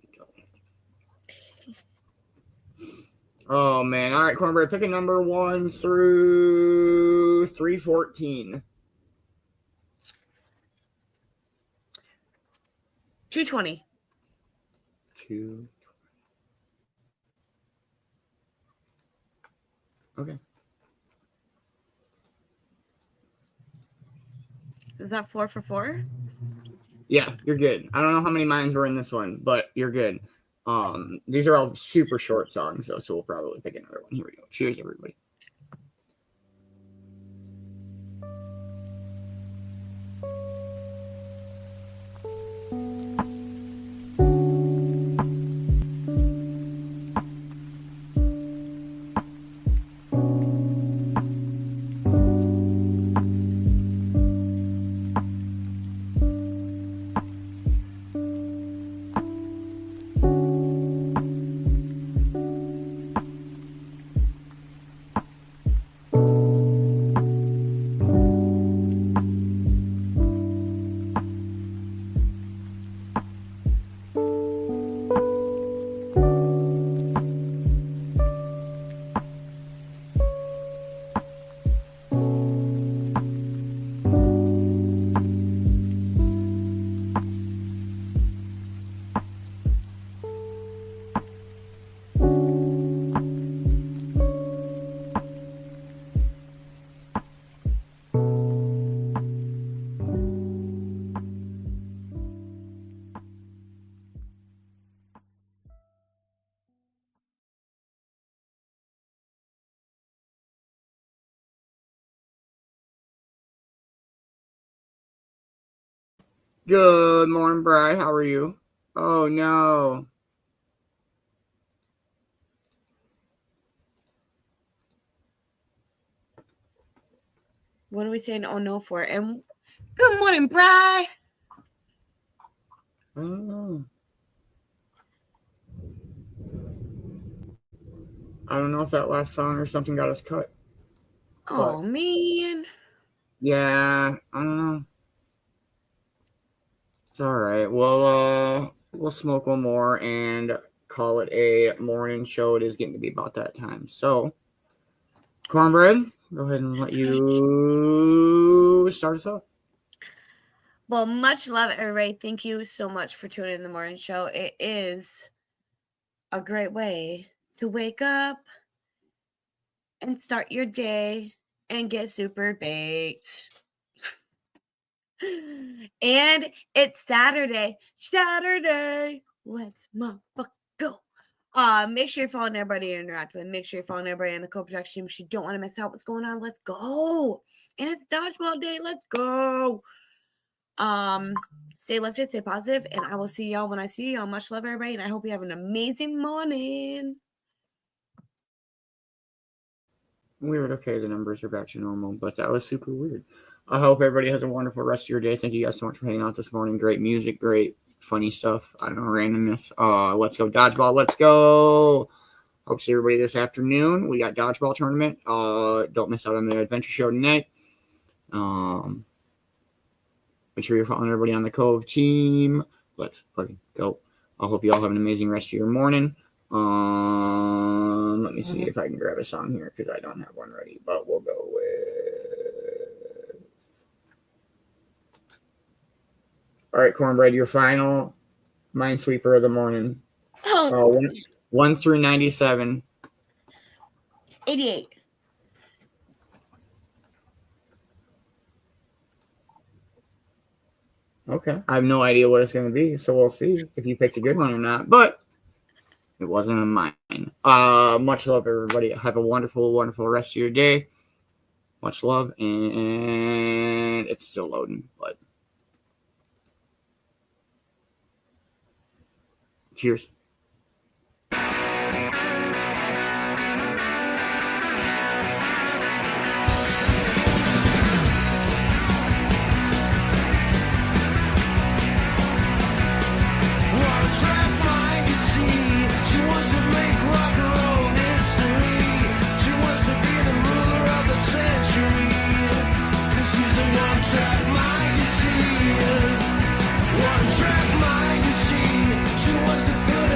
Oh man! All right, Cornbread, pick a number 1 through 314. 220. 2. Okay. Is that 4 for 4? Yeah, you're good. I don't know how many mines were in this one, but you're good. These are all super short songs, though, so we'll probably pick another one. Here we go. Cheers, everybody. Good morning, Bri. How are you? Oh, no. What are we saying oh no for? And good morning, Bri. I don't know. I don't know if that last song or something got us cut. Oh, man. Yeah, I don't know. It's all right. We'll smoke one more and call it a morning show. It is getting to be about that time. So, Cornbread, go ahead and let you start us off. Well, much love, everybody. Thank you so much for tuning in the morning show. It is a great way to wake up and start your day and get super baked. And it's Saturday. Let's motherfucker go. Make sure you're following everybody you interact with. Make sure you're following everybody in the Cove production team because you don't want to miss out what's going on. Let's go. And it's dodgeball day. Let's go. Stay lifted, stay positive, and I will see y'all when I see y'all. Much love, everybody, and I hope you have an amazing morning. Weird. Okay, the numbers are back to normal, but that was super weird. I hope everybody has a wonderful rest of your day. Thank you guys so much for hanging out this morning. Great music, great funny stuff. I don't know, randomness. Let's go dodgeball. Let's go. Hope to see everybody this afternoon. We got dodgeball tournament. Don't miss out on the adventure show tonight. Make sure you're following everybody on the Cove team. Let's fucking go. I hope you all have an amazing rest of your morning. Let me see if I can grab a song here because I don't have one ready, but we'll go with. All right, Cornbread, your final Minesweeper of the morning. 1 through 97. 88. Okay. I have no idea what it's going to be, so we'll see if you picked a good one or not, but it wasn't a mine. Much love, everybody. Have a wonderful, wonderful rest of your day. Much love, and it's still loading, but cheers. One track mind, you see, she wants to put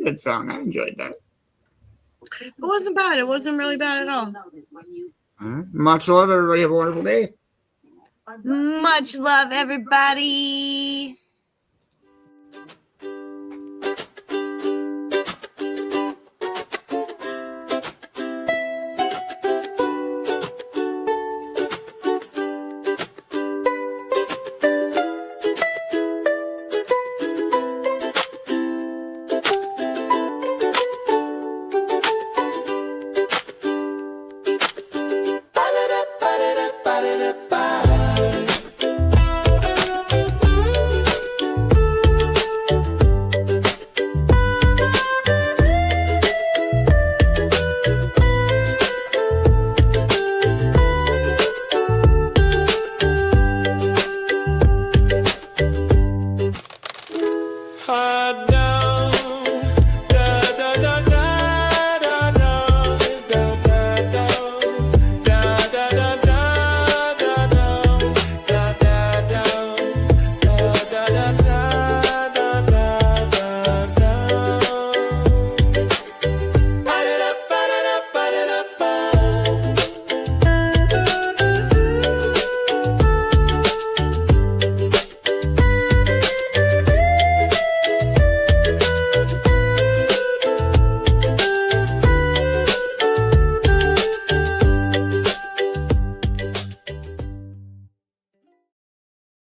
a good song. I enjoyed that. It wasn't bad. It wasn't really bad at all. Much love, everybody. Have a wonderful day. Much love, everybody.